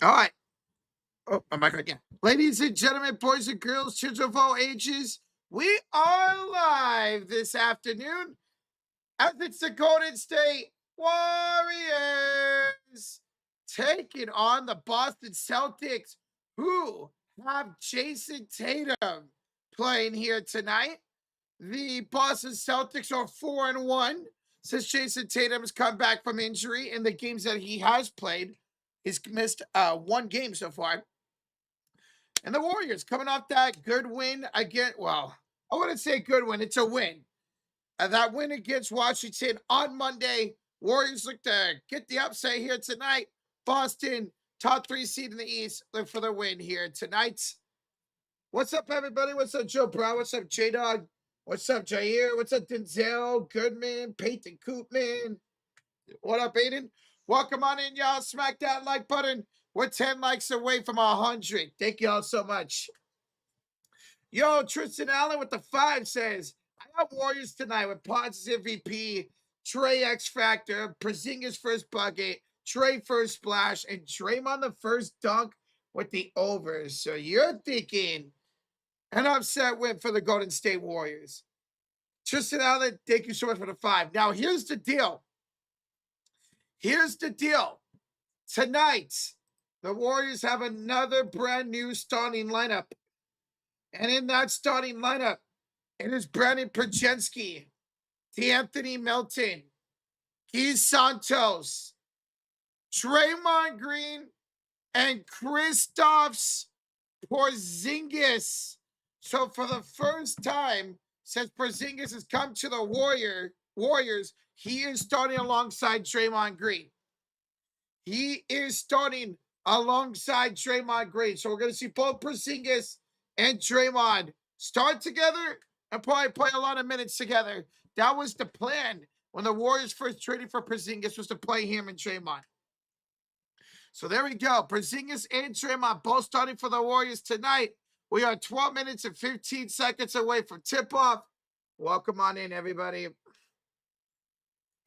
All right. Oh, am I good? Yeah. Ladies and gentlemen, boys and girls, children of all ages, we are live this afternoon as it's the Golden State Warriors taking on the Boston Celtics, who have Jason Tatum playing here tonight. The Boston Celtics are 4-1 since Jason Tatum has come back from injury. In the games that he has played, he's missed one game so far. And the Warriors coming off that good win again. Well, I wouldn't say good win. It's a win. That win against Washington on Monday. Warriors look to get the upset here tonight. Boston, top 3 seed in the East, look for the win here tonight. What's up, everybody? What's up, Joe Brown? What's up, J-Dog? What's up, Jair? What's up, Denzel, Goodman, Peyton Koopman? What up, Aiden? Welcome on in, y'all. Smack that like button. We're 10 likes away from 100. Thank y'all so much. Yo, Tristan Allen with the 5 says, I have Warriors tonight with Potts MVP, Trey X Factor, Porzingis first bucket, Trey first splash, and Draymond the first dunk with the overs. So you're thinking an upset win for the Golden State Warriors. Tristan Allen, thank you so much for the 5. Now, here's the deal. Tonight, the Warriors have another brand new starting lineup. And in that starting lineup, it is Brandon Perjensky, D'Anthony Melton, Keith Santos, Draymond Green, and Kristaps Porzingis. So for the first time since Porzingis has come to the Warriors, he is starting alongside Draymond Green. So we're going to see both Porzingis and Draymond start together and probably play a lot of minutes together. That was the plan when the Warriors first traded for Porzingis, was to play him and Draymond. So there we go. Porzingis and Draymond both starting for the Warriors tonight. We are 12 minutes and 15 seconds away from tip-off. Welcome on in, everybody.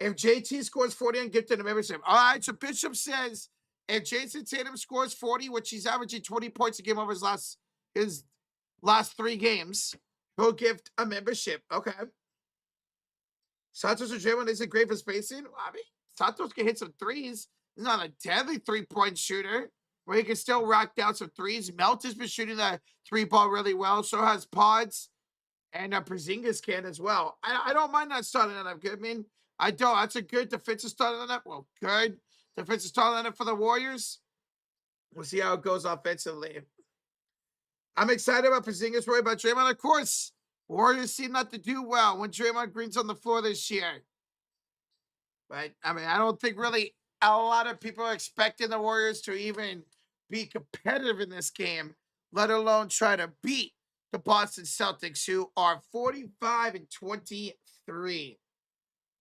If JT scores 40, I'm gifting a membership. All right, so Bishop says if Jason Tatum scores 40, which he's averaging 20 points a game over his last 3 games, he'll gift a membership. Okay. Santos or Draymond isn't great for spacing. I mean, Santos can hit some threes. He's not a deadly 3-point shooter, where he can still rock down some threes. Melt has been shooting the 3-ball really well. So has Pods, and Porzingis can as well. I don't mind that starting lineup, Goodman. I don't. That's a good defensive starting lineup. Well, good defensive starting lineup for the Warriors. We'll see how it goes offensively. I'm excited about Porzingis, worried about Draymond. Of course, Warriors seem not to do well when Draymond Green's on the floor this year. But, I mean, I don't think really a lot of people are expecting the Warriors to even be competitive in this game, let alone try to beat the Boston Celtics, who are 45-23.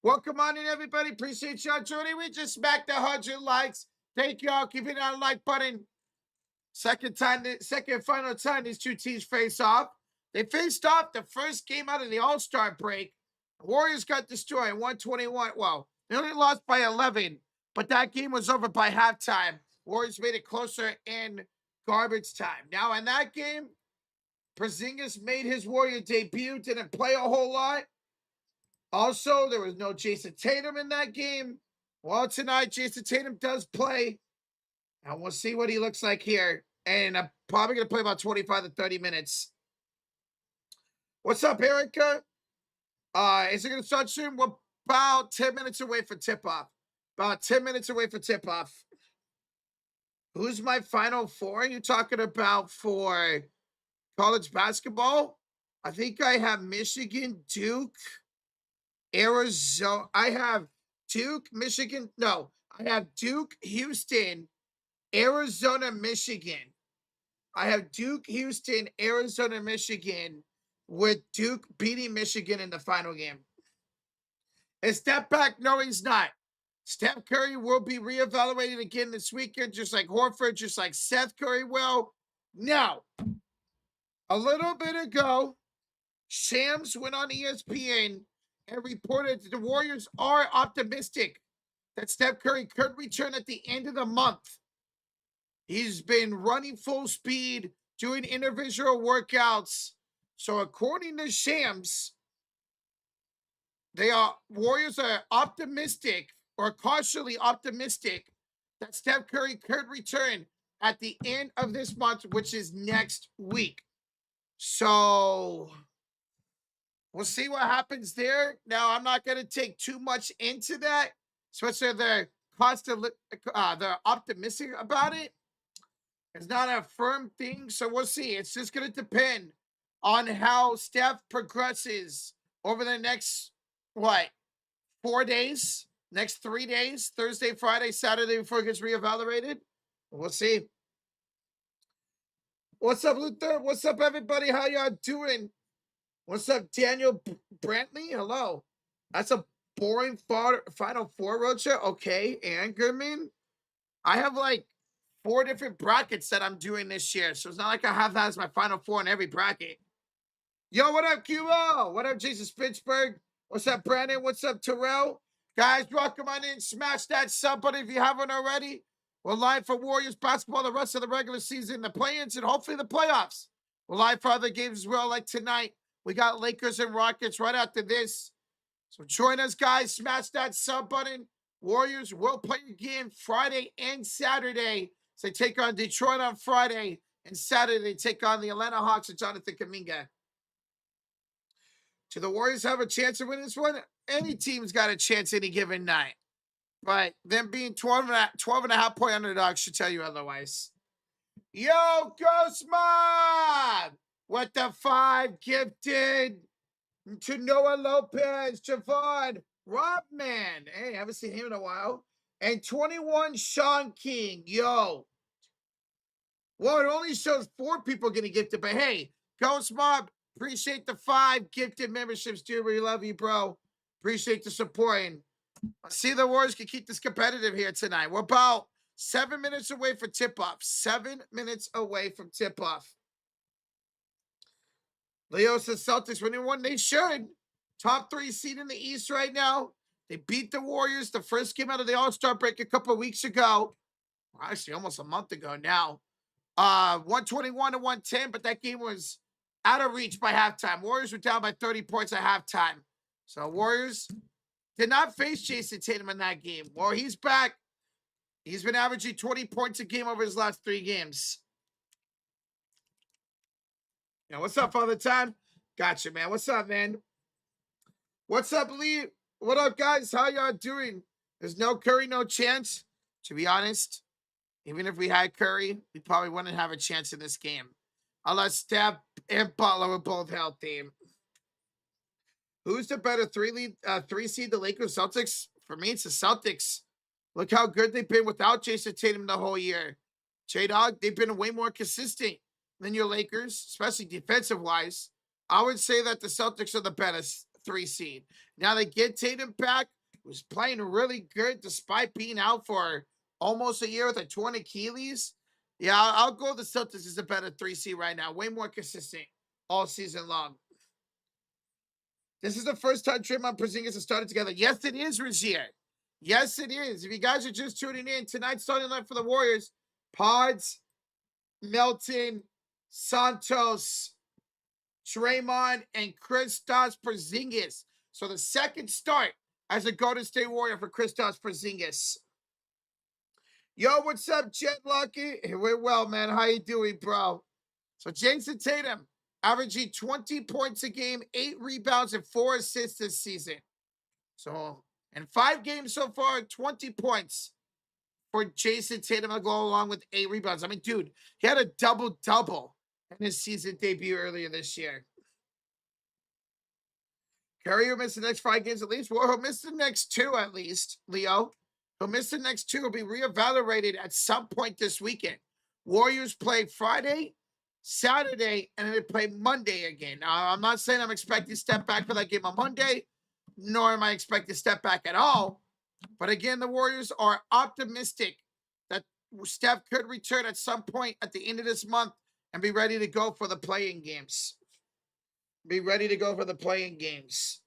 Welcome on in, everybody. Appreciate y'all joining. We just smacked 100 likes. Thank y'all. Keep hitting that like button. Second final time these two teams face off. They faced off the first game out of the All-Star break. The Warriors got destroyed, 121. Well, they only lost by 11, but that game was over by halftime. Warriors made it closer in garbage time. Now, in that game, Porzingis made his Warrior debut, didn't play a whole lot. Also, there was no Jason Tatum in that game. Well, tonight, Jason Tatum does play, and we'll see what he looks like here. And I'm probably going to play about 25 to 30 minutes. What's up, Erica? Is it going to start soon? We're about 10 minutes away for tip-off. About 10 minutes away for tip-off. Who's my Final Four you talking about for college basketball? I think I have Michigan, Duke, Arizona. I have Duke, Michigan. No, I have Duke, Houston, Arizona, Michigan. I have Duke, Houston, Arizona, Michigan, with Duke beating Michigan in the final game. Is Steph back? No, he's not. Steph Curry will be reevaluated again this weekend, just like Horford, just like Seth Curry will. No. A little bit ago, Shams went on ESPN and reported that the Warriors are optimistic that Steph Curry could return at the end of the month. He's been running full speed, doing individual workouts. So according to Shams, Warriors are optimistic or cautiously optimistic that Steph Curry could return at the end of this month, which is next week. So we'll see what happens there. Now, I'm not going to take too much into that, especially they're they're optimistic about it. It's not a firm thing, so we'll see. It's just going to depend on how Steph progresses over the next, what, 4 days, next 3 days, Thursday, Friday, Saturday, before it gets reevaluated. We'll see. What's up, Luther? What's up, everybody? How y'all doing? What's up, Daniel Brantley? Hello. That's a boring Final Four roadshow. Okay, and Goodman. I have like 4 different brackets that I'm doing this year, so it's not like I have that as my Final Four in every bracket. Yo, what up, Cubo? What up, Jason Spitzberg? What's up, Brandon? What's up, Terrell? Guys, welcome on in. Smash that sub button if you haven't already. We're live for Warriors basketball the rest of the regular season, the play-ins, and hopefully the playoffs. We're live for other games as well, like tonight. We got Lakers and Rockets right after this. So join us, guys. Smash that sub button. Warriors will play again Friday and Saturday. So they take on Detroit on Friday, and Saturday they take on the Atlanta Hawks and Jonathan Kuminga. Do the Warriors have a chance to win this one? Any team's got a chance any given night. But them being 12 and a half point underdogs should tell you otherwise. Yo, Ghost Mob! What the 5 gifted to Noah Lopez, Javon, Robman. Hey, haven't seen him in a while. And 21, Sean King. Yo. Well, it only shows 4 people getting gifted, but hey, Ghost Mob, appreciate the 5 gifted memberships, dude. We love you, bro. Appreciate the support. And let's see the Warriors can keep this competitive here tonight. We're about 7 minutes away from tip-off. 7 minutes away from tip-off. Leo says Celtics winning one. They should. Top 3 seed in the East right now. They beat the Warriors the first game out of the All-Star break a couple of weeks ago. Well, actually, almost a month ago now. 121 to 110, but that game was out of reach by halftime. Warriors were down by 30 points at halftime. So Warriors did not face Jason Tatum in that game. Well, he's back. He's been averaging 20 points a game over his last 3 games. Yeah, what's up, Father Time? Gotcha, man. What's up, man? What's up, Lee? What up, guys? How y'all doing? There's no Curry, no chance. To be honest, even if we had Curry, we probably wouldn't have a chance in this game. Unless Steph and Butler were both healthy. Who's the better 3 seed, the Lakers, Celtics? For me, it's the Celtics. Look how good they've been without Jason Tatum the whole year. J-Dog, they've been way more consistent than your Lakers, especially defensive-wise. I would say that the Celtics are the better 3 seed. Now they get Tatum back, who's playing really good despite being out for almost a year with a torn Achilles. Yeah, I'll go the Celtics as a better 3 seed right now. Way more consistent all season long. This is the first time Draymond Porzingis has started together. Yes, it is, Razier. Yes, it is. If you guys are just tuning in, tonight's starting line for the Warriors, Pods, Melton, Santos, Draymond, and Kristaps Porzingis. So the second start as a Golden State Warrior for Kristaps Porzingis. Yo, what's up, Jet Lucky? We're well, man. How you doing, bro? So Jason Tatum averaging 20 points a game, 8 rebounds, and 4 assists this season. So in 5 games so far, 20 points for Jason Tatum to go along with 8 rebounds. I mean, dude, he had a double-double in his season debut earlier this year. Curry will miss the next 5 games at least. Well, he'll miss the next 2 at least, Leo. He'll miss the next 2. He'll be reevaluated at some point this weekend. Warriors play Friday, Saturday, and then they play Monday again. Now, I'm not saying I'm expecting to step back for that game on Monday, nor am I expecting to step back at all. But again, the Warriors are optimistic that Steph could return at some point at the end of this month and be ready to go for the playing games. Be ready to go for the playing games.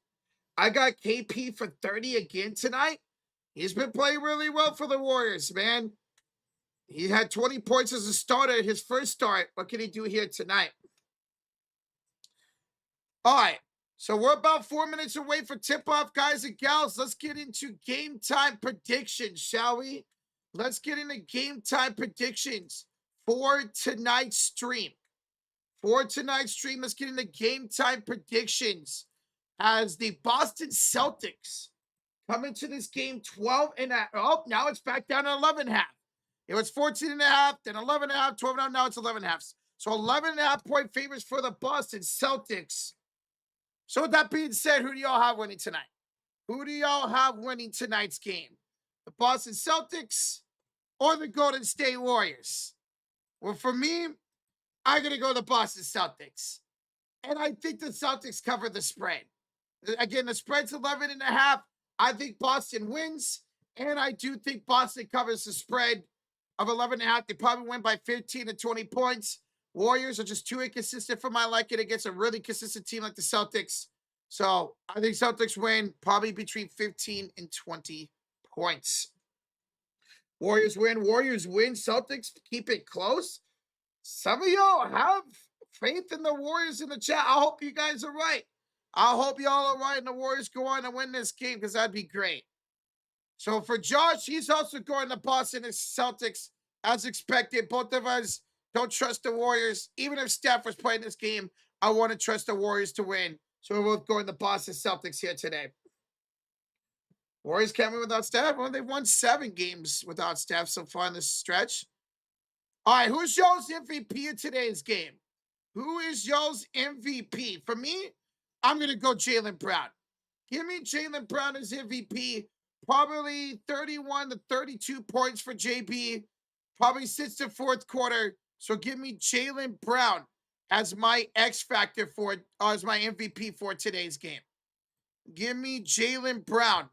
I got KP for 30 again tonight. He's been playing really well for the Warriors, man. He had 20 points as a starter, his first start. What can he do here tonight? All right. So we're about 4 minutes away for tip-off, guys and gals. Let's get into game time predictions, shall we? Let's get into game time predictions for tonight's stream. Let's get into game time predictions as the Boston Celtics come into this game 12 and a half. Oh, now it's back down to 11 and a half. It was 14 and a half, then 11 and a half, 12 and a half, now it's 11 and a half. So 11 and a half point favorites for the Boston Celtics. So with that being said, who do y'all have winning tonight? Who do y'all have winning tonight's game? The Boston Celtics or the Golden State Warriors? Well, for me, I'm going to go the Boston Celtics. And I think the Celtics cover the spread. Again, the spread's 11 and a half. I think Boston wins. And I do think Boston covers the spread of 11 and a half. They probably win by 15 to 20 points. Warriors are just too inconsistent for my liking against a really consistent team like the Celtics. So I think Celtics win probably between 15 and 20 points. Warriors win. Celtics keep it close. Some of y'all have faith in the Warriors in the chat. I hope you guys are right. I hope y'all are right and the Warriors go on and win this game because that'd be great. So for Josh, he's also going to Boston Celtics as expected. Both of us don't trust the Warriors. Even if Steph was playing this game, I want to trust the Warriors to win. So we're both going to Boston Celtics here today. Warriors can't win without Steph. Well, they've won 7 games without Steph so far in this stretch. All right, who's y'all's MVP of today's game? Who is y'all's MVP? For me, I'm going to go Jaylen Brown. Give me Jaylen Brown as MVP. Probably 31 to 32 points for JB. Probably sits the fourth quarter. So give me Jaylen Brown as my X factor for, as my MVP for today's game. Give me Jaylen Brown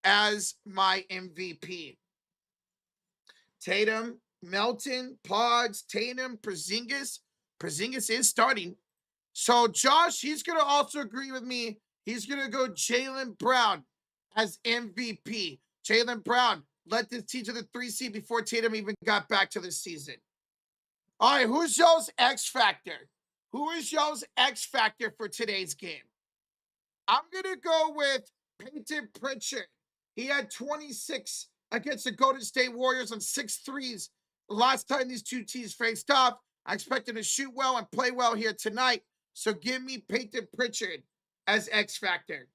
as my MVP. Tatum, Melton, Pods, Tatum, Porzingis. Porzingis is starting. So Josh, he's going to also agree with me. He's going to go Jaylen Brown as MVP. Jaylen Brown led this team to the 3 seed before Tatum even got back to the season. All right, who's y'all's X factor? Who is y'all's X factor for today's game? I'm going to go with Peyton Pritchard. He had 26 against the Golden State Warriors on 6 threes the last time these two teams faced off. I expect him to shoot well and play well here tonight. So give me Peyton Pritchard as X factor.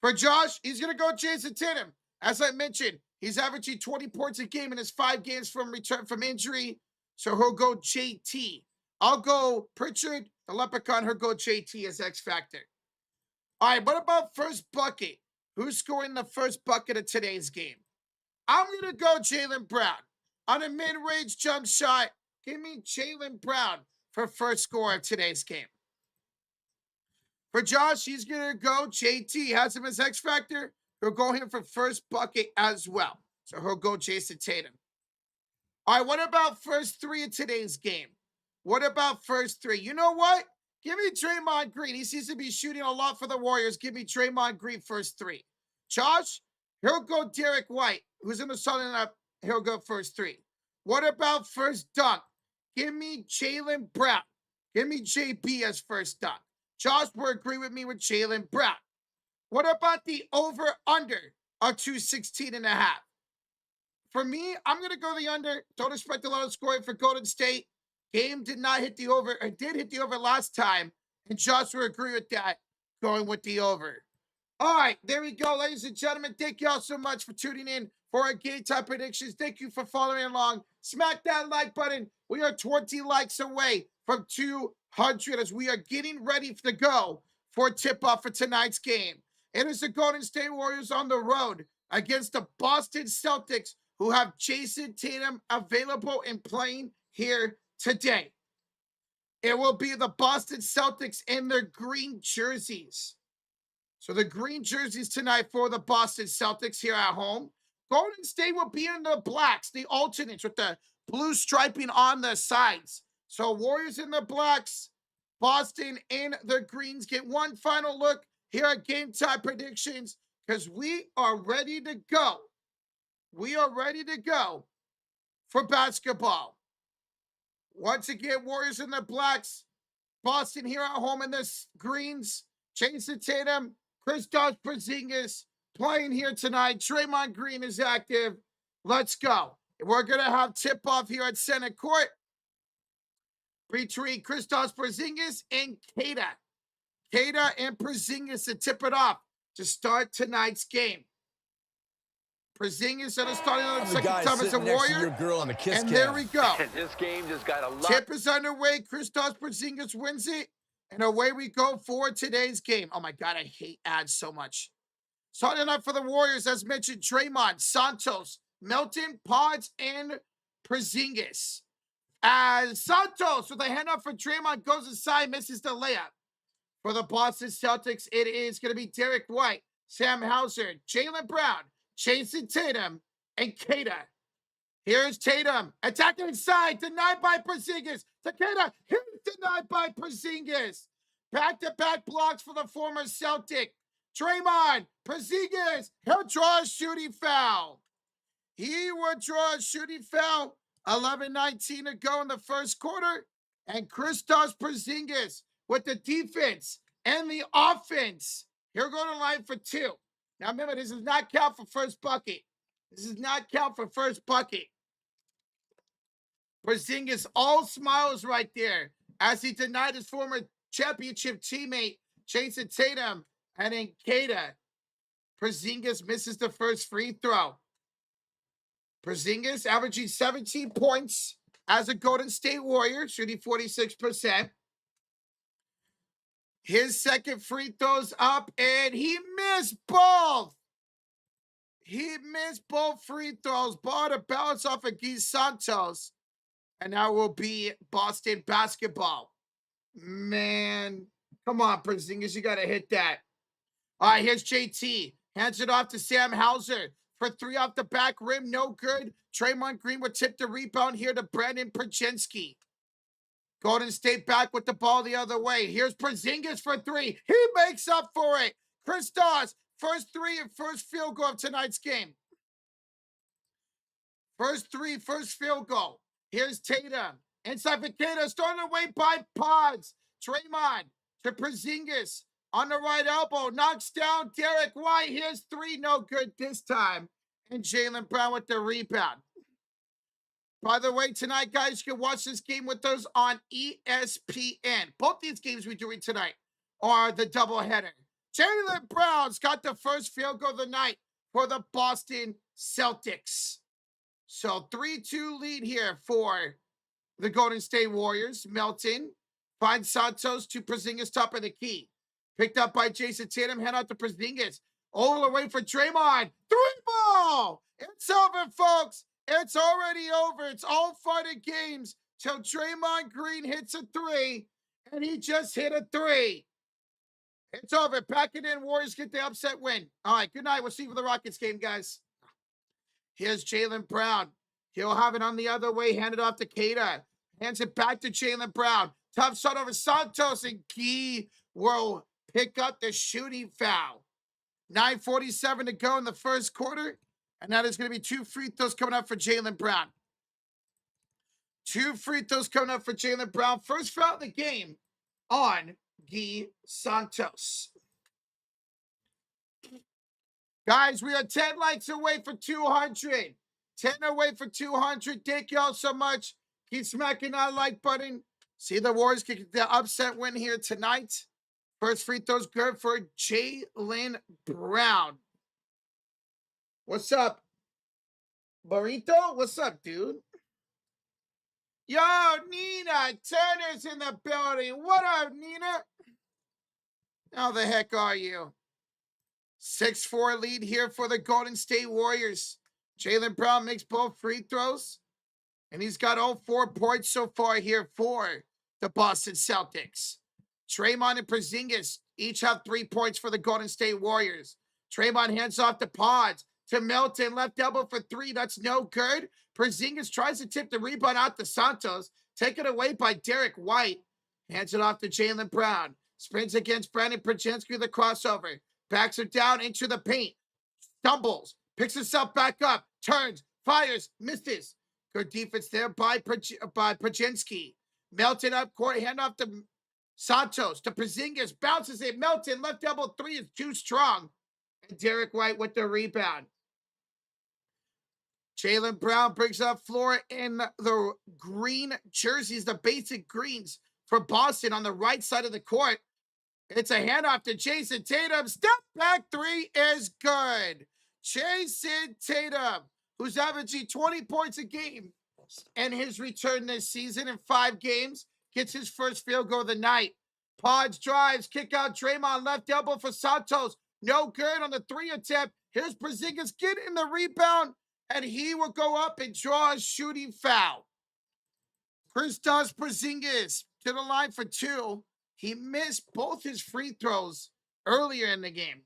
For Josh, he's going to go Jason Tatum. As I mentioned, he's averaging 20 points a game in his 5 games from return from injury. So he'll go JT. I'll go Pritchard, the Leprechaun. He'll go JT as X factor. All right, what about first bucket? Who's scoring the first bucket of today's game? I'm going to go Jaylen Brown. On a mid-range jump shot, give me Jaylen Brown for first score of today's game. For Josh, he's going to go JT. Has him as X factor. He'll go him for first bucket as well. So he'll go Jason Tatum. All right, what about first 3 of today's game? What about first 3? You know what? Give me Draymond Green. He seems to be shooting a lot for the Warriors. Give me Draymond Green first 3. Josh, he'll go Derek White, who's in the starting lineup. He'll go first 3. What about first dunk? Give me Jaylen Brown. Give me JB as first dunk. Josh will agree with me with Jaylen Brown. What about the over-under of 216 and a half? For me, I'm going to go the under. Don't expect a lot of scoring for Golden State. Game did not hit the over, or did hit the over last time, and Josh will agree with that, going with the over. All right, there we go, ladies and gentlemen. Thank you all so much for tuning in for our game time predictions. Thank you for following along. Smack that like button. We are 20 likes away from 200 as we are getting ready to go for tip-off for tonight's game. It is the Golden State Warriors on the road against the Boston Celtics, who have Jason Tatum available and playing here today. It will be the Boston Celtics in their green jerseys. So the green jerseys tonight for the Boston Celtics here at home. Golden State will be in the blacks, the alternates with the blue striping on the sides. So Warriors in the blacks, Boston in the greens. Get one final look here at Game Time Predictions because we are ready to go. We are ready to go for basketball. Once again, Warriors in the blacks, Boston here at home in the greens. Jason Tatum, Kristaps Porzingis playing here tonight. Draymond Green is active. Let's go. We're going to have tip-off here at center court between Kristaps Porzingis and Kata. Kata and Porzingis to tip it off to start tonight's game. Porzingis are starting on the second time as a Warrior. And there we go. This game just got a lot. Tip is underway. Kristaps Porzingis wins it. And away we go for today's game. Oh, my God, I hate ads so much. Starting up for the Warriors, as mentioned, Draymond, Santos, Melton, Pods, and Porzingis. As Santos with a handoff for Draymond goes inside, misses the layup. For the Boston Celtics, it is going to be Derek White, Sam Hauser, Jaylen Brown, Jason Tatum, and Kata. Here's Tatum attacking inside, denied by Porzingis. To Kata, here's denied by Porzingis. Back-to-back blocks for the former Celtic. Draymond, Porzingis, he'll draw a shooting foul. He will draw a shooting foul. 11:19 to go in the first quarter. And Kristaps Porzingis with the defense and the offense. He'll go to line for two. Now remember, this does not count for first bucket. This does not count for first bucket. Porzingis all smiles right there as he denied his former championship teammate, Jason Tatum, and then Kata. Porzingis misses the first free throw. Porzingis averaging 17 points as a Golden State Warrior, shooting 46%. His second free throw's up, and he missed both. He missed both free throws. Ball to bounce off of Guy Santos. And that will be Boston basketball. Man, come on, Porzingis, you got to hit that. All right, here's JT. Hands it off to Sam Hauser. For three off the back rim, no good. Draymond Green would tip the rebound here to Brandon Podziemski. Golden State back with the ball the other way. Here's Porzingis for three. He makes up for it. Kristaps, first three and first field goal of tonight's game. First three, first field goal. Here's Tatum. Inside for Kata, starting away by Pods. Draymond to Porzingis. On the right elbow, knocks down Derek White. Here's three, no good this time. And Jaylen Brown with the rebound. By the way, tonight, guys, you can watch this game with us on ESPN. Both these games we're doing tonight are the doubleheader. Jaylen Brown's got the first field goal of the night for the Boston Celtics. So 3-2 lead here for the Golden State Warriors. Melton finds Santos to Porzingis, top of the key. Picked up by Jason Tatum, hand out to Porzingis. All the way for Draymond. Three ball! It's over, folks. It's already over. It's all fun and games till Draymond Green hits a three, and he just hit a three. It's over. Pack it in. Warriors get the upset win. All right, good night. We'll see you for the Rockets game, guys. Here's Jaylen Brown. He'll have it on the other way. Hand it off to Kata. Hands it back to Jaylen Brown. Tough shot over Santos, and Key will pick up the shooting foul. 9:47 to go in the first quarter. And that is going to be two free throws coming up for Jaylen Brown. Two free throws coming up for Jaylen Brown. First foul of the game on Guy Santos. Guys, we are 10 likes away for 200. 10 away for 200. Thank you all so much. Keep smacking that like button. See the Warriors get the upset win here tonight. First free throw's good for Jaylen Brown. What's up, Burrito? What's up, dude? Yo, Nina Turner's in the building. What up, Nina? How the heck are you? 6-4 lead here for the Golden State Warriors. Jaylen Brown makes both free throws, and he's got all 4 points so far here for the Boston Celtics. Draymond and Porzingis each have 3 points for the Golden State Warriors. Draymond hands off to Pods. To Melton, left elbow for 3. That's no good. Porzingis tries to tip the rebound out to Santos. taken away by Derek White. Hands it off to Jaylen Brown. Sprints against Brandon Pregame, the crossover. Backs it down into the paint. Stumbles. Picks himself back up. Turns. Fires. Misses. Good defense there by Pregame. Melton up court. Hand off to Santos. To Porzingis. Bounces it. Melton. Left elbow three is too strong. And Derek White with the rebound. Jaylen Brown brings up floor in the green jerseys, the basic greens for Boston on the right side of the court. It's a handoff to Jason Tatum. Step back three is good. Jason Tatum, who's averaging 20 points a game and his return this season in 5 games, gets his first field goal of the night. Pods drives, kick out Draymond, left elbow for Santos. No good on the 3 attempt. Here's Porzingis getting the rebound, and he will go up and draw a shooting foul. Kristaps Porzingis to the line for 2. He missed both his free throws earlier in the game.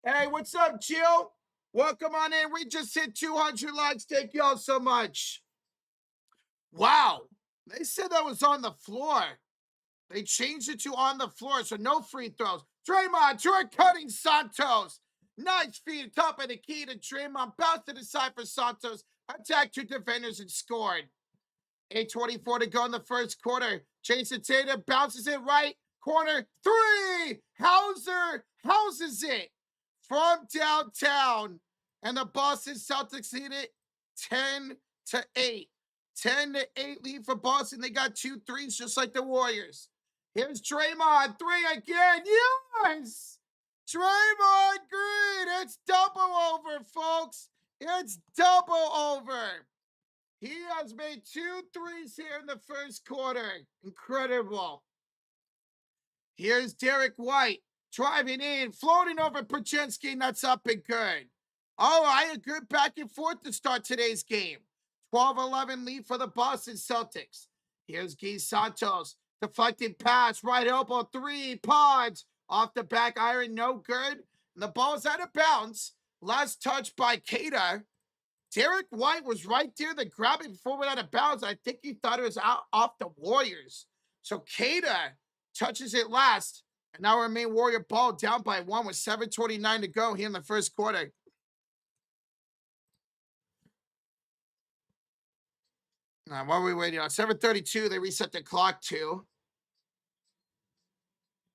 Hey, what's up, Jill? Welcome on in. We just hit 200 likes. Thank y'all so much. Wow. They said that was on the floor. They changed it to on the floor, so no free throws. Draymond, short cutting Santos. Nice feed, top of the key to Draymond. Bounce to the side for Santos. Attacked 2 defenders and scored. 8:24 to go in the first quarter. Jason Tatum bounces it right corner. 3. Hauser houses it from downtown. And the Boston Celtics lead it 10-8. 10-8 lead for Boston. They got 2 threes just like the Warriors. Here's Draymond. 3 again. Yes! Draymond Green. It's double over, folks. It's double over. He has made 2 threes here in the first quarter. Incredible. Here's Derek White driving in, floating over Pregame. That's up and good. All right, a good back and forth to start today's game. 12-11 lead for the Boston Celtics. Here's Guy Santos. Deflected pass, right elbow 3, Pods. Off the back iron, no good. And the ball's out of bounds. Last touch by Kata. Derek White was right there to grab it before it went out of bounds. I think he thought it was out off the Warriors. So Kata touches it last. And now remain Warrior ball down by 1 with 7:29 to go here in the first quarter. Now, what are we waiting on? 7:32. They reset the clock to.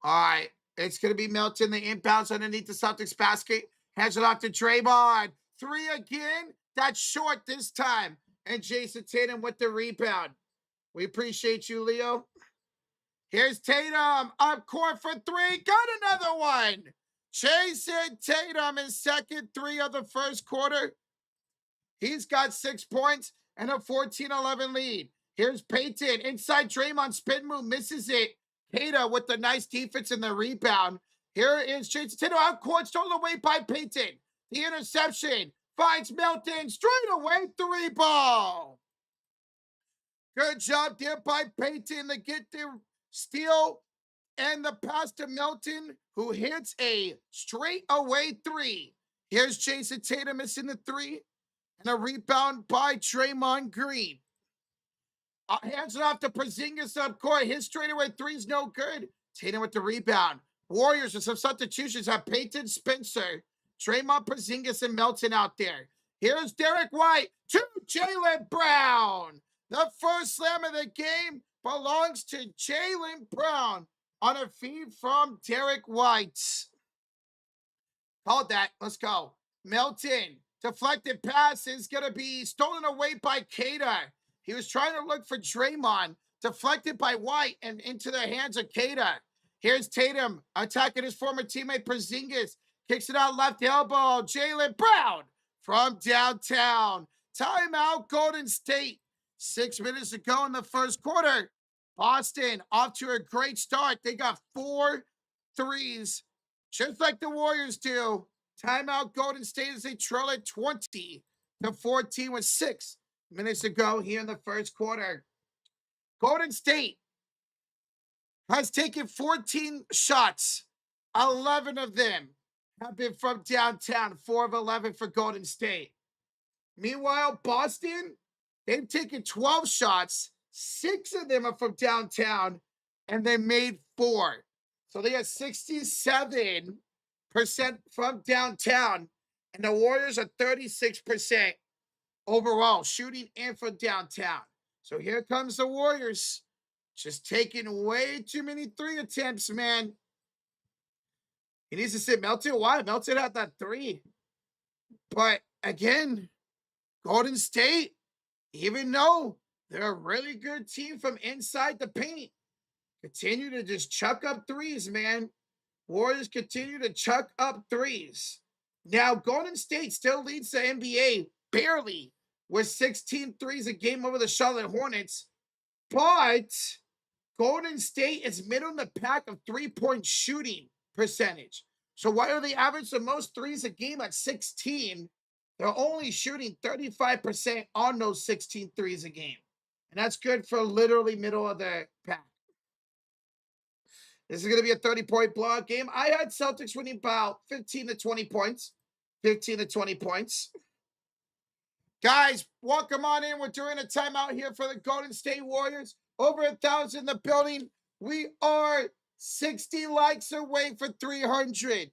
All right. It's going to be Melton. The inbounds underneath the Celtics basket. Hands it off to Draymond. 3 again. That's short this time. And Jason Tatum with the rebound. We appreciate you, Leo. Here's Tatum. Up court for 3. Got another one. Jason Tatum, his second 3 of the first quarter. He's got 6 points and a 14-11 lead. Here's Payton. Inside Draymond. Spin move. Misses it. Kata with the nice defense and the rebound. Here is Jason Tatum out court. Stolen away by Payton. The interception. Finds Melton. Straight away 3 ball. Good job there by Payton to get the steal and the pass to Melton, who hits a straight away 3. Here's Jason Tatum missing the 3. And a rebound by Draymond Green. Hands it off to Porzingis up court. His straightaway 3's no good. Tatum with the rebound. Warriors with some substitutions have Payton, Spencer, Draymond, Porzingis, and Melton out there. Here's Derek White to Jaylen Brown. The first slam of the game belongs to Jaylen Brown on a feed from Derek White. Called that. Let's go. Melton. Deflected pass is going to be stolen away by Kata. He was trying to look for Draymond. Deflected by White and into the hands of Kata. Here's Tatum attacking his former teammate Porzingis. Kicks it out left elbow. Jaylen Brown from downtown. Timeout Golden State. 6 minutes to go in the first quarter. Boston off to a great start. They got 4 threes, just like the Warriors do. Timeout Golden State as they trail at 20-14 with 6 minutes to go here in the first quarter. Golden State has taken 14 shots. 11 of them have been from downtown. 4 of 11 for Golden State. Meanwhile, Boston, they've taken 12 shots. 6 of them are from downtown, and they made 4. So they are 67% from downtown, and the Warriors are 36% overall, shooting and from downtown. So here comes the Warriors, just taking way too many 3 attempts, man. He needs to sit Melton. Why? Melton had that 3. But again, Golden State, even though they're a really good team from inside the paint, continue to just chuck up 3s, man. Warriors continue to chuck up 3s. Now, Golden State still leads the NBA barely with 16 threes a game over the Charlotte Hornets, but Golden State is middle in the pack of 3-point shooting percentage. So while they average the most 3s a game at 16, they're only shooting 35% on those 16 threes a game. And that's good for literally middle of the pack. This is going to be a 30-point blowout game. I had Celtics winning about 15 to 20 points. 15 to 20 points. Guys, welcome on in. We're doing a timeout here for the Golden State Warriors. Over 1,000 in the building. We are 60 likes away for 300.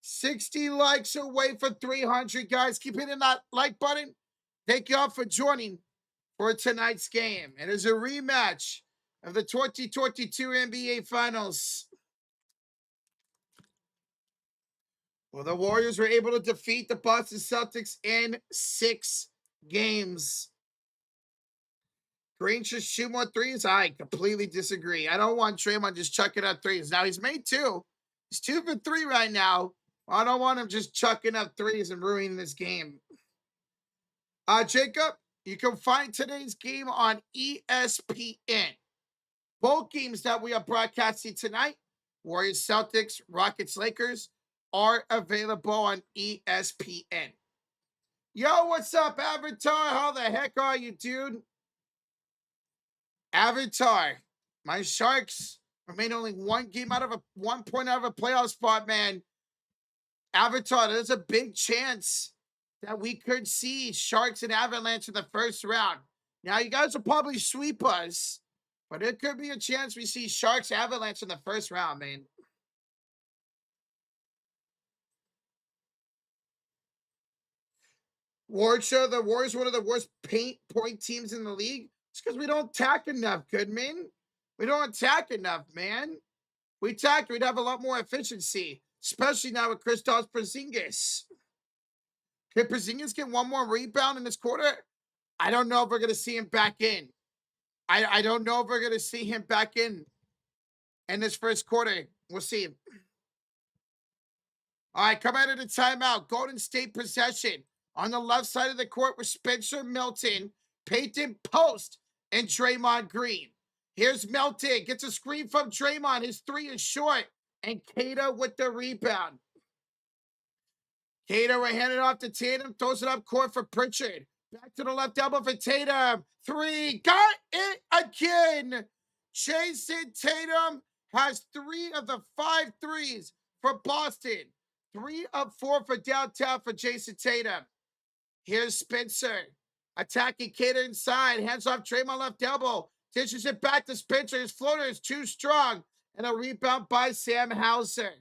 60 likes away for 300, guys. Keep hitting that like button. Thank you all for joining for tonight's game. It is a rematch of the 2022 NBA Finals. Well, the Warriors were able to defeat the Boston Celtics in 6 games. Green should shoot more 3s. I completely disagree. I don't want Draymond just chucking up 3s. Now, he's made 2. He's 2 for 3 right now. I don't want him just chucking up 3s and ruining this game. Jacob, you can find today's game on ESPN. Both games that we are broadcasting tonight, Warriors, Celtics, Rockets, Lakers, are available on ESPN. Yo, what's up, Avatar? How the heck are you, dude? Avatar, my Sharks remain only 1 point out of a playoff spot, man. Avatar, there's a big chance that we could see Sharks and Avalanche in the first round. Now, you guys will probably sweep us, but it could be a chance we see Sharks Avalanche in the first round, man. The Warriors are one of the worst point teams in the league. It's because we don't attack enough, Goodman. We don't attack enough, man. We attacked, we'd have a lot more efficiency, especially now with Kristaps Porzingis. Can Porzingis get 1 more rebound in this quarter? I don't know if we're going to see him back in. I don't know if we're going to see him back in this first quarter. We'll see. All right, come out of the timeout. Golden State possession. On the left side of the court with Spencer Milton, Peyton Post, and Draymond Green. Here's Milton. Gets a screen from Draymond. His 3 is short. And Kata with the rebound. Kata will hand it off to Tatum. Throws it up court for Pritchard. Back to the left elbow for Tatum. 3. Got it again. Jason Tatum has 3 of the 5 threes for Boston. 3 of 4 for downtown for Jason Tatum. Here's Spencer. Attacking Kata inside. Hands off Draymond left elbow. Dishes it back to Spencer. His floater is too strong. And a rebound by Sam Hauser.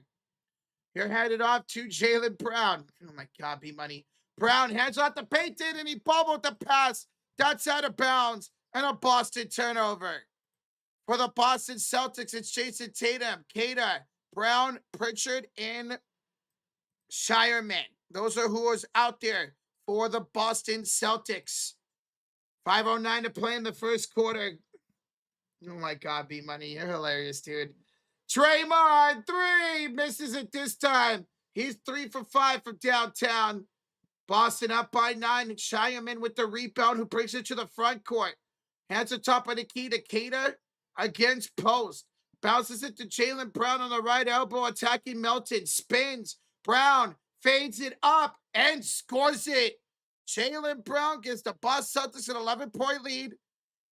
Here handed off to Jaylen Brown. Oh my God, B-Money. Brown hands off to Peyton and he bobbled the pass. That's out of bounds. And a Boston turnover. For the Boston Celtics, it's Jason Tatum, Kata, Brown, Pritchard, and Shireman. Those are who is out there for the Boston Celtics. 5:09 to play in the first quarter. Oh my God, B-Money, you're hilarious, dude. Draymond, 3, misses it this time. He's 3 for 5 from downtown. Boston up by 9. And Shireman with the rebound, who brings it to the front court. Hands it top of the key to Kata against Post. Bounces it to Jaylen Brown on the right elbow, attacking Melton. Spins. Brown fades it up and scores it. Jaylen Brown gives the Boston Celtics an 11-point lead.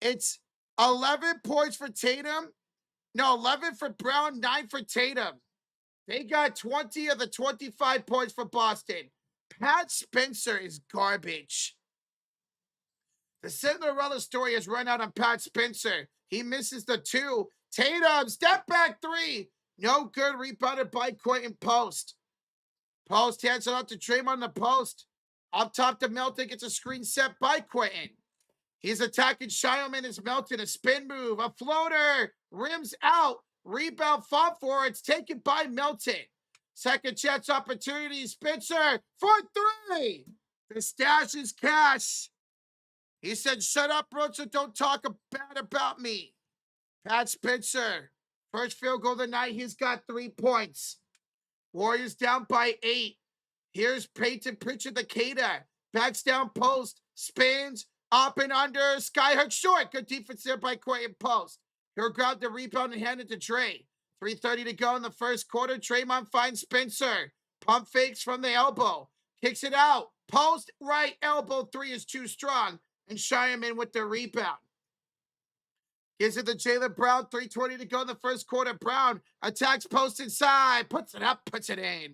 It's 11 points for Tatum. No, 11 for Brown, 9 for Tatum. They got 20 of the 25 points for Boston. Pat Spencer is garbage. The Cinderella story has run out on Pat Spencer. He misses the 2. Tatum, step back 3. No good, rebounded by Quentin Post. Post hands it out to Draymond on the post. Up top to Melton, gets a screen set by Quentin. He's attacking Shileman as Melton, a spin move, a floater, rims out, rebound, fought for, it's taken by Melton. Second chance opportunity, Spencer for 3. The stash is cash. He said, shut up, Rocha, don't talk bad about me. Pat Spencer, first field goal of the night, he's got 3 points. Warriors down by 8. Here's Peyton Pritchard, the Cater. Backs down post, spins, up and under, skyhook short. Good defense there by Quentin Post. He'll grab the rebound and hand it to Dre. 3:30 to go in the first quarter. Draymond finds Spencer. Pump fakes from the elbow. Kicks it out. Post, right elbow 3 is too strong. And Shireman with the rebound. Gives it to Jaylen Brown. 3:20 to go in the first quarter. Brown attacks post inside. Puts it up, puts it in.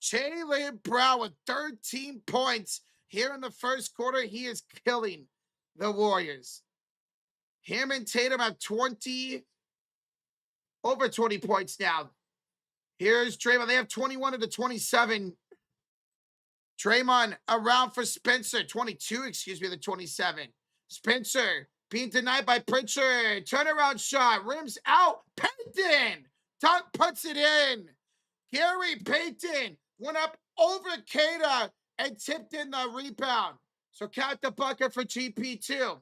Jaylen Brown with 13 points here in the first quarter. He is killing the Warriors. Him and Tatum have over 20 points now. Here's Draymond. They have 21 of the 27. Draymond around for Spencer. 22, excuse me, the 27. Spencer being denied by Pritchard. Turnaround shot. Rims out. Payton. Dunk puts it in. Gary Payton went up over Cada and tipped in the rebound. So count the bucket for GP2.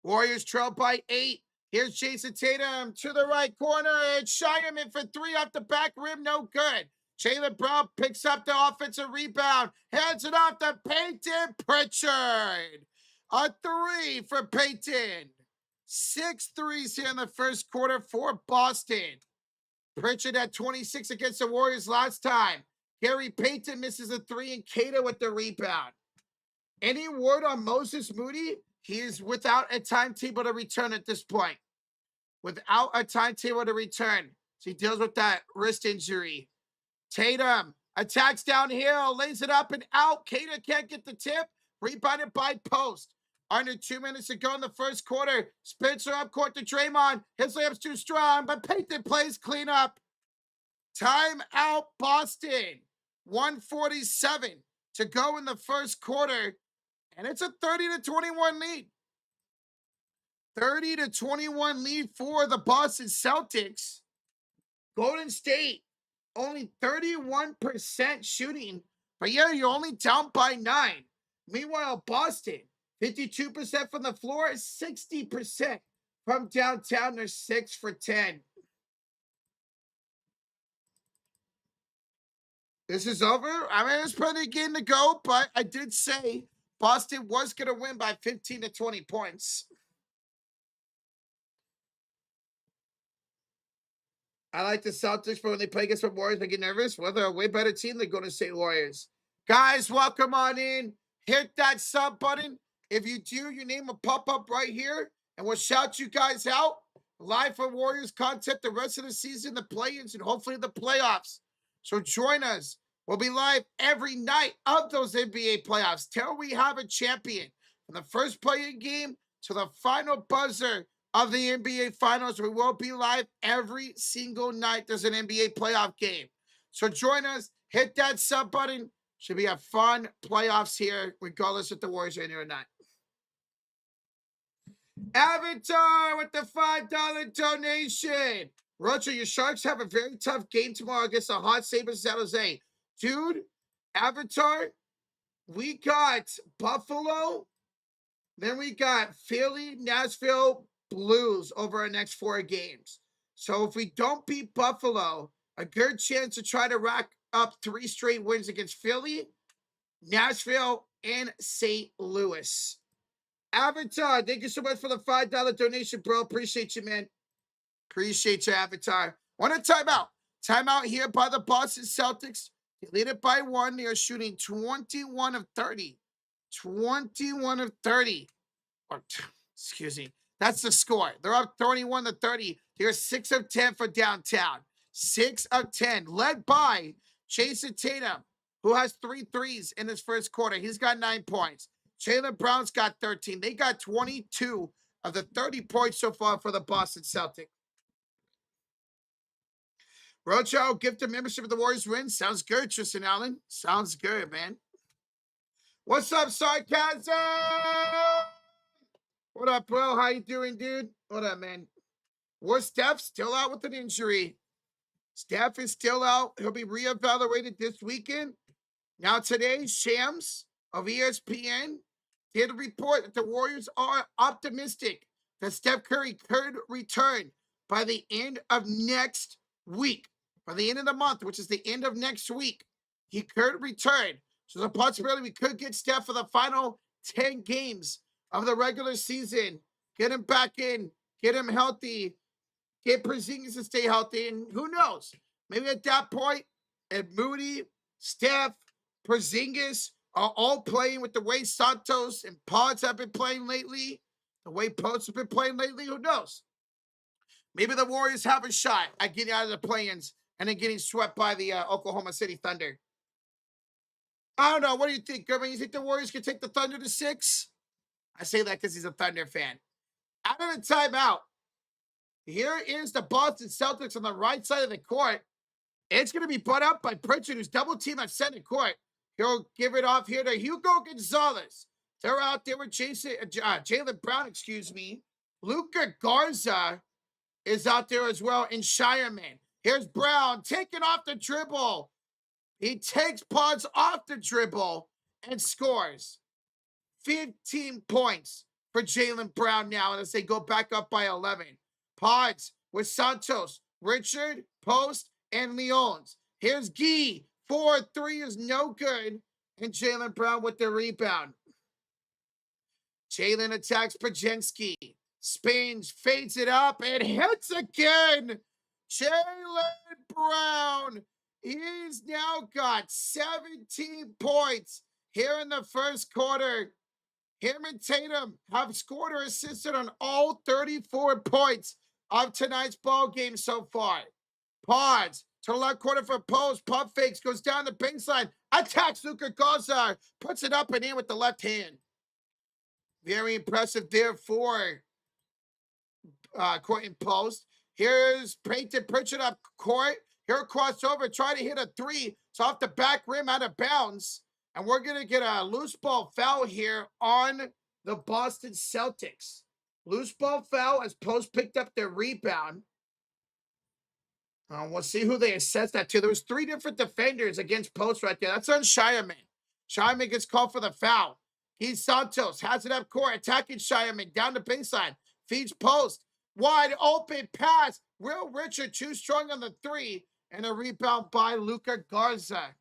Warriors trail by 8. Here's Jason Tatum to the right corner. And Shireman for 3 off the back rim. No good. Jaylen Brown picks up the offensive rebound. Hands it off to Peyton Pritchard. A 3 for Peyton. 6 threes here in the first quarter for Boston. Pritchard had 26 against the Warriors last time. Gary Payton misses a 3 and Cada with the rebound. Any word on Moses Moody? He is without a timetable to return at this point. Without a timetable to return. So he deals with that wrist injury. Tatum attacks downhill, lays it up and out. Cada can't get the tip. Rebounded by Post. Under 2 minutes to go in the first quarter. Spencer up court to Draymond. His layup's too strong, but Payton plays cleanup. Timeout Boston. 1:47 to go in the first quarter. And it's a 30-21 lead. 30-21 lead for the Boston Celtics. Golden State, only 31% shooting. But yeah, you're only down by 9. Meanwhile, Boston, 52% from the floor, 60% from downtown. They're 6 for 10. This is over. I mean, there's plenty of game to go, but I did say Boston was going to win by 15 to 20 points. I like the Celtics, but when they play against the Warriors, they get nervous. Well, they're a way better team than Golden State Warriors. Guys, welcome on in. Hit that sub button. If you do, your name will pop up right here, and we'll shout you guys out. Live for Warriors content the rest of the season, the play-ins, and hopefully the playoffs. So join us. We'll be live every night of those NBA playoffs till we have a champion. From the first play-in game to the final buzzer of the NBA Finals, we will be live every single night. There's an NBA playoff game. So join us. Hit that sub button. Should be a fun playoffs here, regardless if the Warriors are in here or not. Avatar with the $5 donation. Roger, your Sharks have a very tough game tomorrow against the Hot Sabres San Jose. Dude, Avatar, we got Buffalo, then we got Philly, Nashville, Blues over our next 4 games. So if we don't beat Buffalo, a good chance to try to rack up 3 straight wins against Philly, Nashville, and St. Louis. Avatar, thank you so much for the $5 donation, bro. Appreciate you, man. Appreciate you, Avatar. Want a timeout. Timeout here by the Boston Celtics. They lead it by 1. They are shooting 21 of 30. 21 of 30. Or, excuse me. That's the score. They're up 31 to 30. They're 6 of 10 for downtown. 6 of 10. Led by Jason Tatum. who has 3 threes in his first quarter. He's got 9 points. Jaylen Brown's got 13. They got 22 of the 30 points so far for the Boston Celtics. Rojo, gift a membership of the Warriors win. Sounds good, Tristan Allen. Sounds good, man. What's up, Sarcasm? What up, bro? How you doing, dude? What up, man? Where's Steph? Still out with an injury. Steph is still out. He'll be reevaluated this weekend. Now today, Shams of ESPN did report that the Warriors are optimistic that Steph Curry could return by the end of next week. By the end of the month, which is the end of next week, he could return. So there's a possibility we could get Steph for the final 10 games of the regular season. Get him back in, get him healthy, get Porzingis to stay healthy, and who knows? Maybe at that point, if Moody, Steph, Porzingis are all playing with the way Santos and Pods have been playing lately, the way Pods have been playing lately, who knows? Maybe the Warriors have a shot at getting out of the play-ins and then getting swept by the Oklahoma City Thunder. I don't know. What do you think, German? You think the Warriors can take the Thunder to 6? I say that because he's a Thunder fan. Out of the timeout, here is the Boston Celtics on the right side of the court. It's going to be put up by Pritchard, who's double-teamed at center court. He'll give it off here to Hugo Gonzalez. They're out there with Jaylen Brown, excuse me. Luka Garza is out there as well in Shireman. Here's Brown taking off the dribble. He takes Pods off the dribble and scores. 15 points for Jaylen Brown now as they go back up by 11. Pods with Santos, Richard, Post, and Leons. Here's Gee. 4-3 is no good. And Jaylen Brown with the rebound. Jaylen attacks Pajensky. Spins, fades it up, and hits again. Jaylen Brown. He's now got 17 points here in the first quarter. Him and Tatum have scored or assisted on all 34 points of tonight's ball game so far. Pods to the left corner for Post. Pump fakes, goes down the baseline. Attacks Luka Garza. Puts it up and in with the left hand. Very impressive there for court and Post. Here's Peyton Pritchard up court. Here crossover, try to hit a 3. It's off the back rim out of bounds. And we're going to get a loose ball foul here on the Boston Celtics. Loose ball foul as Post picked up their rebound. We'll see who they assess that to. There was 3 different defenders against Post right there. That's on Shireman. Shireman gets called for the foul. He's Santos. Has it up court. Attacking Shireman. Down the baseline. Feeds Post. Wide open pass. Will Richard too strong on the 3. And a rebound by Luka Garza.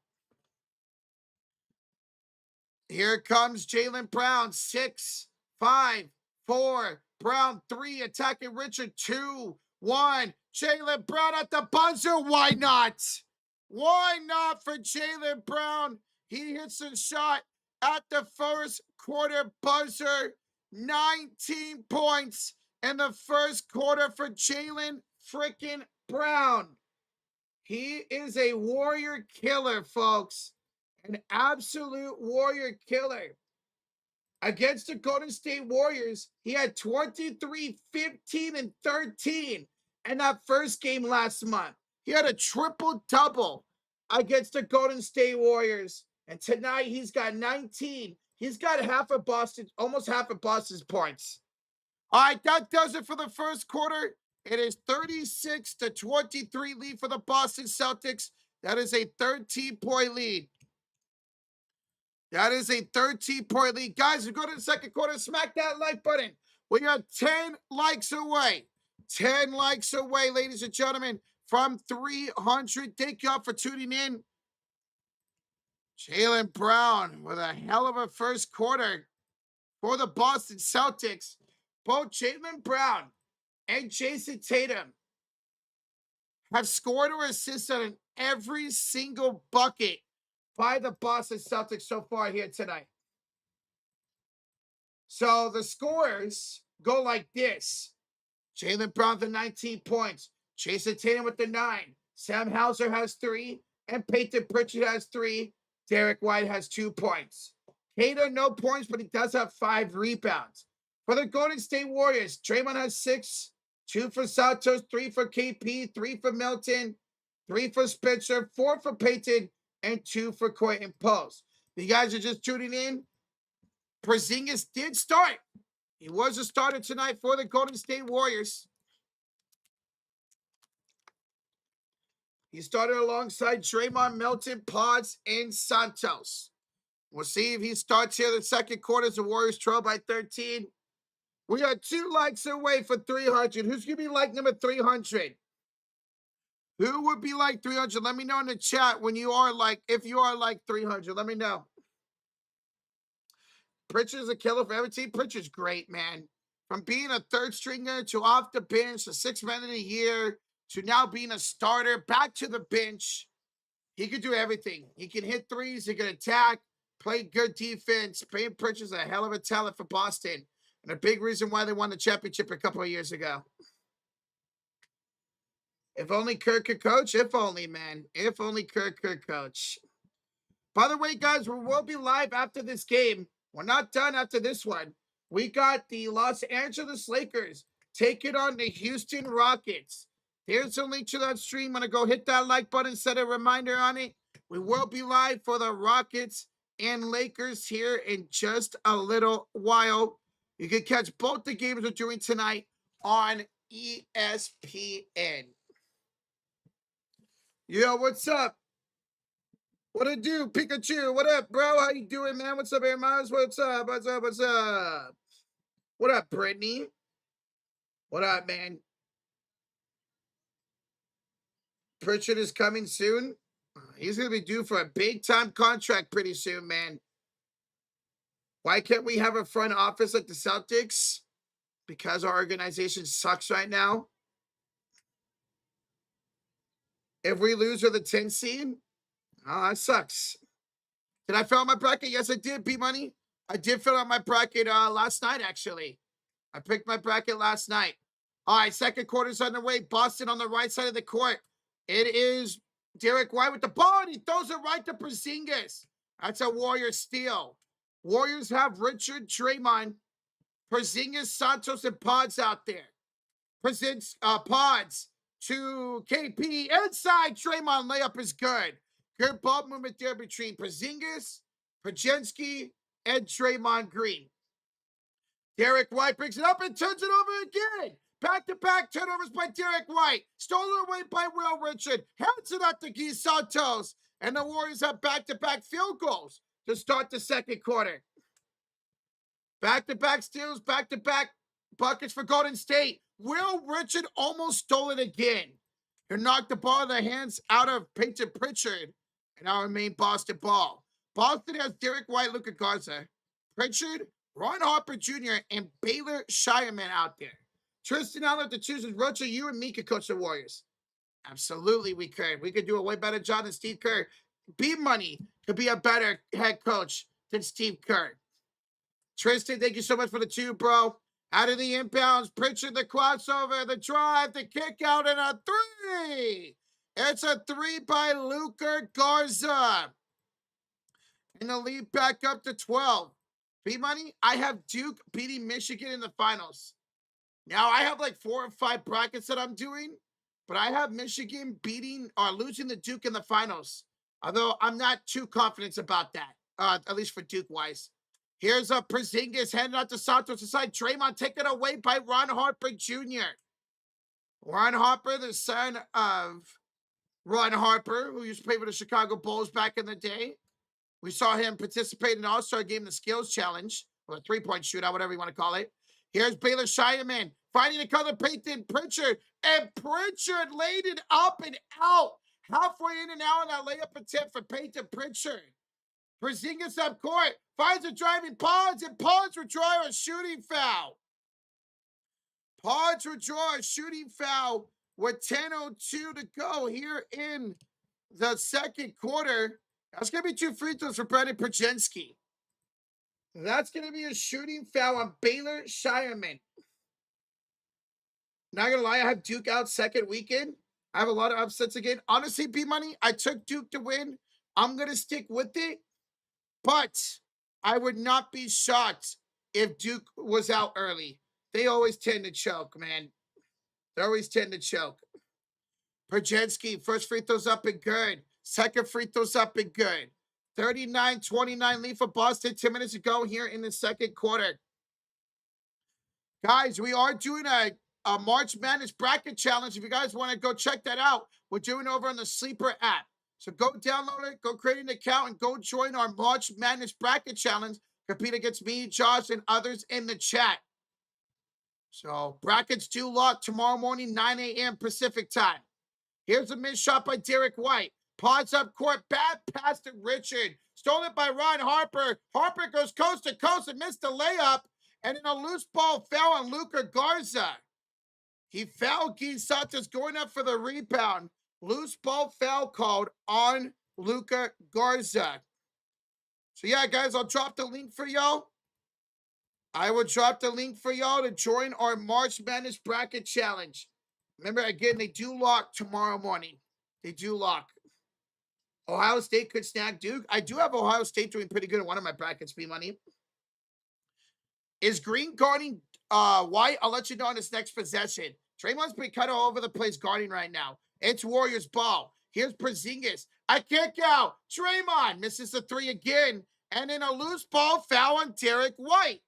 Here comes Jaylen Brown. 6, 5, 4. Brown 3. Attacking Richard 2, 1. Jaylen Brown at the buzzer. Why not? Why not for Jaylen Brown? He hits a shot at the first quarter buzzer. 19 points in the first quarter for Jaylen freaking Brown. He is a Warrior killer, folks. An absolute Warrior killer. Against the Golden State Warriors, he had 23, 15, and 13 in that first game last month. He had a triple-double against the Golden State Warriors. And tonight, he's got 19. He's got almost half of Boston's points. All right, that does it for the first quarter. It is 36-23 lead for the Boston Celtics. That is a 13-point lead. That is a 13-point lead. Guys, we go to the second quarter. Smack that like button. We are 10 likes away. 10 likes away, ladies and gentlemen, from 300. Thank you all for tuning in. Jaylen Brown with a hell of a first quarter for the Boston Celtics. Both Jaylen Brown and Jason Tatum have scored or assisted on every single bucket by the Boston Celtics so far here tonight. So the scores go like this. Jaylen Brown with 19 points. Jason Tatum with the 9. Sam Hauser has 3. And Peyton Pritchard has 3. Derek White has 2 points. Tatum, no points, but he does have 5 rebounds. For the Golden State Warriors, Draymond has 6, 2 for Santos, 3 for KP, 3 for Milton, 3 for Spencer, 4 for Payton, and 2 for Quentin Post. If you guys are just tuning in, Porzingis did start. He was a starter tonight for the Golden State Warriors. He started alongside Draymond, Milton, Pods, and Santos. We'll see if he starts here the second quarter as the Warriors trail by 13. We are 2 likes away for 300. Who's going to be like number 300? Who would be like 300? Let me know in the chat when you are like, if you are like 300. Let me know. Pritchard's a killer for every team. Pritchard's great, man. From being a third stringer to off the bench to 6 men in a year to now being a starter, back to the bench. He can do everything. He can hit threes. He can attack, play good defense. Payne Pritchard's a hell of a talent for Boston. And a big reason why they won the championship a couple of years ago. If only Kirk could coach. If only, man. If only Kirk could coach. By the way, guys, we will be live after this game. We're not done after this one. We got the Los Angeles Lakers taking on the Houston Rockets. Here's a link to that stream. I'm going to go hit that like button, set a reminder on it. We will be live for the Rockets and Lakers here in just a little while. You can catch both the games we're doing tonight on ESPN. Yo, what's up? What it do, Pikachu? What up, bro? How you doing, man? What's up, Air Miles? What's up? What's up? What's up? What up, Brittany? What up, man? Pritchard is coming soon. He's going to be due for a big-time contract pretty soon, man. Why can't we have a front office like the Celtics? Because our organization sucks right now. If we lose with the 10 seed, oh, that sucks. Did I fill out my bracket? Yes, I did, B-Money. I did fill out my bracket last night, actually. I picked my bracket last night. All right, second quarter's underway. Boston on the right side of the court. It is Derek White with the ball, and he throws it right to Porzingis. That's a Warrior steal. Warriors have Richard, Draymond, Porzingis, Santos, and Pods out there. Presents Pods to KP. Inside, Draymond layup is good. Good ball movement there between Porzingis, Podziemski, and Draymond Green. Derek White brings it up and turns it over again. Back-to-back turnovers by Derek White. Stolen away by Will Richard. Hands it up to Guy Santos. And the Warriors have back-to-back field goals to start the second quarter. Back-to-back steals, back-to-back buckets for Golden State. Will Richard almost stole it again. He knocked the ball in the hands out of Payton Pritchard. And now remain Boston ball. Boston has Derek White, Luka Garza, Pritchard, Ron Harper Jr., and Baylor Shireman out there. Tristan Allen to choose with Rocha, you and me could coach the Warriors. Absolutely, we could. We could do a way better job than Steve Kerr. B-Money could be a better head coach than Steve Kerr. Tristan, thank you so much for the 2, bro. Out of the inbounds, Pritchard, the crossover, the drive, the kick out, and a 3. It's a 3 by Luka Garza. And the lead back up to 12. B-Money, I have Duke beating Michigan in the finals. Now, I have like 4 or 5 brackets that I'm doing, but I have Michigan beating or losing to Duke in the finals. Although I'm not too confident about that, at least for Duke-wise. Here's a Porzingis handing out to Santos aside. Draymond taken away by Ron Harper Jr. Ron Harper, the son of Ron Harper, who used to play for the Chicago Bulls back in the day. We saw him participate in the All-Star game, the Skills Challenge, or a 3-point shootout, whatever you want to call it. Here's Baylor Shireman finding the color Payton Pritchard, and Pritchard laid it up and out. Halfway in and out on that layup attempt for Payton Pritchard. Porzingis up court, finds a driving Pods, and Pods will draw a shooting foul. Pods will draw a shooting foul with 10:02 to go here in the second quarter. That's going to be 2 free throws for Brandon Podziemski. That's going to be a shooting foul on Baylor Shireman. Not going to lie, I have Duke out second weekend. I have a lot of upsets again. Honestly, B-Money, I took Duke to win. I'm going to stick with it, but I would not be shocked if Duke was out early. They always tend to choke, man. They always tend to choke. Pregame, first free throws up and good. Second free throws up and good. 39-29 lead for Boston 10 minutes ago here in the second quarter. Guys, we are doing a March Madness bracket challenge. If you guys want to go check that out, we're doing it over on the Sleeper app. So go download it, go create an account, and go join our March Madness bracket challenge. Compete against me, Josh, and others in the chat. So brackets do lock tomorrow morning, 9 a.m. Pacific time. Here's a missed shot by Derek White. Pods up court. Bad pass to Richard. Stolen by Ron Harper. Harper goes coast to coast and missed the layup. And then a loose ball fell on Luka Garza. He fouled Guy Santos going up for the rebound. Loose ball foul called on Luka Garza. So yeah, guys, I'll drop the link for y'all. I will drop the link for y'all to join our March Madness bracket challenge. Remember, again, they do lock tomorrow morning. They do lock. Ohio State could snag Duke. I do have Ohio State doing pretty good in one of my brackets, B-Money. Is Green guarding White? I'll let you know on this next possession. Draymond's been kind of all over the place guarding right now. It's Warriors ball. Here's Porzingis. I kick out. Draymond misses the three again. And then a loose ball foul on Derek White.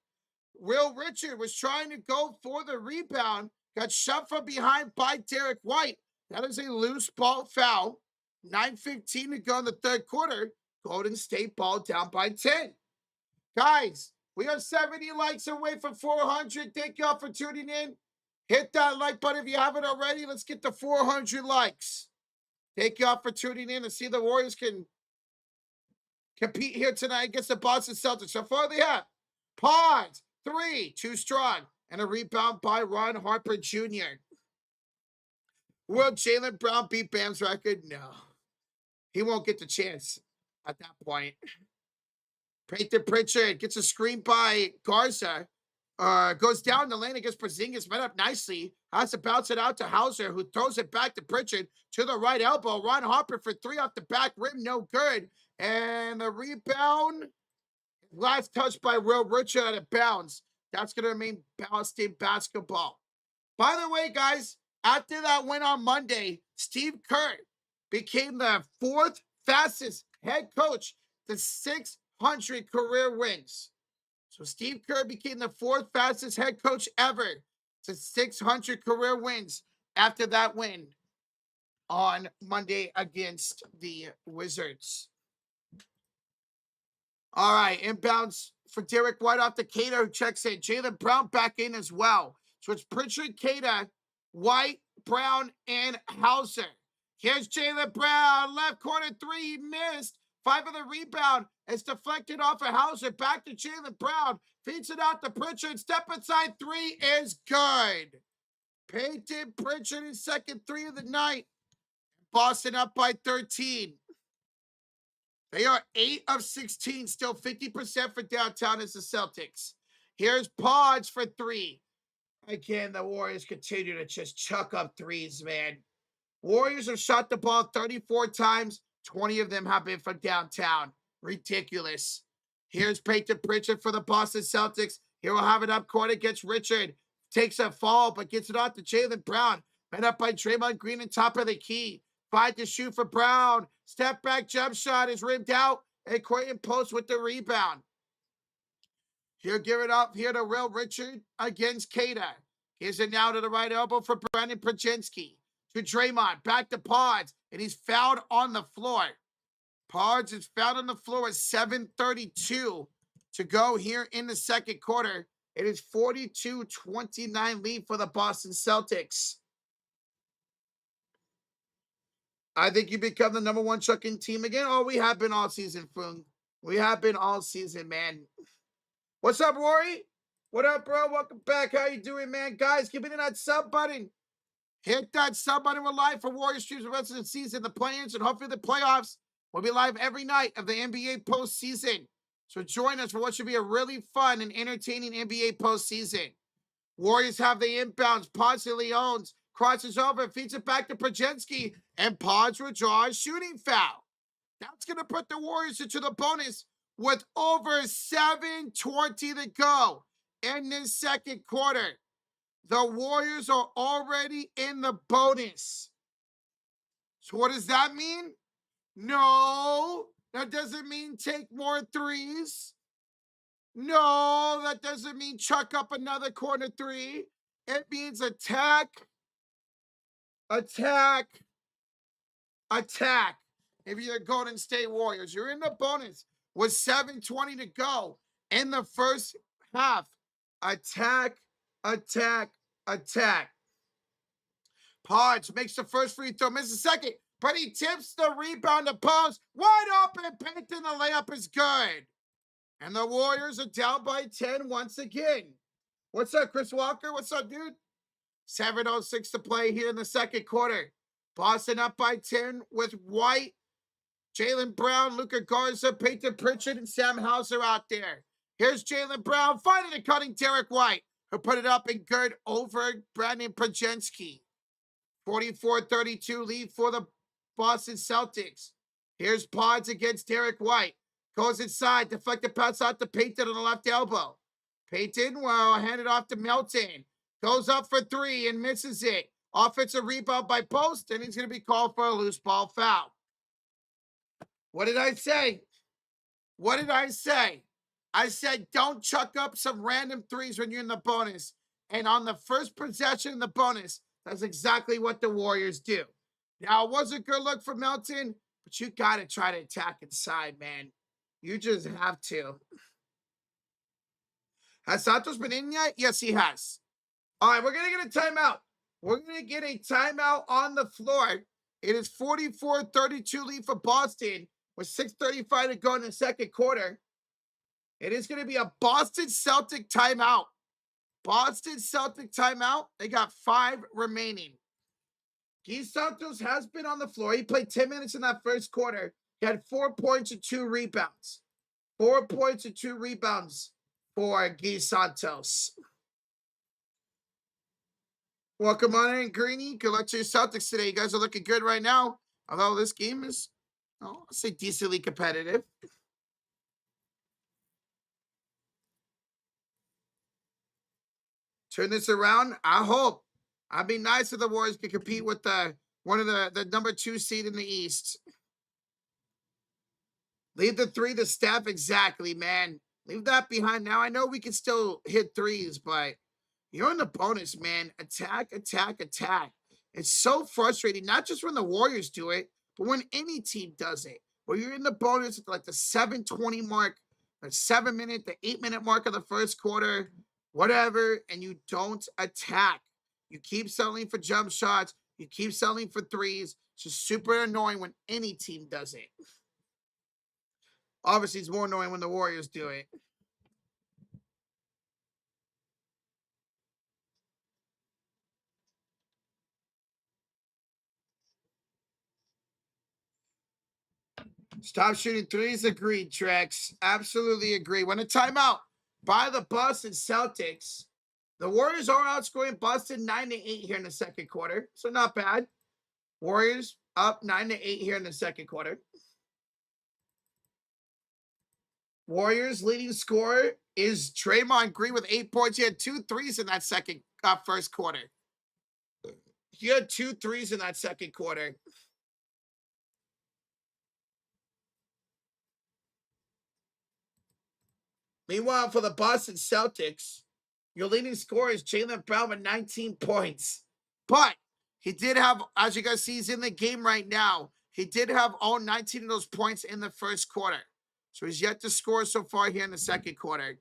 Will Richard was trying to go for the rebound. Got shoved from behind by Derek White. That is a loose ball foul. 9:15 to go in the third quarter. Golden State ball down by 10. Guys, we are 70 likes away from 400. Thank y'all for tuning in. Hit that like button if you haven't already. Let's get to 400 likes. Thank y'all for tuning in and see the Warriors can compete here tonight against the Boston Celtics. So far they have Pods, 3, too strong, and a rebound by Ron Harper Jr. Will Jaylen Brown beat Bam's record? No. He won't get the chance at that point. Peyton Pritchard gets a screen by Garza. Goes down the lane against Porzingis, met up nicely. Has to bounce it out to Hauser, who throws it back to Pritchard to the right elbow. Ron Harper for 3 off the back rim, no good. And the rebound, last touch by Will Richard out of bounds. That's going to remain Boston basketball. By the way, guys, after that win on Monday, Steve Kerr became the 4th fastest head coach to 600 career wins. So Steve Kerr became the 4th fastest head coach ever to 600 career wins after that win on Monday against the Wizards. All right, inbounds for Derek White off the Cater, who checks in. Jaylen Brown back in as well. So it's Pritchard, Cater, White, Brown, and Hauser. Here's Jaylen Brown, left corner 3, he missed. 5 of the rebound. It's deflected off of Hauser. Back to Jaylen Brown. Feeds it out to Pritchard. Step inside 3 is good. Peyton Pritchard his second 3 of the night. Boston up by 13. They are 8 of 16. Still 50% for downtown as the Celtics. Here's Pods for 3. Again, the Warriors continue to just chuck up threes, man. Warriors have shot the ball 34 times. 20 of them have been from downtown. Ridiculous. Here's Peyton Pritchard for the Boston Celtics. He will have it up court against Richard. Takes a fall, but gets it off to Jaylen Brown. Met up by Draymond Green on top of the key. 5 to shoot for Brown. Step back jump shot is rimmed out. And Quentin Post with the rebound. He'll give it up here to Will Richard against Cater. Gives it now to the right elbow for Brandon Pajinski. To Draymond, back to Pods, and he's fouled on the floor. Pods is fouled on the floor at 7:32 to go here in the second quarter. It is 42-29 lead for the Boston Celtics. I think you become the #1 chucking team again. Oh, we have been all season, Fung. We have been all season, man. What's up, Rory? What up, bro? Welcome back. How you doing, man? Guys, give me that sub button. Hit that sub button. We're live for Warriors streams the rest of the season, the play-ins, and hopefully the playoffs. We'll be live every night of the NBA postseason. So join us for what should be a really fun and entertaining NBA postseason. Warriors have the inbounds. Ponce de Leon's crosses over, feeds it back to Pajinski, and Pods will draw a shooting foul. That's going to put the Warriors into the bonus with over 7:20 to go in this second quarter. The Warriors are already in the bonus. So what does that mean? No, that doesn't mean take more threes. No, that doesn't mean chuck up another corner three. It means attack, attack, attack. If you're the Golden State Warriors, you're in the bonus with 7:20 to go in the first half. Attack, attack, attack. Podge makes the first free throw, misses second, but he tips the rebound to post. Wide open, Payton, the layup is good. And the Warriors are down by 10 once again. What's up, Chris Walker? What's up, dude? 7:06 to play here in the second quarter. Boston up by 10 with White, Jaylen Brown, Luka Garza, Peyton Pritchard, and Sam Hauser out there. Here's Jaylen Brown finally cutting Derek White, who put it up and good over Brandon Prajensky. 44-32 lead for the Boston Celtics. Here's Pods against Derek White. Goes inside, deflected pass out to Payton on the left elbow. Payton, well, handed off to Melton. Goes up for three and misses it. Offensive rebound by Post, and he's going to be called for a loose ball foul. What did I say? What did I say? I said don't chuck up some random threes when you're in the bonus. And on the first possession in the bonus, that's exactly what the Warriors do. Now, it was a good look for Melton, but you got to try to attack inside, man. You just have to. Has Santos been in yet? Yes, he has. All right, we're going to get a timeout. We're going to get a timeout on the floor. It is 44-32 lead for Boston with 6:35 to go in the second quarter. It is going to be a Boston Celtic timeout. Boston Celtic timeout. They got 5 remaining. Guy Santos has been on the floor. He played 10 minutes in that first quarter. He had 4 points and 2 rebounds. 4 points and 2 rebounds for Guy Santos. Welcome on in, Greeny. Good luck to your Celtics today. You guys are looking good right now. Although this game is, I'll say, decently competitive. Turn this around. I hope. I'd be nice if the Warriors could compete with one of the number 2 seed in the East. Leave the 3 to Steph. Exactly, man. Leave that behind. Now, I know we can still hit threes, but you're in the bonus, man. Attack, attack, attack. It's so frustrating, not just when the Warriors do it, but when any team does it. Where you're in the bonus at like the 7:20 mark, the 7-minute, the 8-minute mark of the first quarter, whatever, and you don't attack. You keep settling for jump shots. You keep settling for threes. It's just super annoying when any team does it. Obviously, it's more annoying when the Warriors do it. Stop shooting threes. Agreed, Trex. Absolutely agree. When a timeout by the Boston Celtics, the Warriors are outscoring Boston 9-8 here in the second quarter. So not bad. Warriors up 9-8 here in the second quarter. Warriors leading scorer is Draymond Green with 8 points. He had 2 threes in that first quarter. He had 2 threes in that second quarter. Meanwhile, for the Boston Celtics, your leading scorer is Jaylen Brown with 19 points. But he did have, as you guys see, he's in the game right now. He did have all 19 of those points in the first quarter. So he's yet to score so far here in the second quarter.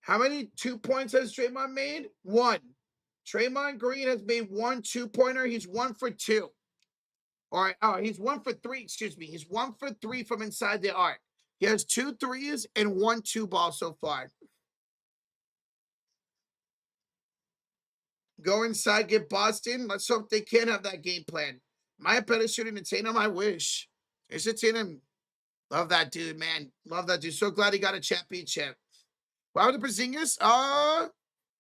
How many 2-points has Draymond made? 1. Draymond Green has made 1 2-pointer. He's 1 for 2. He's 1 for 3, excuse me. He's 1 for 3 from inside the arc. He has 2 threes and 1 2-ball so far. Go inside, get Boston. Let's hope they can have that game plan. My better shooting to Tatum, I wish. There's a Tatum. Love that dude, man. Love that dude. So glad he got a championship. Why would the Porzingis?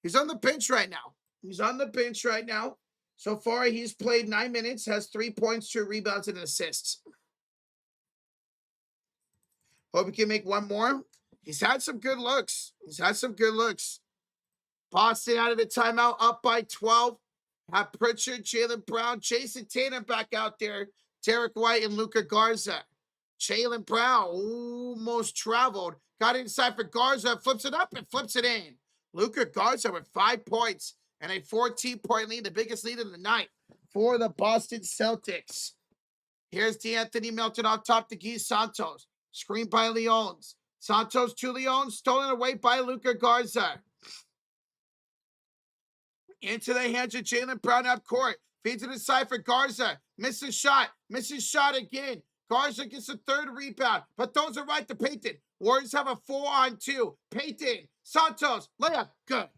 He's on the bench right now. He's on the bench right now. So far, he's played 9 minutes, has 3 points, 2 rebounds, and assists. Hope he can make one more. He's had some good looks. Boston out of the timeout, up by 12. Have Pritchard, Jaylen Brown, Jason Tatum back out there, Derek White, and Luka Garza. Jaylen Brown almost traveled. Got inside for Garza, flips it up and flips it in. Luka Garza with 5 points and a 14-point lead, the biggest lead of the night for the Boston Celtics. Here's D'Anthony Melton off top to Guy Santos. Screen by Leons. Santos to Leons, stolen away by Luka Garza. Into the hands of Jaylen Brown up court. Feeds it inside for Garza. Misses shot again. Garza gets a 3rd rebound, but throws it right to Payton. Warriors have a 4-on-2. Payton, Santos, layup, good.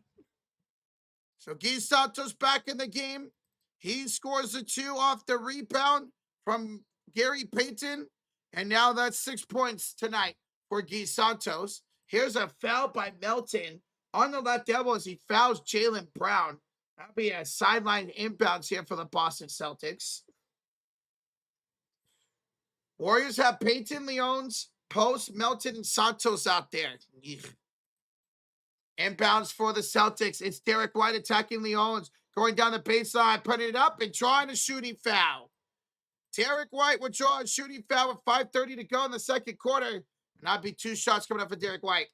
So Guy Santos back in the game. He scores a 2 off the rebound from Gary Payton. And now that's 6 points tonight for Guy Santos. Here's a foul by Melton on the left elbow as he fouls Jaylen Brown. That'll be a sideline inbounds here for the Boston Celtics. Warriors have Payton, Leons, Post, Melton, and Santos out there. Inbounds for the Celtics. It's Derek White attacking Leons. Going down the baseline, putting it up and drawing a shooting foul. Derek White would draw a shooting foul with 5:30 to go in the second quarter. And that'd be 2 shots coming up for Derek White.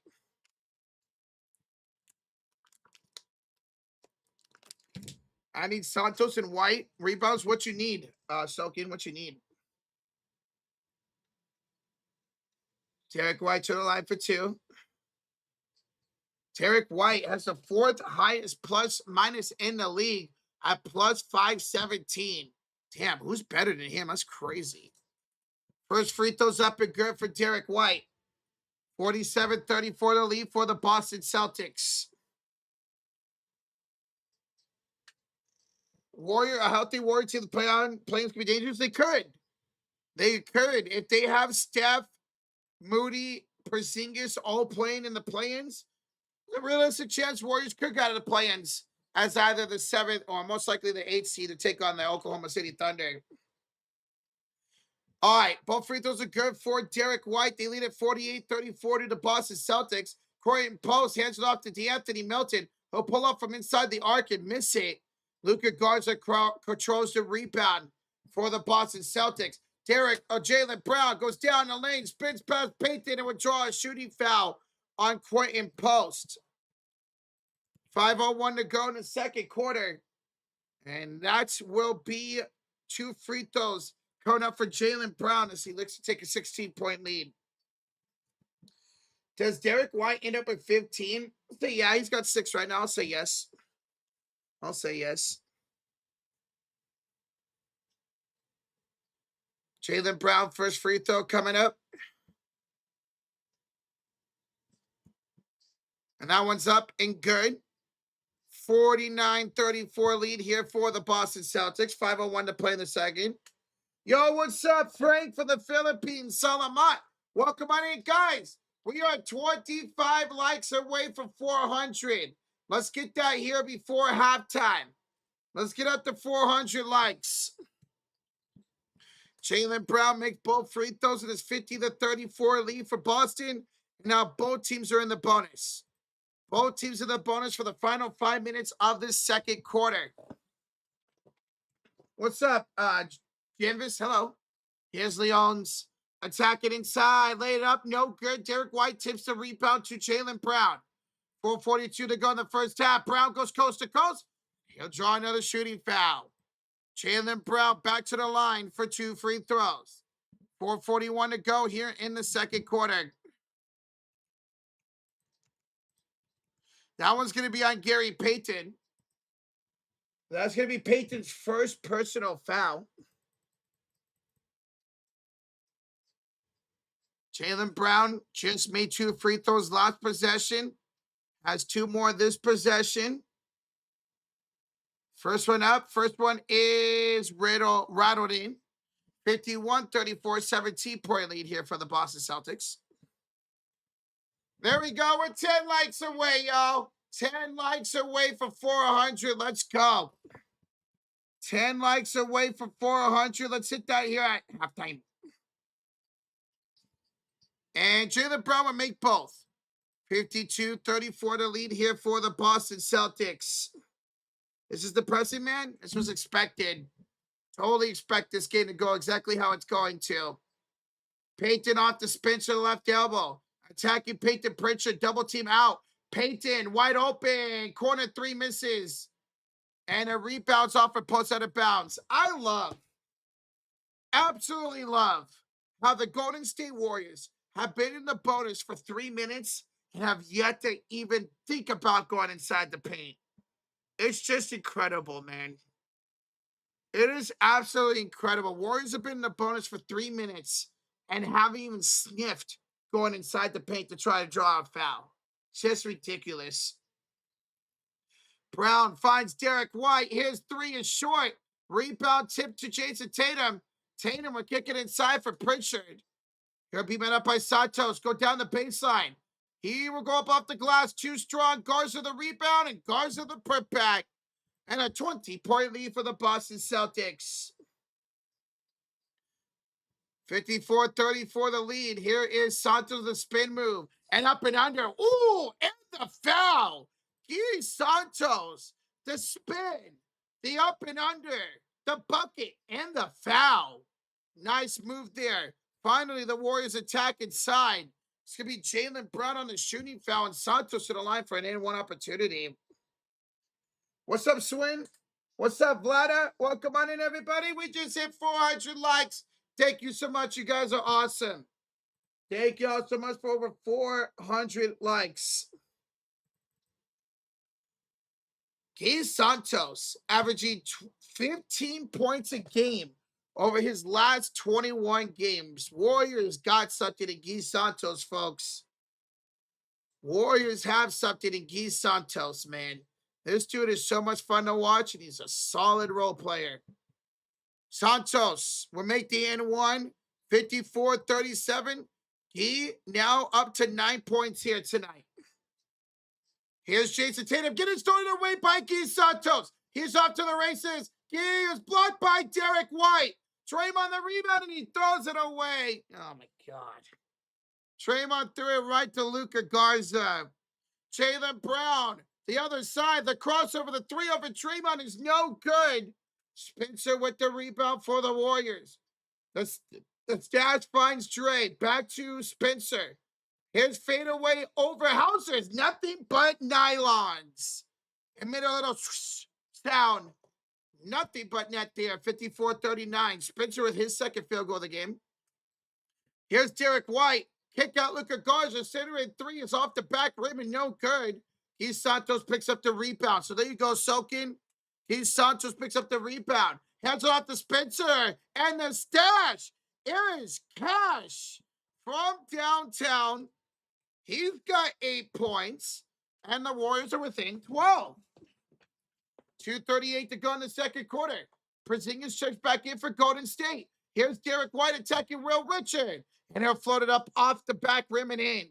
I need Santos and White. Rebounds, what you need. Soaking, what you need. Derek White to the line for 2. Derek White has the 4th highest plus minus in the league at plus 517. Damn, who's better than him? That's crazy. First free throws up and good for Derek White. 47-34 the lead for the Boston Celtics. A healthy Warrior team to play on. Playing can be dangerous. They could. If they have Steph, Moody, Porzingis all playing in the play-ins, there's a realistic chance Warriors could get out of the play-ins as either the 7th or most likely the 8th seed to take on the Oklahoma City Thunder. All right, both free throws are good for Derek White. They lead at 48-34 to the Boston Celtics. Corey in post hands it off to D'Anthony Melton. He'll pull up from inside the arc and miss it. Luka Garza controls the rebound for the Boston Celtics. Jaylen Brown goes down the lane, spins past Payton, and would draw a shooting foul on Quentin Post. 5:01 to go in the second quarter. And that will be 2 free throws coming up for Jaylen Brown as he looks to take a 16-point lead. Does Derek White end up with 15? I'll say yeah, he's got 6 right now. I'll say yes. Jaylen Brown, first free throw coming up. And that one's up and good. 49-34 lead here for the Boston Celtics. 5:01 to play in the second. Yo, what's up, Frank from the Philippines? Salamat. Welcome on in, guys. We are 25 likes away from 400. Let's get that here before halftime. Let's get up to 400 likes. Jaylen Brown makes both free throws in his 50-34 lead for Boston. Now both teams are in the bonus. Both teams in the bonus for the final 5 minutes of this second quarter. What's up, Janvis? Hello. Here's Leons. Attacking inside. Laid it up. No good. Derek White tips the rebound to Jaylen Brown. 4:42 to go in the first half. Brown goes coast to coast. He'll draw another shooting foul. Jaylen Brown back to the line for 2 free throws. 4:41 to go here in the second quarter. That one's going to be on Gary Payton. That's going to be Payton's first personal foul. Jaylen Brown just made 2 free throws last possession. Has 2 more this possession. First one up. First one is rattled in. 51-34, 17-point lead here for the Boston Celtics. There we go. We're 10 likes away, y'all. 10 likes away for 400. Let's go. 10 likes away for 400. Let's hit that here at halftime. And Jaylen Brown will make both. 52-34 to lead here for the Boston Celtics. This is depressing, man. This was expected. Totally expect this game to go exactly how it's going to. Payton off the spin to the left elbow. Attacking Payton Pritchard, double team out. Payton wide open. Corner three misses. And a rebounds off a post out of bounds. I love, absolutely love how the Golden State Warriors have been in the bonus for 3 minutes and have yet to even think about going inside the paint. It's just incredible, man. It is absolutely incredible. Warriors have been in the bonus for 3 minutes and haven't even sniffed going inside the paint to try to draw a foul. It's just ridiculous. Brown finds Derek White. His three is short. Rebound tip to Jason Tatum. Tatum will kick it inside for Pritchard. He'll be met up by Santos. Go down the baseline. He will go up off the glass. Too strong. Garza the rebound and Garza the putback. And a 20-point lead for the Boston Celtics. 54-34 the lead. Here is Santos the spin move. And up and under. Ooh, and the foul. Gui Santos. The spin. The up and under. The bucket and the foul. Nice move there. Finally, the Warriors attack inside. It's going to be Jaylen Brown on the shooting foul and Santos to the line for an and-one opportunity. What's up, Swin? What's up, Vlada? Welcome on in, everybody. We just hit 400 likes. Thank you so much. You guys are awesome. Thank you all so much for over 400 likes. Gui Santos averaging 15 points a game over his last 21 games. Warriors got something in Gui Santos, folks. Warriors have something in Gui Santos, man. This dude is so much fun to watch, and he's a solid role player. Santos will make the N1, 54-37. He now up to 9 points here tonight. Here's Jason Tatum getting started away by Gui Santos. He's off to the races. Gui is blocked by Derek White. Draymond the rebound, and he throws it away. Oh, my God. Draymond threw it right to Luka Garza. Jaylen Brown, the other side, the crossover, the three over Draymond is no good. Spencer with the rebound for the Warriors. The stash finds Dre. Back to Spencer. His fadeaway over Hauser's nothing but nylons. And made a little sound. Nothing but net there. 54-39. Spencer with his second field goal of the game. Here's Derek White. Kick out Luka Garza. Center in three is off the back rim and no good. Gui Santos picks up the rebound. So there you go, Soaking. Gui Santos picks up the rebound. Hands it off to Spencer. And the stash. It is Cash from downtown. He's got 8 points. And the Warriors are within 12. 2:38 to go in the second quarter. Porzingis checks back in for Golden State. Here's Derek White attacking Will Richard. And he'll float it up off the back rim and in.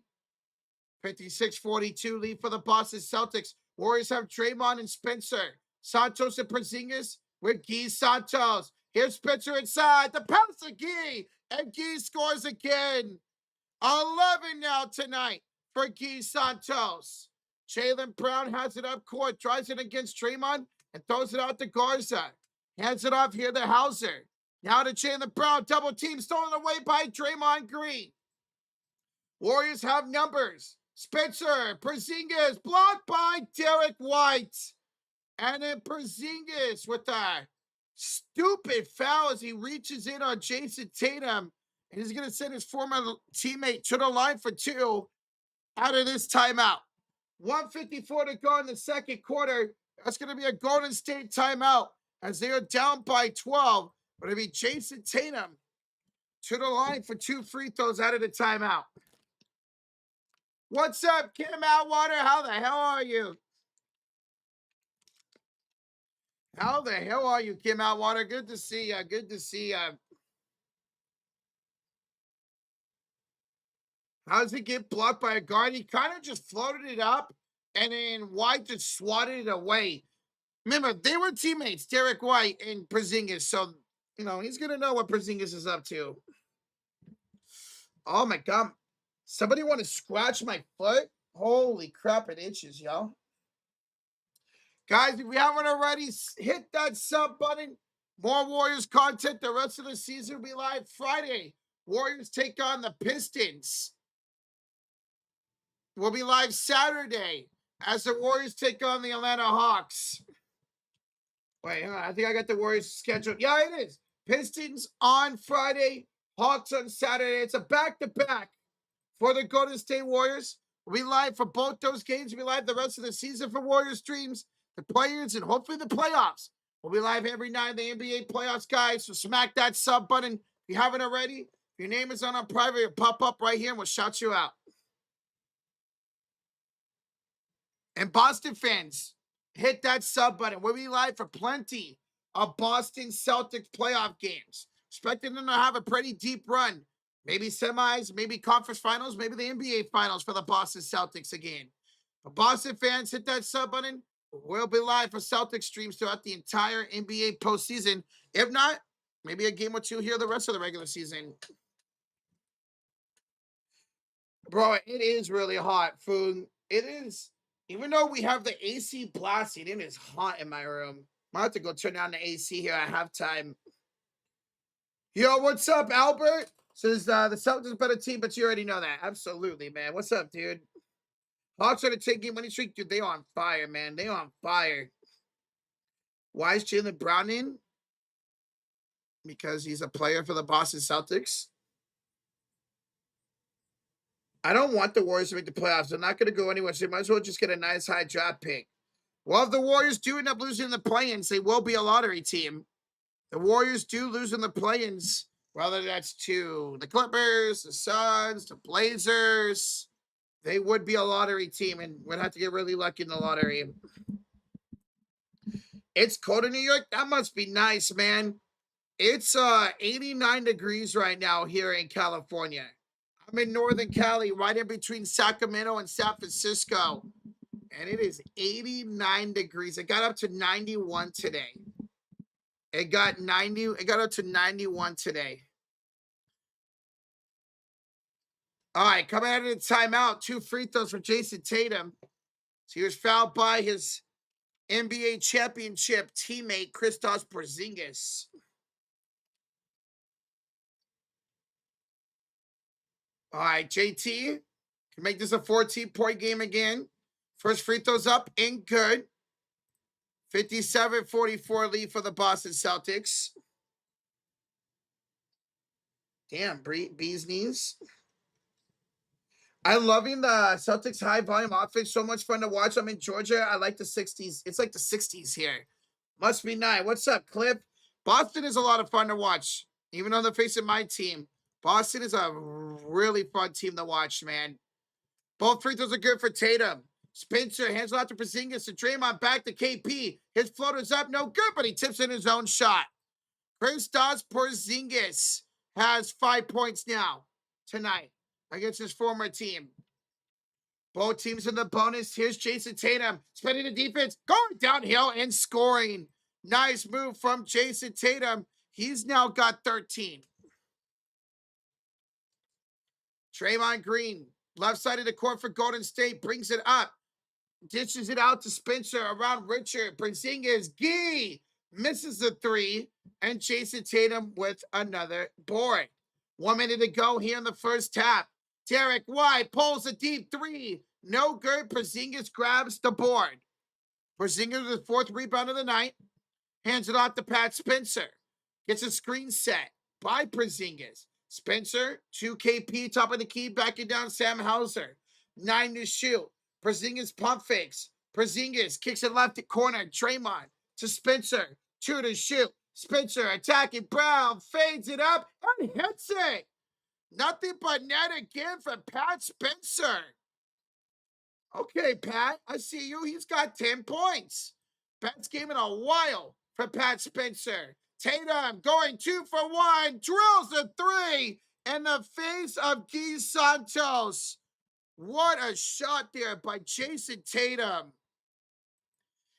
56-42 lead for the Boston Celtics. Warriors have Draymond and Spencer. Santos and Porzingis with Gui Santos. Here's Spencer inside. The pass to Gui. And Gui scores again. 11 now tonight for Gui Santos. Jaylen Brown has it up court. Drives it against Draymond and throws it out to Garza. Hands it off here to Hauser. Now to Jaylen Brown. Double team stolen away by Draymond Green. Warriors have numbers. Spencer, Porzingis, blocked by Derek White. And then Porzingis with a stupid foul as he reaches in on Jason Tatum. And he's going to send his former teammate to the line for two out of this timeout. 1:54 to go in the second quarter. That's going to be a Golden State timeout as they are down by 12. But it'll be Jason Tatum to the line for 2 free throws out of the timeout. What's up, Kim Atwater? How the hell are you? How the hell are you, Kim Atwater? Good to see you. Good to see you. How does he get blocked by a guard? He kind of just floated it up And then White just swatted it away. Remember, they were teammates, Derek White and Porzingis. So, he's going to know what Porzingis is up to. Oh, my God. Somebody want to scratch my foot? Holy crap, it itches, yo. Guys, if you haven't already, hit that sub button. More Warriors content. The rest of the season will be live Friday. Warriors take on the Pistons. We'll be live Saturday as the Warriors take on the Atlanta Hawks. Wait, I think I got the Warriors scheduled. Yeah, it is. Pistons on Friday, Hawks on Saturday. It's a back-to-back for the Golden State Warriors. We'll be live for both those games. We'll be live the rest of the season for Warriors streams, the players, and hopefully the playoffs. We'll be live every night in the NBA playoffs, guys. So smack that sub button if you haven't already. If your name is on our private, it'll pop up right here and we'll shout you out. And Boston fans, hit that sub button. We'll be live for plenty of Boston Celtics playoff games. Expecting them to have a pretty deep run. Maybe semis, maybe conference finals, maybe the NBA finals for the Boston Celtics again. But Boston fans, hit that sub button. We'll be live for Celtics streams throughout the entire NBA postseason. If not, maybe a game or two here the rest of the regular season. Bro, it is really hot, food. It is. Even though we have the AC blasting, it is hot in my room. I have to go turn down the AC here at halftime. Yo, what's up, Albert? Says the Celtics are a better team, but you already know that. Absolutely, man. What's up, dude? Hawks on a 10-game winning streak. Dude, they on fire, man. They on fire. Why is Jaylen Brown in? Because he's a player for the Boston Celtics. I don't want the Warriors to make the playoffs. They're not going to go anywhere, so they might as well just get a nice high draft pick. Well, if the Warriors do end up losing the play-ins, they will be a lottery team. The Warriors do lose in the play-ins, whether that's to the Clippers, the Suns, the Blazers. They would be a lottery team and would have to get really lucky in the lottery. It's cold in New York. That must be nice, man. It's 89 degrees right now here in California. I'm in Northern Cali, right in between Sacramento and San Francisco. And it is 89 degrees. It got up to 91 today. It got up to 91 today. All right, coming out of the timeout, 2 free throws for Jason Tatum. So he was fouled by his NBA championship teammate, Kristaps Porzingis. All right, JT can make this a 14-point game again. First free throws up and good. 57-44 lead for the Boston Celtics. Damn, bee's knees. I'm loving the Celtics high volume offense. So much fun to watch. I'm in Georgia. I like the 60s. It's like the 60s here. Must be nice. What's up, Clip? Boston is a lot of fun to watch. Even on the face of my team. Boston is a really fun team to watch, man. Both free throws are good for Tatum. Spencer hands it out to Porzingis and Draymond back to KP. His floater's up, no good, but he tips in his own shot. Kristaps Porzingis has 5 points now tonight against his former team. Both teams in the bonus. Here's Jason Tatum spending the defense, going downhill and scoring. Nice move from Jason Tatum. He's now got 13. Draymond Green, left side of the court for Golden State, brings it up. Dishes it out to Spencer around Richard. Porzingis, Gee, misses the 3. And Jason Tatum with another board. 1 minute to go here in the first half. Derek White pulls a deep 3. No good. Porzingis grabs the board. Porzingis with 4th rebound of the night. Hands it off to Pat Spencer. Gets a screen set by Porzingis. Spencer, 2 KP, top of the key, backing down Sam Hauser. 9 to shoot. Porzingis pump fakes. Porzingis kicks it left at corner. Draymond to Spencer. 2 to shoot. Spencer attacking Brown. Fades it up and hits it. Nothing but net again for Pat Spencer. Okay, Pat, I see you. He's got 10 points. Best game in a while for Pat Spencer. Tatum going 2 for 1. Drills a 3 in the face of Guy Santos. What a shot there by Jason Tatum.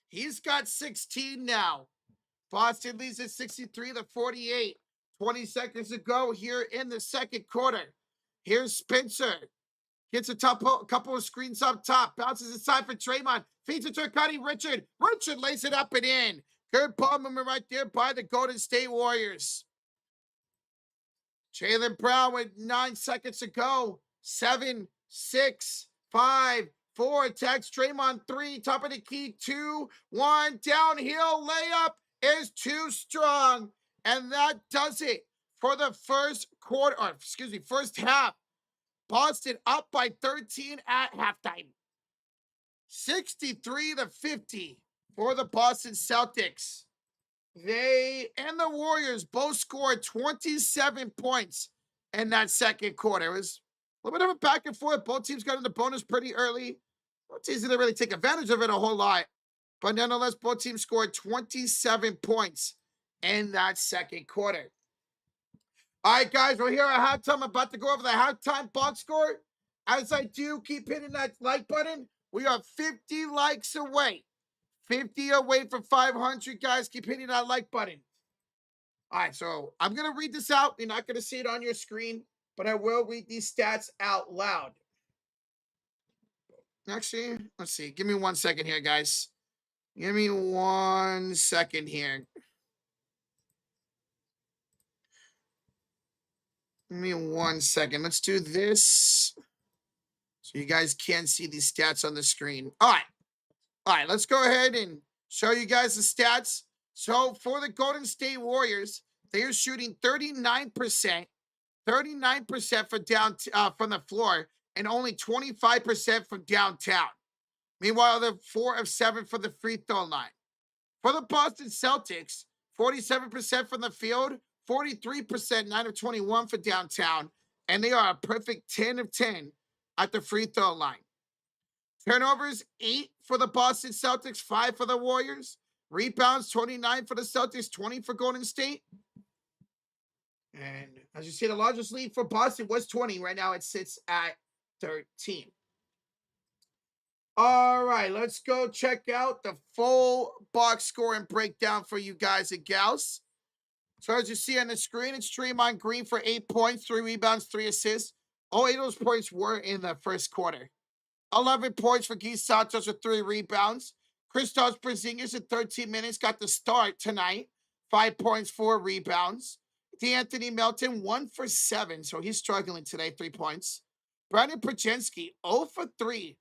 He's got 16 now. Boston leads at 63-48. 20 seconds to go here in the second quarter. Here's Spencer. Gets a couple of screens up top. Bounces inside for Draymond. Feeds it to Cuddy Richard. Richard lays it up and in. Good ball movement right there by the Golden State Warriors. Jaylen Brown with 9 seconds to go. 7, 6, 5, 4. Attacks Draymond 3. Top of the key. 2, 1. Downhill layup is too strong. And that does it for the first quarter, or excuse me, first half. Boston up by 13 at halftime. 63-50 for the Boston Celtics. They and the Warriors both scored 27 points in that second quarter. It was a little bit of a back and forth. Both teams got in the bonus pretty early. Both teams didn't really take advantage of it a whole lot. But nonetheless, both teams scored 27 points in that second quarter. All right, guys, we're here at halftime. I'm about to go over the halftime box score. As I do, keep hitting that like button. We are 50 likes away. 50 away from 500, guys. Keep hitting that like button. All right, so I'm going to read this out. You're not going to see it on your screen, but I will read these stats out loud. Actually, let's see. Give me 1 second here, guys. Give me 1 second here. Give me 1 second. Let's do this so you guys can see these stats on the screen. All right, let's go ahead and show you guys the stats. So for the Golden State Warriors, they are shooting 39% from the floor and only 25% from downtown. Meanwhile, they're 4 of 7 from the free throw line. For the Boston Celtics, 47% from the field, 43%, 9 of 21 for downtown, and they are a perfect 10 of 10 at the free throw line. Turnovers, 8 for the Boston Celtics, 5 for the Warriors. Rebounds, 29 for the Celtics, 20 for Golden State. And as you see, the largest lead for Boston was 20. Right now it sits at 13. All right, let's go check out the full box score and breakdown for you guys and gals. So as you see on the screen, it's Draymond Green for 8 points, 3 rebounds, 3 assists. All 8 of those points were in the first quarter. 11 points for Guy Santos with 3 rebounds. Kristaps Porzingis in 13 minutes got the start tonight. 5 points, 4 rebounds. D'Anthony Melton, 1 for 7, so he's struggling today, 3 points. Brandon Przemski, 0 for 3.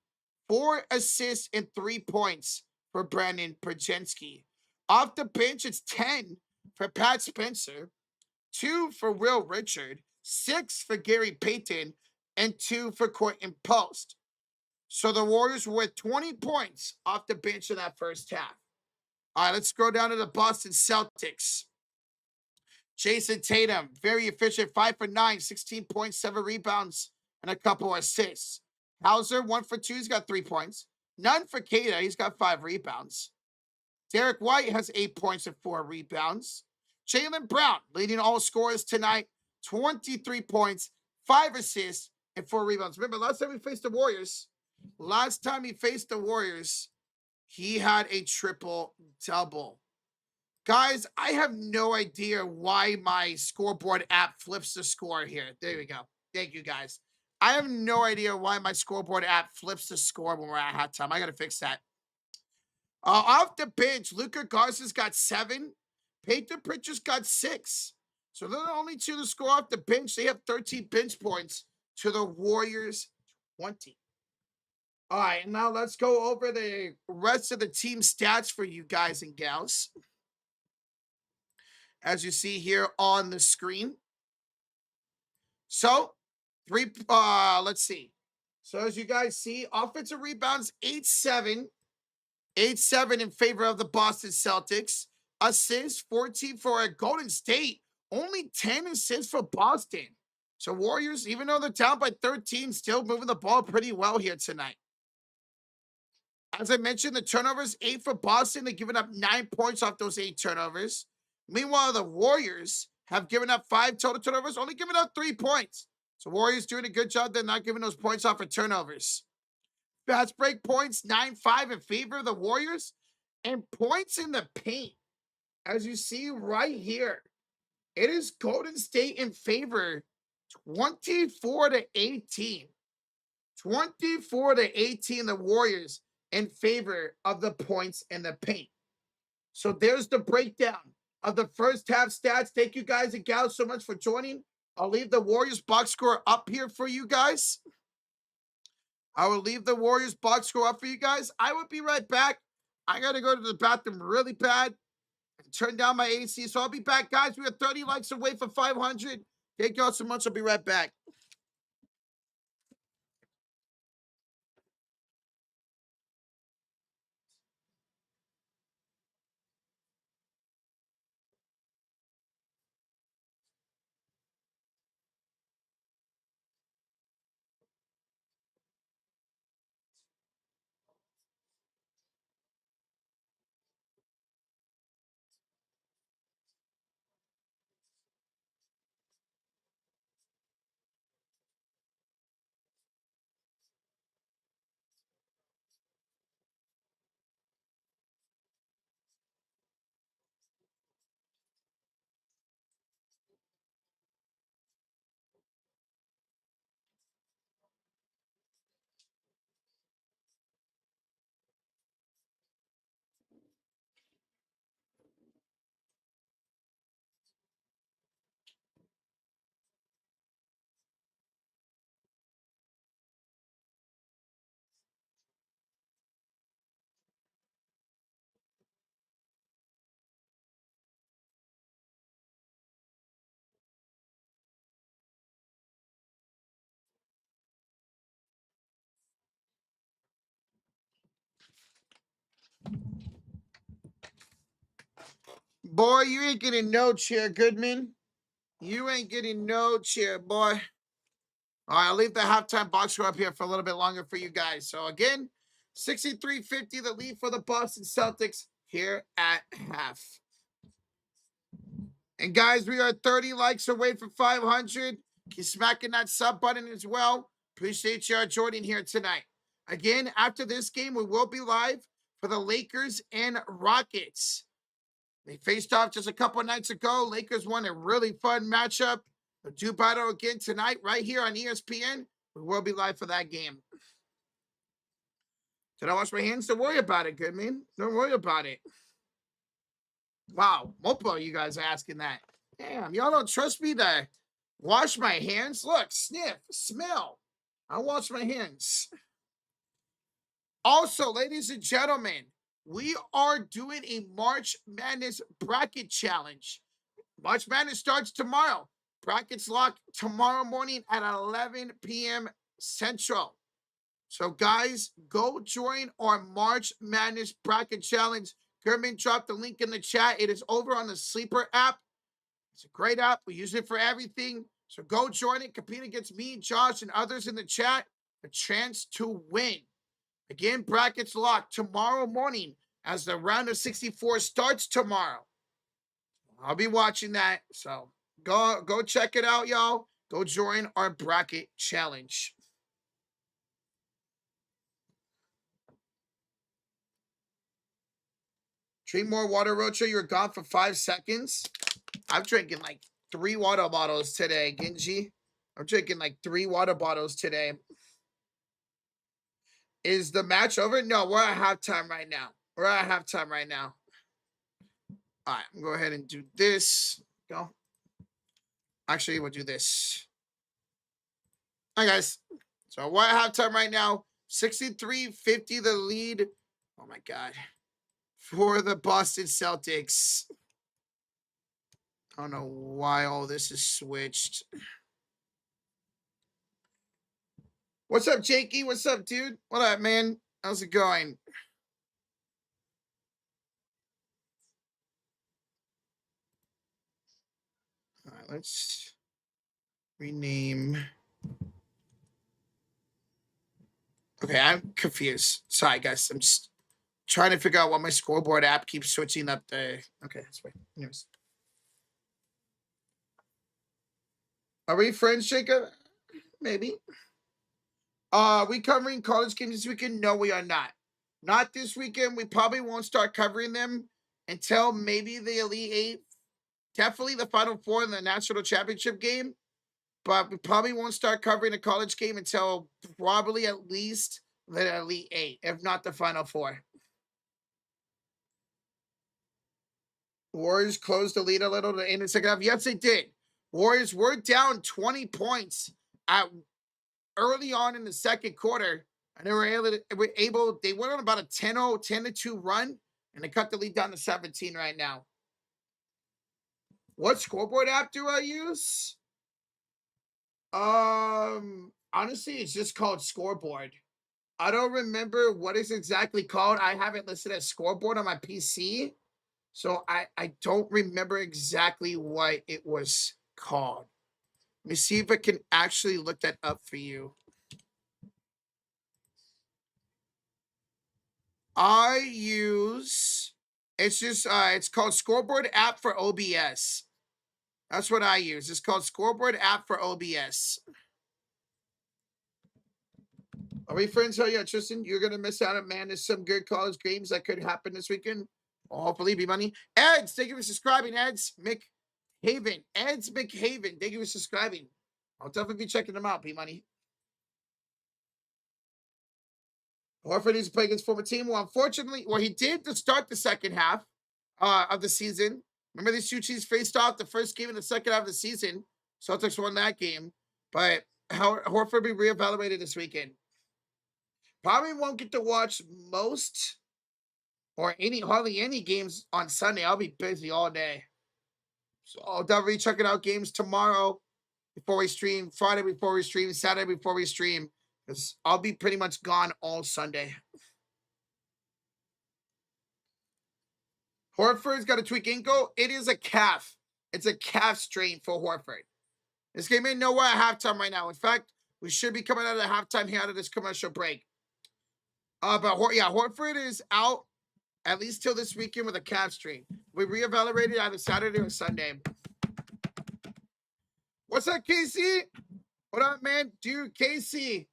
4 assists and 3 points for Brandon Przemski. Off the bench, it's 10 for Pat Spencer, 2 for Will Richard, 6 for Gary Payton, and 2 for Quentin Post. So the Warriors were with 20 points off the bench in that first half. All right, let's go down to the Boston Celtics. Jason Tatum, very efficient, 5 for 9, 16 points, 7 rebounds, and a couple assists. Hauser, 1 for 2, he's got 3 points. None for Kata, he's got 5 rebounds. Derek White has 8 points and 4 rebounds. Jaylen Brown, leading all scorers tonight, 23 points, 5 assists, and 4 rebounds. Remember, last time he faced the Warriors, he had a triple-double. Guys, I have no idea why my scoreboard app flips the score here. There we go. Thank you, guys. I have no idea why my scoreboard app flips the score when we're at halftime. I got to fix that. Off the bench, Luka Garza's got 7. Peyton Pritchard's got 6. So they're the only 2 to score off the bench. They have 13 bench points to the Warriors 20. All right, now let's go over the rest of the team stats for you guys and gals. As you see here on the screen. So, let's see. So as you guys see, offensive rebounds, 8-7. 8-7 in favor of the Boston Celtics. Assists, 14 for Golden State. Only 10 assists for Boston. So Warriors, even though they're down by 13, still moving the ball pretty well here tonight. As I mentioned, the turnovers, 8 for Boston. They're giving up 9 points off those 8 turnovers. Meanwhile, the Warriors have given up 5 total turnovers, only giving up 3 points. So Warriors doing a good job. They're not giving those points off for turnovers. Fast break points, 9-5 in favor of the Warriors. And points in the paint, as you see right here, it is Golden State in favor 24-18. 24-18, the Warriors in favor of the points in the paint. So there's the breakdown of the first half stats. Thank you guys and gals so much for joining. I'll leave the Warriors box score up here for you guys. I will leave the Warriors box score up for you guys. I will be right back. I got to go to the bathroom really bad and turn down my AC. So I'll be back, guys. We are 30 likes away for 500. Thank y'all so much. I'll be right back. Boy, you ain't getting no cheer, Goodman. You ain't getting no cheer, boy. All right, I'll leave the halftime box score up here for a little bit longer for you guys. So again, 63-50, the lead for the Boston Celtics here at half. And guys, we are 30 likes away from 500. Keep smacking that sub button as well. Appreciate you joining here tonight. Again, after this game, we will be live for the Lakers and Rockets. They faced off just a couple nights ago. Lakers won a really fun matchup. They'll do battle again tonight right here on ESPN. We will be live for that game. Did I wash my hands? Don't worry about it, Goodman. Don't worry about it. Wow, multiple of you guys are asking that. Damn, y'all don't trust me to wash my hands? Look, sniff, smell. I wash my hands. Also, ladies and gentlemen, we are doing a March Madness bracket challenge. March Madness starts tomorrow. Brackets lock tomorrow morning at 11 p.m. Central. So, guys, go join our March Madness bracket challenge. Kerman dropped the link in the chat. It is over on the Sleeper app. It's a great app. We use it for everything. So go join it. Compete against me, Josh, and others in the chat. A chance to win. Again, brackets locked tomorrow morning as the round of 64 starts tomorrow. I'll be watching that. So go check it out, y'all. Go join our bracket challenge. Drink more water, Rocha. You were gone for 5 seconds. I'm drinking like 3 water bottles today, Genji. I'm drinking like 3 water bottles today. Is the match over? No, we're at halftime right now. We're at halftime right now. All right, I'm going to go ahead and do this. Go. Actually, we'll do this. All right, guys. So we're at halftime right now. 63-50 the lead. Oh, my God. For the Boston Celtics. I don't know why all this is switched. What's up, Jakey? What's up, dude? What up, man? How's it going? All right, let's rename. Okay, I'm confused. Sorry, guys. I'm just trying to figure out why my scoreboard app keeps switching up the. Okay, that's fine. Anyways. Are we friends, Jacob? maybe. We covering college games this weekend? No, we are not. Not this weekend. We probably won't start covering them until maybe the Elite Eight. Definitely the Final Four in the national championship game. But we probably won't start covering a college game until probably at least the Elite Eight, if not the Final Four. Warriors closed the lead a little in the second half. Yes, they did. Warriors were down 20 points at early on in the second quarter, and they went on about a 10-2 run, and they cut the lead down to 17 right now. What scoreboard app do I use? Honestly, it's just called Scoreboard. I don't remember what it's exactly called. I have it listed as Scoreboard on my PC, so I don't remember exactly what it was called. Let me see if I can actually look that up for you. It's called Scoreboard app for OBS. That's what I use. It's called Scoreboard app for OBS. Are we friends? Oh yeah, Tristan, you're gonna miss out on, man. There's some good college games that could happen this weekend. Hopefully, be money. Eds, thank you for subscribing. Eds McHaven. Eds McHaven, thank you for subscribing. I'll definitely be checking them out, Be money. Horford needs to play against former team. Well, unfortunately, he did to start the second half of the season. Remember, these two teams faced off the first game in the second half of the season. Celtics won that game, but Horford be reevaluated this weekend. Probably won't get to watch most or hardly any games on Sunday. I'll be busy all day. So I'll definitely check out games tomorrow before we stream, Friday before we stream, Saturday before we stream, because I'll be pretty much gone all Sunday. Horford's got a tweak ankle. It is a calf. It's a calf strain for Horford. This game ain't nowhere at halftime right now. In fact, we should be coming out of the halftime here out of this commercial break. Horford is out at least till this weekend with a calf strain. We reevaluated either Saturday or Sunday. What's up, Casey? What up, man? Dude, Casey,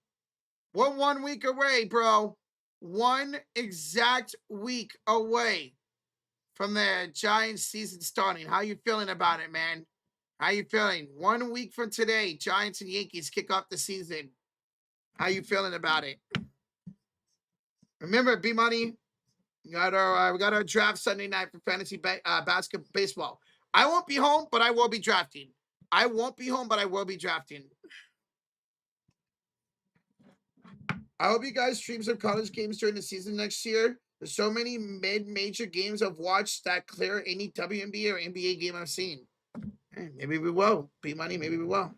we're 1 week away, bro. 1 exact week away from the Giants season starting. How you feeling about it, man? How you feeling? 1 week from today, Giants and Yankees kick off the season. How you feeling about it? Remember, B-Money, we got our draft Sunday night for fantasy baseball. I won't be home, but I will be drafting. I won't be home, but I will be drafting. I hope you guys stream some college games during the season next year. There's so many mid-major games I've watched that clear any WNBA or NBA game I've seen. Maybe we will. B-Money, maybe we will.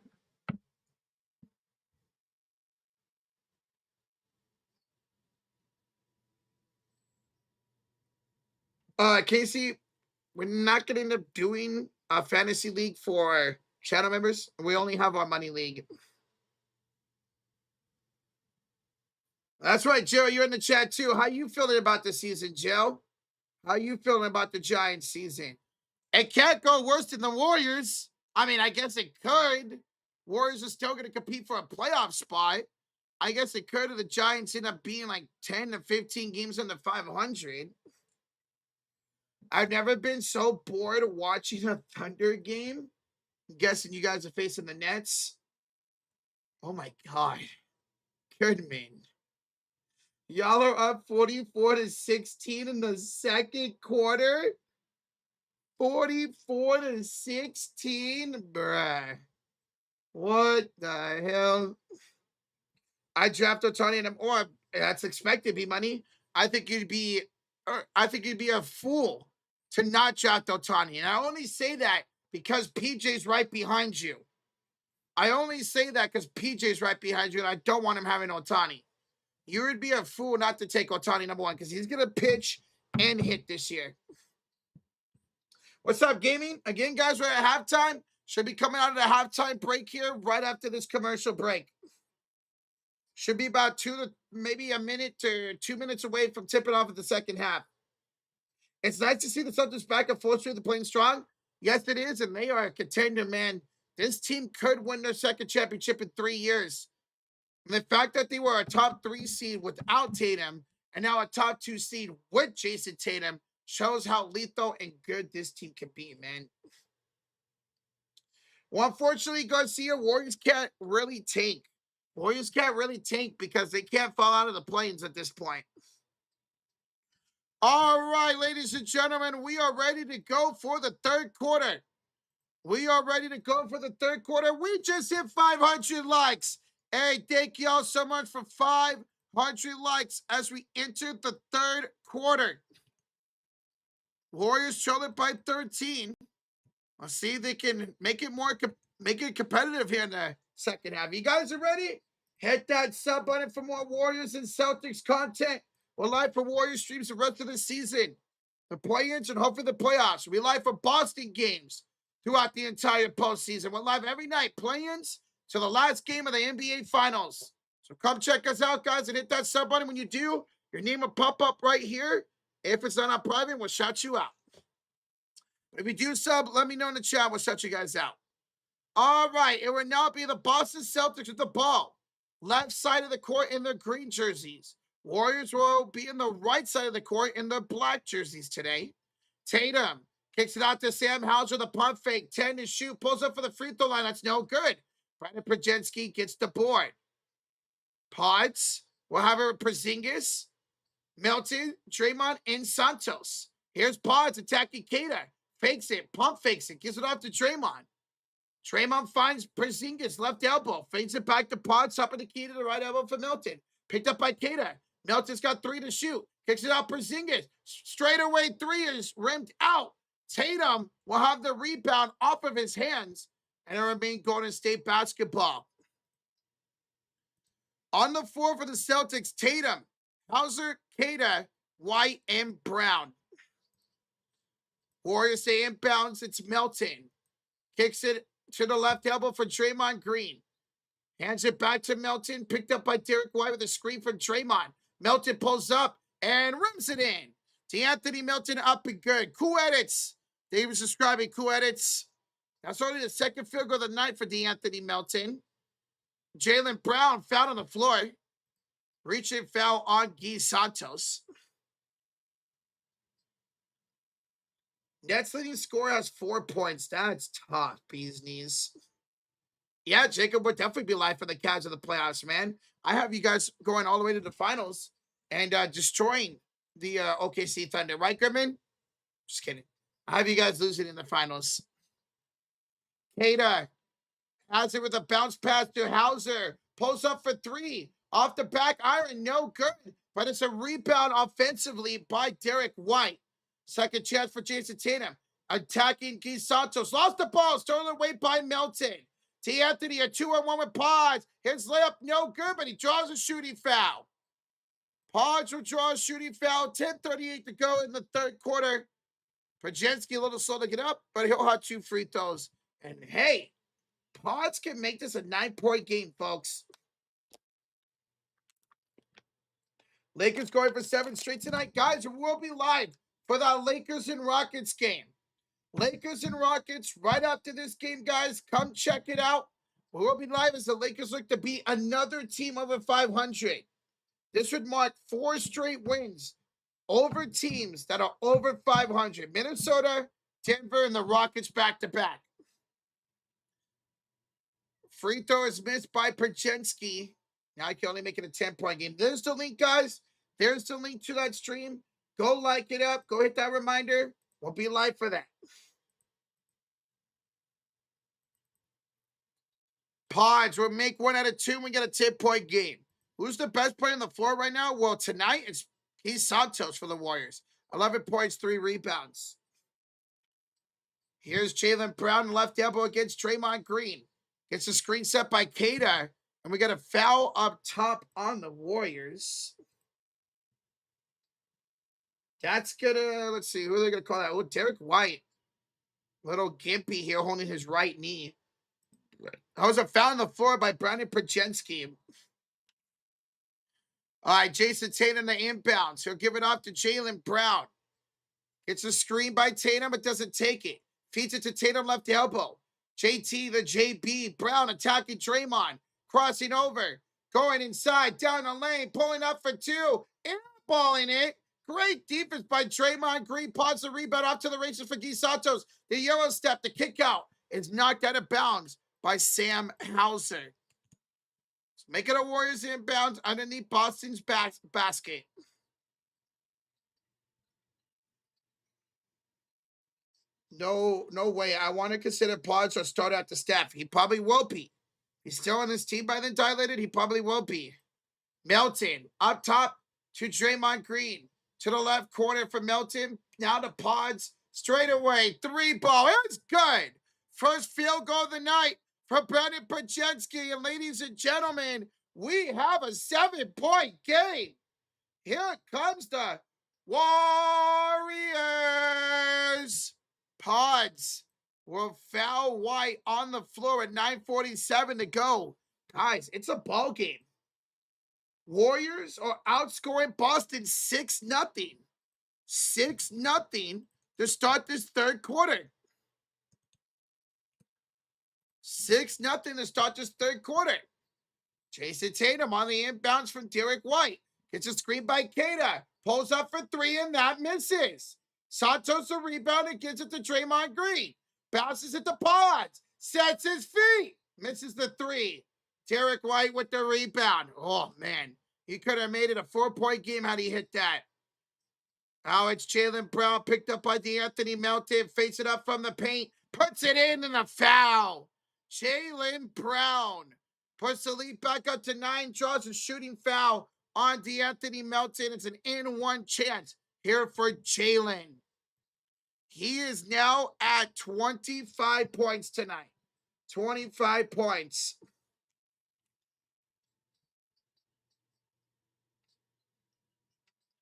Casey, we're not going to end up doing a fantasy league for channel members. We only have our money league. That's right, Joe. You're in the chat too. How you feeling about the season, Joe? How you feeling about the Giants season? It can't go worse than the Warriors. I mean, I guess it could. Warriors are still going to compete for a playoff spot. I guess it could, if the Giants end up being like 10 to 15 games under 500. I've never been so bored watching a Thunder game. I'm guessing you guys are facing the Nets. Oh my God. Goodman. Y'all are up 44-16 in the second quarter. 44-16, bruh. What the hell? I draft Ohtani and that's expected, B-Money. I think you'd be a fool to not draft Ohtani. And I only say that because PJ's right behind you. I only say that because PJ's right behind you, and I don't want him having Ohtani. You would be a fool not to take Ohtani #1 because he's going to pitch and hit this year. What's up, gaming? Again, guys, we're at halftime. Should be coming out of the halftime break here right after this commercial break. Should be about maybe a minute to 2 minutes away from tipping off at the second half. It's nice to see the Celtics back at full strength and playing strong. Yes, it is, and they are a contender, man. This team could win their second championship in 3 years. And the fact that they were a top 3 seed without Tatum and now a top 2 seed with Jason Tatum shows how lethal and good this team can be, man. Well, unfortunately, Garcia, Warriors can't really tank. Warriors can't really tank because they can't fall out of the plains at this point. All right, ladies and gentlemen, we are ready to go for the third quarter. We are ready to go for the third quarter. We just hit 500 likes. Hey, thank you all so much for 500 likes as we enter the third quarter. Warriors trail it by 13. Let's see if they can make it competitive here in the second half. You guys are ready? Hit that sub button for more Warriors and Celtics content. We're live for Warriors streams the rest of the season, the play-ins, and hopefully the playoffs. We're live for Boston games throughout the entire postseason. We're live every night, play-ins to the last game of the NBA Finals. So come check us out, guys, and hit that sub button. When you do, your name will pop up right here. If it's not on private, we'll shout you out. If you do sub, let me know in the chat. We'll shout you guys out. All right, it will now be the Boston Celtics with the ball. Left side of the court in their green jerseys. Warriors will be in the right side of the court in their black jerseys today. Tatum kicks it out to Sam Hauser, the pump fake, 10 to shoot, pulls up for the free throw line. That's no good. Brandon Pregame gets the board. Pods will have a Porzingis, Milton, Draymond, and Santos. Here's Pods attacking Keita. Fakes it, pump fakes it, gives it off to Draymond. Draymond finds Porzingis, left elbow, fades it back to Pods, top of the key to the right elbow for Milton. Picked up by Keita. Milton's got 3 to shoot. Kicks it out Porzingis. Straight away 3 is rimmed out. Tatum will have the rebound off of his hands, and it remains Golden State basketball. On the floor for the Celtics, Tatum, Hauser, Keita, White, and Brown. Warriors say inbounds, it's Milton. Kicks it to the left elbow for Draymond Green. Hands it back to Milton, picked up by Derek White with a screen from Draymond. Milton pulls up and rims it in. DeAnthony Milton up and good. Cool edits. Dave was describing cool edits. That's only the second field goal of the night for DeAnthony Milton. Jaylen Brown fouled on the floor. Reaching foul on Guy Santos. Nets leading scorer has 4 points. That's tough, bees knees. Yeah, Jacob would definitely be live for the Cavs of the playoffs, man. I have you guys going all the way to the finals and destroying the OKC Thunder. Right, Goodman? Just kidding. I have you guys losing in the finals. Keita has it with a bounce pass to Hauser. Pulls up for 3. Off the back iron, no good. But it's a rebound offensively by Derek White. Second chance for Jason Tatum. Attacking Guy Santos. Lost the ball. Stolen away by Milton. Anthony, a 2-on-1 with Pods. His layup, no good, but he draws a shooting foul. Pods will draw a shooting foul. 10:38 to go in the third quarter. Pregame a little slow to get up, but he'll have 2 free throws. And hey, Pods can make this a 9-point game, folks. Lakers going for 7 straight tonight. Guys, we'll be live for the Lakers and Rockets game. Lakers and Rockets right after this game, guys. Come check it out. We'll be live as the Lakers look to beat another team over 500. This would mark 4 straight wins over teams that are over 500. Minnesota, Denver, and the Rockets back-to-back. Free throw is missed by Pregame. Now I can only make it a 10-point game. There's the link, guys. There's the link to that stream. Go like it up. Go hit that reminder. We'll be live for that. Pods will make 1 out of 2 and we get a 10-point game. Who's the best player on the floor right now? Well, tonight it's Guy Santos for the Warriors. 11 points, 3 rebounds. Here's Jaylen Brown, left elbow against Draymond Green. Gets a screen set by Keita. And we got a foul up top on the Warriors. That's gonna, let's see, who are they gonna call that? Oh, Derek White. Little gimpy here holding his right knee. That was a foul on the floor by Brandon Pregame. All right, Jason Tatum, the inbounds. He'll give it off to Jaylen Brown. It's a screen by Tatum, but doesn't take it. Feeds it to Tatum, left elbow. JT, the JB, Brown attacking Draymond, crossing over, going inside, down the lane, pulling up for two, airballing it. Great defense by Draymond Green. Pods the rebound off to the races for Guy Santos. The yellow step, the kick out is knocked out of bounds by Sam Hauser. Making a Warriors inbounds underneath Boston's basket. No way. I want to consider Pods or start out the staff. He probably will be. He's still on his team by the dilated. He probably will be. Melton up top to Draymond Green. To the left corner for Melton. Now to Pods. Straight away. 3-ball. It's good. First field goal of the night for Brandon Pregame. And ladies and gentlemen, we have a 7-point game. Here comes the Warriors. Pods will foul White on the floor at 9:47 to go. Guys, it's a ball game. Warriors are outscoring Boston 6-0. 6-0 to start this third quarter. 6-0 to start this third quarter. Jason Tatum on the inbounds from Derek White. Gets a screen by Keita. Pulls up for three and that misses. Santos a rebound and gives it to Draymond Green. Bounces it to Pods. Sets his feet. Misses the three. Derek White with the rebound. Oh, man. He could have made it a 4-point game had he hit that. Now it's Jaylen Brown picked up by D'Anthony Melton. Face it up from the paint. Puts it in and a foul. Jaylen Brown puts the lead back up to 9. Draws a shooting foul on D'Anthony Melton. It's an in-1 chance here for Jaylen. He is now at 25 points tonight. 25 points.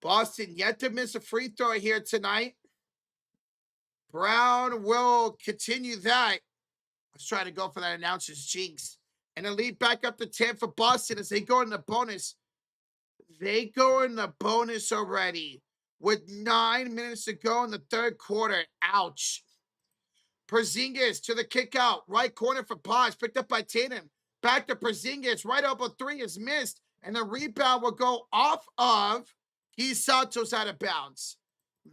Boston yet to miss a free throw here tonight. Brown will continue that. Let's try to go for that announcer's jinx. And a lead back up to 10 for Boston as they go in the bonus. They go in the bonus already with 9 minutes to go in the third quarter. Ouch. Porzingis to the kick out. Right corner for Pods. Picked up by Tatum. Back to Porzingis. Right elbow three is missed. And the rebound will go off of Guy Santos out of bounds.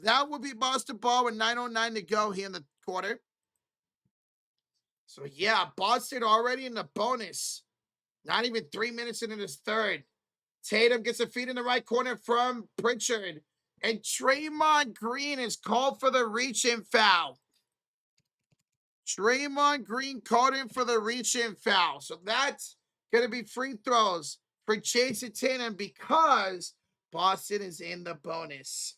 That will be Boston ball with 9:09 to go here in the quarter. So, yeah, Boston already in the bonus. Not even 3 minutes into this third. Tatum gets a feed in the right corner from Pritchard. And Draymond Green is called for the reach-in foul. Draymond Green called in for the reach-in foul. So that's going to be free throws for Jason Tatum because Boston is in the bonus.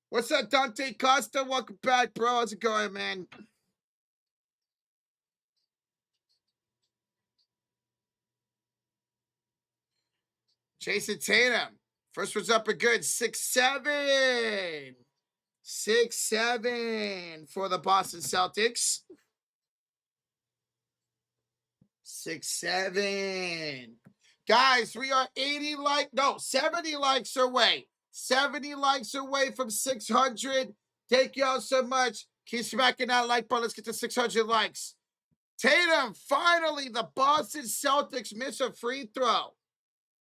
What's up, Dante Costa? Welcome back, bro. How's it going, man? Jason Tatum. First one's up a good 6-7. 6-7 for the Boston Celtics. 6-7. Guys, we are 70 likes away. 70 likes away from 600. Thank y'all so much. Keep smacking that like button. Let's get to 600 likes. Tatum, finally, the Boston Celtics miss a free throw.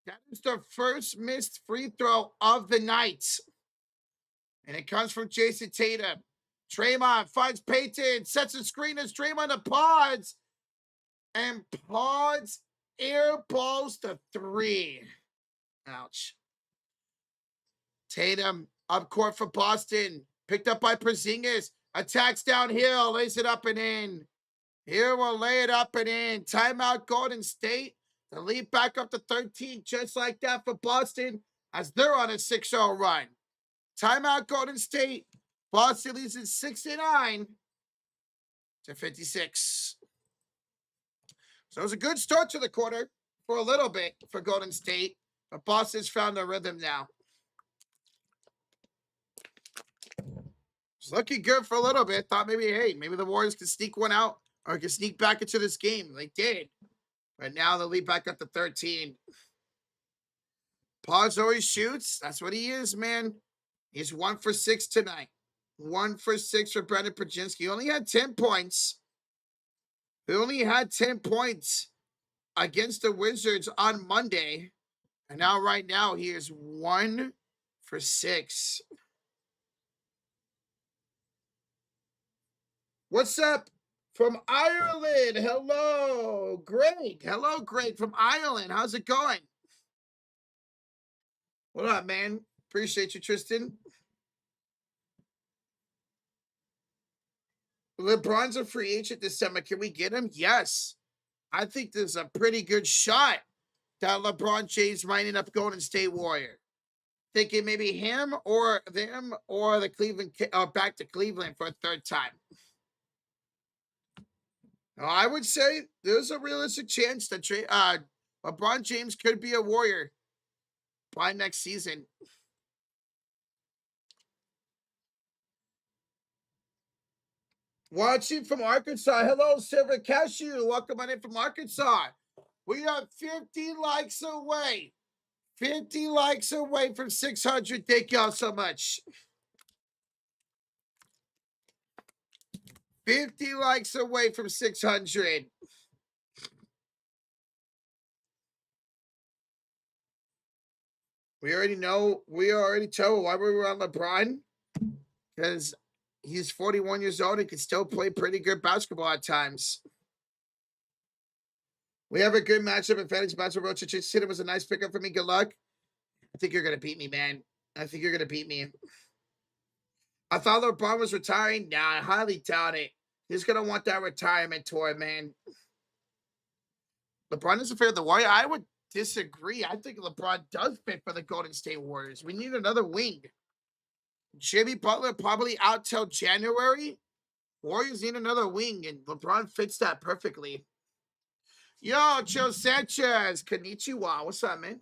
That is the first missed free throw of the night. And it comes from Jason Tatum. Draymond finds Payton, sets a screen as Draymond to Pods. And Pods airballs the three. Ouch. Tatum up court for Boston. Picked up by Porzingis. Attacks downhill. Lays it up and in. Here we'll lay it up and in. Timeout Golden State. The lead back up to 13. Just like that for Boston as they're on a 6-0 run. Timeout Golden State. Boston leads in 69 to 56. So it was a good start to the quarter for a little bit for Golden State. But Boston's found their rhythm now. It's looking good for a little bit. Thought maybe the Warriors could sneak one out or could sneak back into this game. They did. But now the lead back up to 13. Pods always shoots. That's what he is, man. He's 1 for 6 tonight. 1 for 6 for Brandon Pregame. He only had 10 points. He only had 10 points against the Wizards on Monday. And now, right now, he is 1 for 6. What's up from Ireland? Hello, Greg. Hello, Greg from Ireland. How's it going? What up, man? Appreciate you, Tristan. LeBron's a free agent this summer. Can we get him? Yes. I think there's a pretty good shot that LeBron James might end up Golden State Warrior. Thinking maybe him or them or the Cleveland, back to Cleveland for a third time. I would say there's a realistic chance that LeBron James could be a Warrior by next season. Watching from Arkansas. Hello, Silver Cashew. Welcome on in from Arkansas. We are 50 likes away. 50 likes away from 600. Thank y'all so much. 50 likes away from 600. We already know. We already told why we were on LeBron. Because he's 41 years old and can still play pretty good basketball at times. We have a good matchup in fantasy basketball. Roach City was a nice pickup for me. Good luck. I think you're going to beat me, man. I think you're going to beat me. I thought LeBron was retiring. Nah, I highly doubt it. He's going to want that retirement tour, man. LeBron isn't fair to the Warriors. I would disagree. I think LeBron does fit for the Golden State Warriors. We need another wing. Jimmy Butler probably out till January. Warriors need another wing, and LeBron fits that perfectly. Yo, Joe Sanchez. Konnichiwa. What's up, man?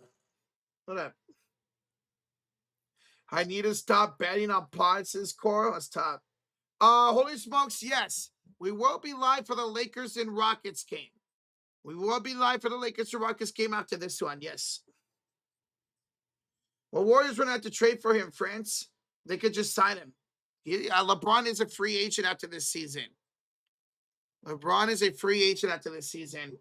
What up? I need to stop betting on pods, says Cora. Let's top. Holy smokes, yes. We will be live for the Lakers and Rockets game. We will be live for the Lakers and Rockets game after this one, yes. Well, Warriors wouldn't have to trade for him, France. They could just sign him. LeBron is a free agent after this season. LeBron is a free agent after this season.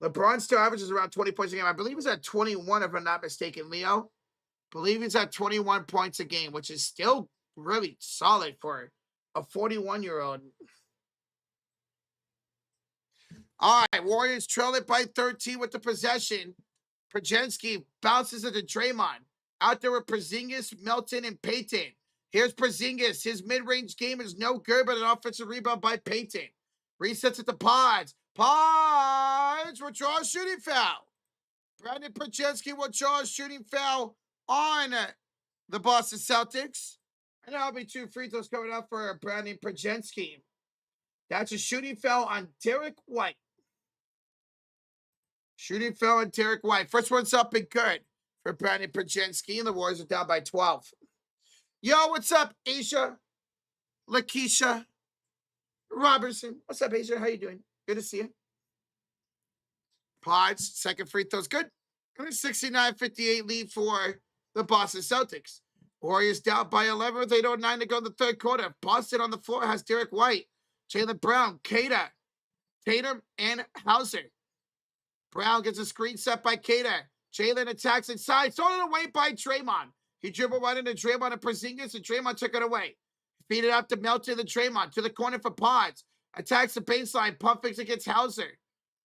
LeBron still averages around 20 points a game. I believe he's at 21, if I'm not mistaken, Leo. I believe he's at 21 points a game, which is still really solid for a 41-year-old. All right, Warriors trail it by 13 with the possession. Pregame bounces into Draymond. Out there with Porzingis, Melton, and Payton. Here's Porzingis. His mid-range game is no good, but an offensive rebound by Payton. Resets at the Pods. Pods will draw a shooting foul. Brandon Pregame will draw a shooting foul on the Boston Celtics. And that'll be 2 free throws coming up for Brandon Pregame. That's a shooting foul on Derek White. Shooting foul on Derek White. First one's up and good for Brandon Pregame, and the Warriors are down by 12. Yo, what's up, Asia? Lakeisha Robertson. What's up, Asia? How you doing? Good to see you. Pods, second free throw's good. 69-58 lead for the Boston Celtics. Warriors down by 11 with 8:09 to go in the third quarter. Boston on the floor has Derek White, Jaylen Brown, Kata, Tatum, and Hauser. Brown gets a screen set by Kata. Jaylen attacks inside, thrown it away by Draymond. He dribbled right into Draymond and Porzingis, and Draymond took it away. Feed it up to Melton and Draymond to the corner for Pods. Attacks the baseline, pump fakes against Hauser.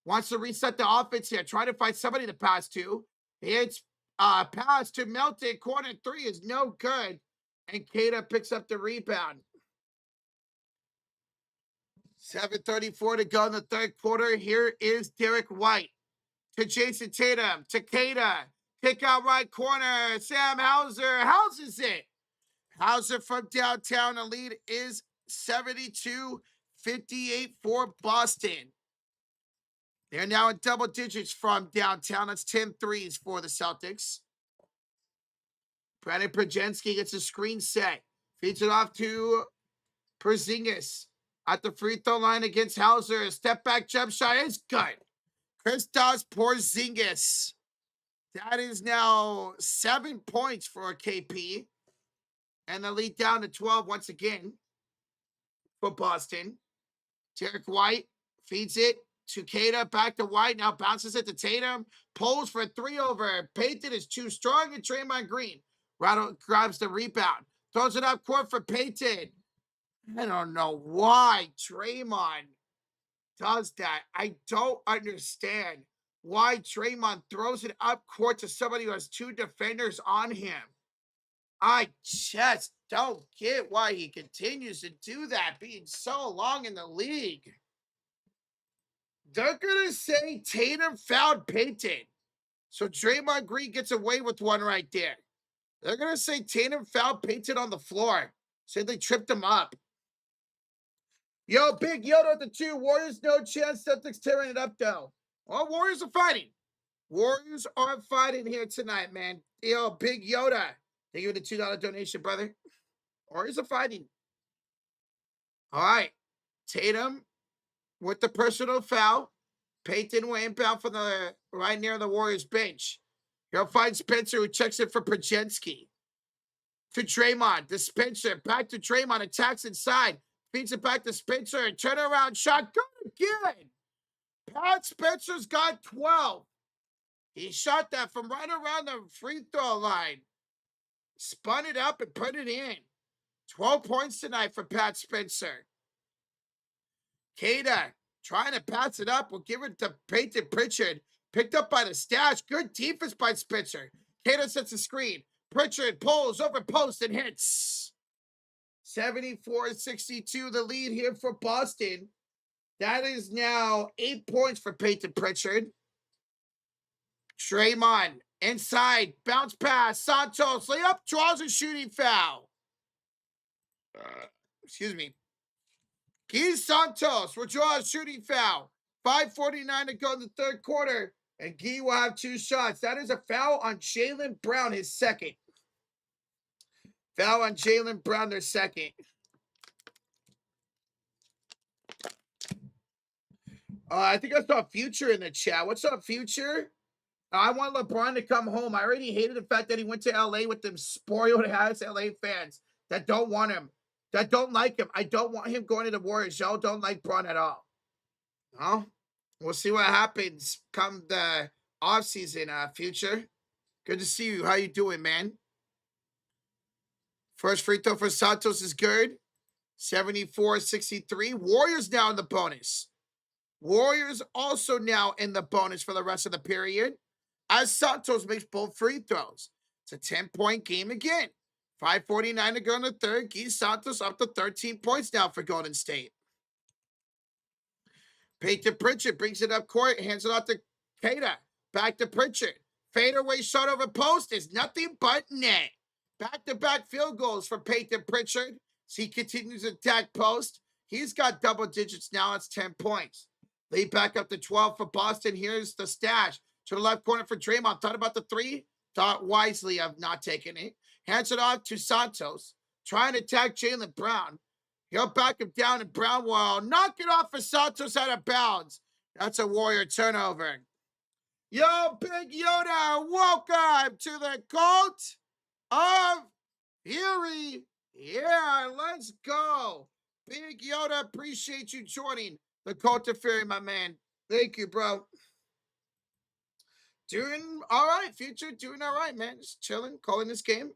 Wants to reset the offense here. Trying to find somebody to pass to. It's pass to Melton. Corner 3 is no good. And Kata picks up the rebound. 7:34 to go in the third quarter. Here is Derek White. To Jason Tatum. To Kata. Kick out right corner. Sam Hauser. Houses it. Hauser from downtown. The lead is 72-58 for Boston. They're now in double digits from downtown. That's 10 threes for the Celtics. Brandon Pregame gets a screen set. Feeds it off to Porzingis. At the free throw line against Hauser. Step back jump shot is good. Kristaps Porzingis. That is now 7 points for KP. And the lead down to 12 once again for Boston. Derek White feeds it to Kata, back to White, now bounces it to Tatum, pulls for a 3 over. Payton is too strong, and Draymond Green grabs the rebound, throws it up court for Payton. I don't know why Draymond does that. I don't understand why Draymond throws it up court to somebody who has 2 defenders on him. I just don't get why he continues to do that, being so long in the league. They're going to say Tatum fouled Payton. So Draymond Green gets away with one right there. They're going to say Tatum fouled Payton on the floor. Say they tripped him up. Yo, Big Yoda at the 2. Warriors, no chance. Celtics tearing it up, though. Well, Warriors are fighting. Warriors are fighting here tonight, man. Yo, Big Yoda. Thank you for the $2 donation, brother. Warriors are fighting. All right. Tatum with the personal foul. Payton will inbound from the right near the Warriors bench. He'll find Spencer, who checks it for Przemski. To Draymond. To Spencer. Back to Draymond. Attacks inside. Feeds it back to Spencer. Turnaround shot. Good again. Pat Spencer's got 12. He shot that from right around the free throw line. Spun it up and put it in. 12 points tonight for Pat Spencer. Kata trying to pass it up. We'll give it to Payton Pritchard. Picked up by the stash. Good defense by Spencer. Kata sets a screen. Pritchard pulls over post and hits. 74-62, the lead here for Boston. That is now 8 points for Payton Pritchard. Draymond inside. Bounce pass. Santos layup. Draws a shooting foul. Excuse me. Guy Santos will draw a shooting foul. 5:49 to go in the third quarter. And Guy will have 2 shots. That is a foul on Jaylen Brown, his second. Foul on Jaylen Brown, their second. I think I saw Future in the chat. What's up, Future? I want LeBron to come home. I already hated the fact that he went to LA with them spoiled ass LA fans that don't want him, that don't like him. I don't want him going to the Warriors. Y'all don't like Bron at all. No? We'll see what happens come the offseason, Future. Good to see you. How you doing, man? First free throw for Santos is good. 74-63. Warriors now in the bonus. Warriors also now in the bonus for the rest of the period, as Santos makes both free throws. It's a 10-point game again. 5:49 to go in the third. Guy Santos up to 13 points now for Golden State. Payton Pritchard brings it up court, hands it off to Kata. Back to Pritchard. Fadeaway shot over post is nothing but net. Back-to-back field goals for Payton Pritchard. As he continues to attack post. He's got double digits now. It's 10 points. Lead back up to 12 for Boston. Here's the stash. To the left corner for Draymond. Thought about the 3. Thought wisely of not taking it. Hands it off to Santos. Trying to attack Jaylen Brown. He'll back him down, and Brown will knock it off for Santos out of bounds. That's a Warrior turnover. Yo, Big Yoda, welcome to the Cult of Fury. Yeah, let's go. Big Yoda, appreciate you joining the Cult of Fury, my man. Thank you, bro. Doing all right, Future. Doing all right, man. Just chilling, calling this game.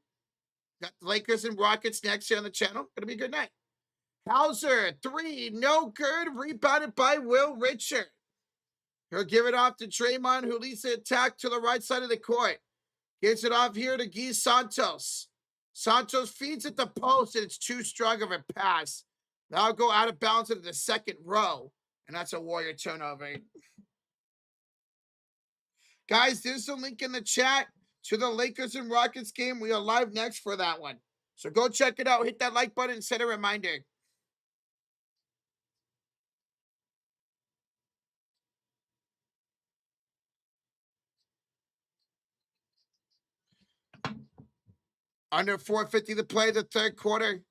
Got the Lakers and Rockets next here on the channel. Gonna be a good night. Hauser, 3, no good. Rebounded by Will Richard. He'll give it off to Draymond, who leads the attack to the right side of the court. Gets it off here to Guy Santos. Santos feeds at the post, and it's too strong of a pass. That'll go out of bounds into the second row, and that's a Warrior turnover. Guys, there's a link in the chat to the Lakers and Rockets game. We are live next for that one. So go check it out. Hit that like button and set a reminder. Under 4:50 to play the third quarter.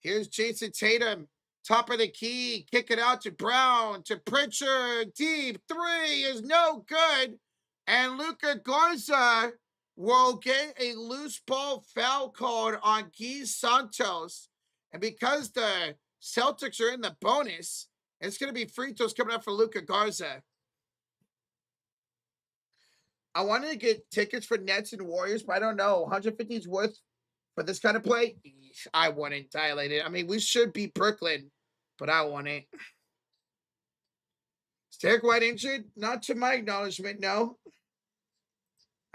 Here's Jason Tatum. Top of the key. Kick it out to Brown. To Pritchard. Deep 3 is no good. And Luka Garza will get a loose ball foul called on Guy Santos. And because the Celtics are in the bonus, it's going to be free throws coming up for Luka Garza. I wanted to get tickets for Nets and Warriors, but I don't know. 150 is worth for this kind of play? I wouldn't dilate it. I mean, we should beat Brooklyn, but I want it. Is Derek White injured? Not to my acknowledgement, no.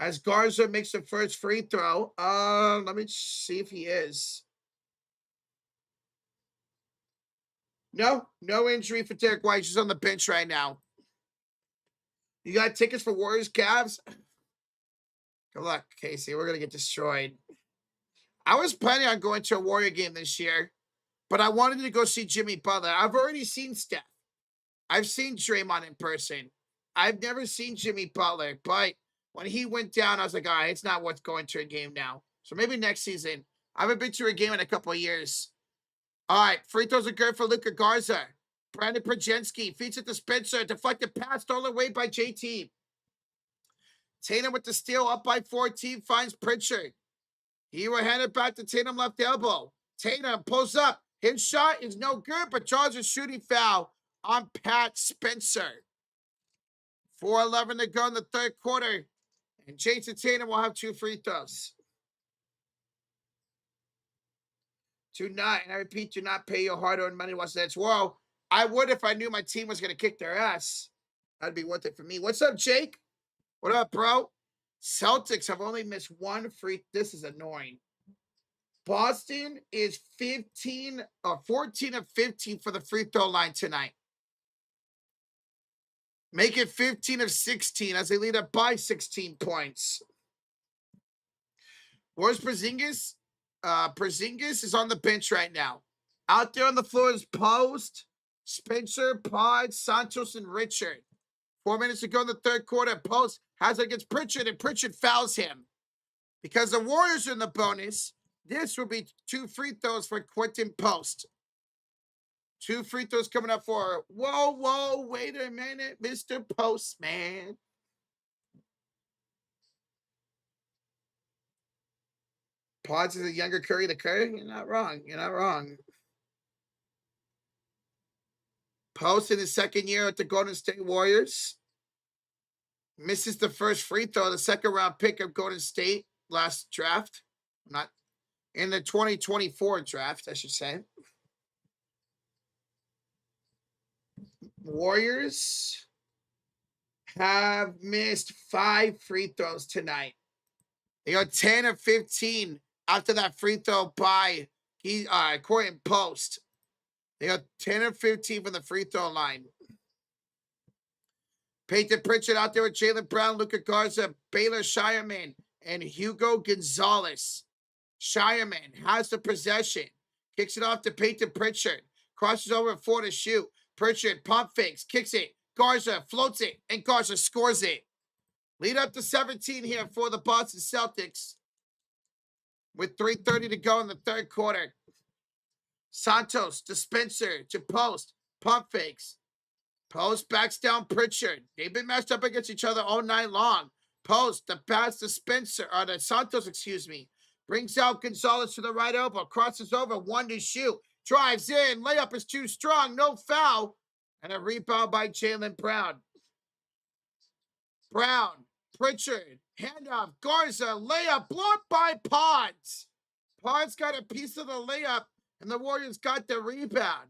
As Garza makes the first free throw. Let me see if he is. No injury for Derek White. He's on the bench right now. You got tickets for Warriors Cavs? Good luck, Casey. We're gonna get destroyed. I was planning on going to a Warrior game this year, but I wanted to go see Jimmy Butler. I've already seen Steph. I've seen Draymond in person. I've never seen Jimmy Butler, but when he went down, I was like, all right, it's not worth going to a game now. So maybe next season. I haven't been to a game in a couple of years. All right, free throws are good for Luka Garza. Brandon Pregame feeds it to Spencer. Deflected pass stolen away by JT. Tatum with the steal up by 14 finds Pritchard. He will hand it back to Tatum left elbow. Tatum pulls up. His shot is no good, but draws a shooting foul on Pat Spencer. 4:11 to go in the third quarter. And Jason Tatum will have 2 free throws. Do not, and I repeat, do not pay your hard-earned money once that's well. I would if I knew my team was going to kick their ass. That'd be worth it for me. What's up, Jake? What up, bro? Celtics have only missed 1 free. This is annoying. Boston is 14 of 15 for the free throw line tonight. Make it 15 of 16 as they lead up by 16 points. Where's Porzingis? Porzingis is on the bench right now. Out there on the floor is Post, Spencer, Pod, Santos, and Richard. 4 minutes to go in the third quarter. Post has it against Pritchard, and Pritchard fouls him. Because the Warriors are in the bonus, this will be 2 free throws for Quentin Post. 2 free throws coming up for, whoa, wait a minute, Mr. Postman. Pods is a younger Curry the Curry? You're not wrong. Post in his second year at the Golden State Warriors. Misses the first free throw, the second round pick of Golden State last draft. Not in the 2024 draft, I should say. Warriors have missed 5 free throws tonight. They are 10 of 15 after that free throw by Quentin Post. They are 10 of 15 from the free throw line. Peyton Pritchard out there with Jaylen Brown, Luka Garza, Baylor Shireman, and Hugo Gonzalez. Shireman has the possession. Kicks it off to Peyton Pritchard. Crosses over 4 to shoot. Pritchard pump fakes, kicks it. Garza floats it, and Garza scores it. Lead up to 17 here for the Boston Celtics with 3:30 to go in the third quarter. Santos to Spencer to Post. Pump fakes. Post backs down Pritchard. They've been matched up against each other all night long. Post, the pass to Spencer, or to Santos, excuse me. Brings out Gonzalez to the right elbow. Crosses over, 1 to shoot. Drives in. Layup is too strong. No foul. And a rebound by Jaylen Brown. Brown, Pritchard, handoff, Garza, layup, blocked by Pods. Pods got a piece of the layup, and the Warriors got the rebound.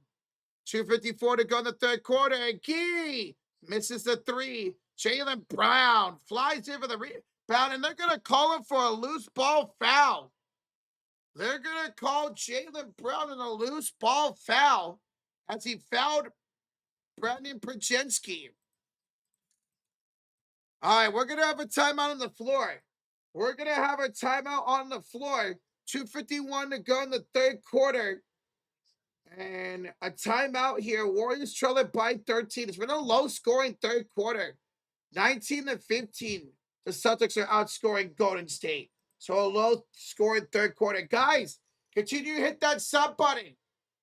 2:54 to go in the third quarter, and Key misses the 3. Jaylen Brown flies in for the rebound, and they're going to call him for a loose ball foul. They're going to call Jaylen Brown in a loose ball foul as he fouled Brandon Pregame. All right, we're going to have a timeout on the floor. 2:51 to go in the third quarter. And a timeout here. Warriors trail it by 13. It's been a low-scoring third quarter. 19 to 15. The Celtics are outscoring Golden State. So a low-scoring third quarter. Guys, continue to hit that sub button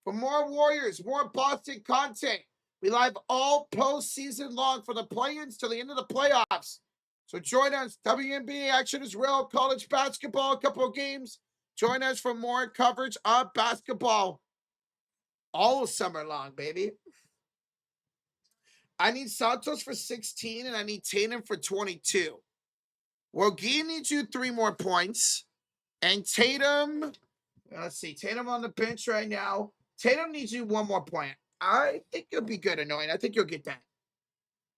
for more Warriors, more Boston content. We live all postseason long from the play-ins to the end of the playoffs. So join us. WNBA action as well. College basketball, a couple of games. Join us for more coverage of basketball all summer long, baby. I need Santos for 16, and I need Tatum for 22. Well, Gee needs you 3 more points. And Tatum, let's see, Tatum on the bench right now. Tatum needs you 1 more point. I think you'll be good, Annoying. I think you'll get that.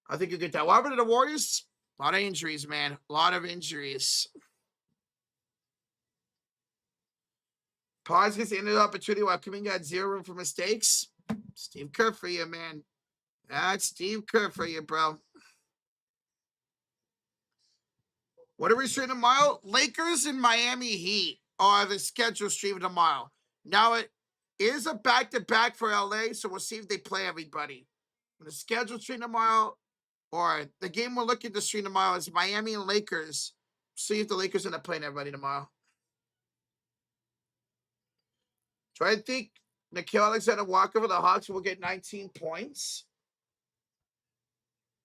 What happened to the Warriors? A lot of injuries, man. A lot of injuries. Pause gets ended opportunity while Kuminga had 0 room for mistakes. Steve Kerr for you, man. That's Steve Kerr for you, bro. What are we streaming tomorrow? Lakers and Miami Heat are the schedule stream tomorrow. Now, it is a back-to-back for LA, so we'll see if they play everybody. The schedule stream tomorrow, or the game we're looking to stream tomorrow, is Miami and Lakers. See if the Lakers end up playing everybody tomorrow. So I think Nickeil Alexander-Walker for the Hawks will get 19 points.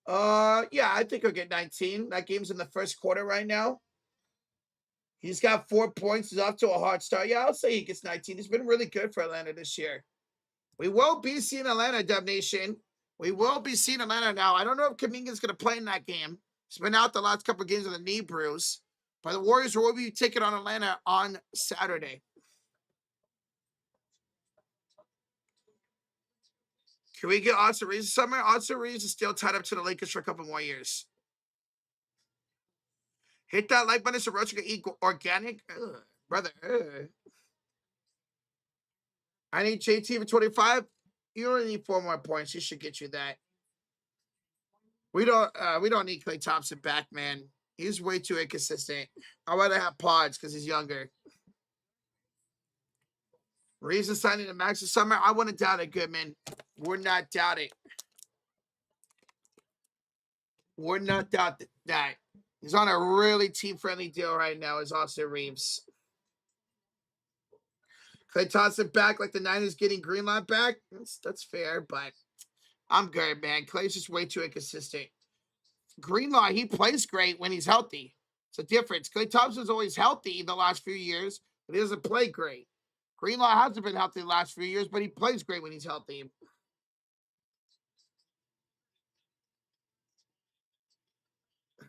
Yeah, I think he'll get 19. That game's in the first quarter right now. He's got 4 points. He's off to a hard start. Yeah, I'll say he gets 19. He's been really good for Atlanta this year. We will be seeing Atlanta, Dub Nation. We will be seeing Atlanta now. I don't know if Kuminga's going to play in that game. He's been out the last couple of games with a knee bruise. But the Warriors will be taking on Atlanta on Saturday. Can we get Austin Reeves this summer? Austin Reeves is still tied up to the Lakers for a couple more years. Hit that like button so Roach can eat organic. Brother. I need JT for 25. You only need 4 more points. He should get you that. We don't need Klay Thompson back, man. He's way too inconsistent. I'd rather have Pods because he's younger. Reeves is signing the max this summer. I wouldn't doubt it, Goodman. Would not doubt it. Would not doubt that. He's on a really team-friendly deal right now, is Austin Reeves. Klay Thompson back like the Niners getting Greenlaw back. That's fair, but I'm good, man. Klay's just way too inconsistent. Greenlaw, he plays great when he's healthy. It's a difference. Klay Thompson's always healthy the last few years, but he doesn't play great. Greenlaw hasn't been healthy the last few years, but he plays great when he's healthy.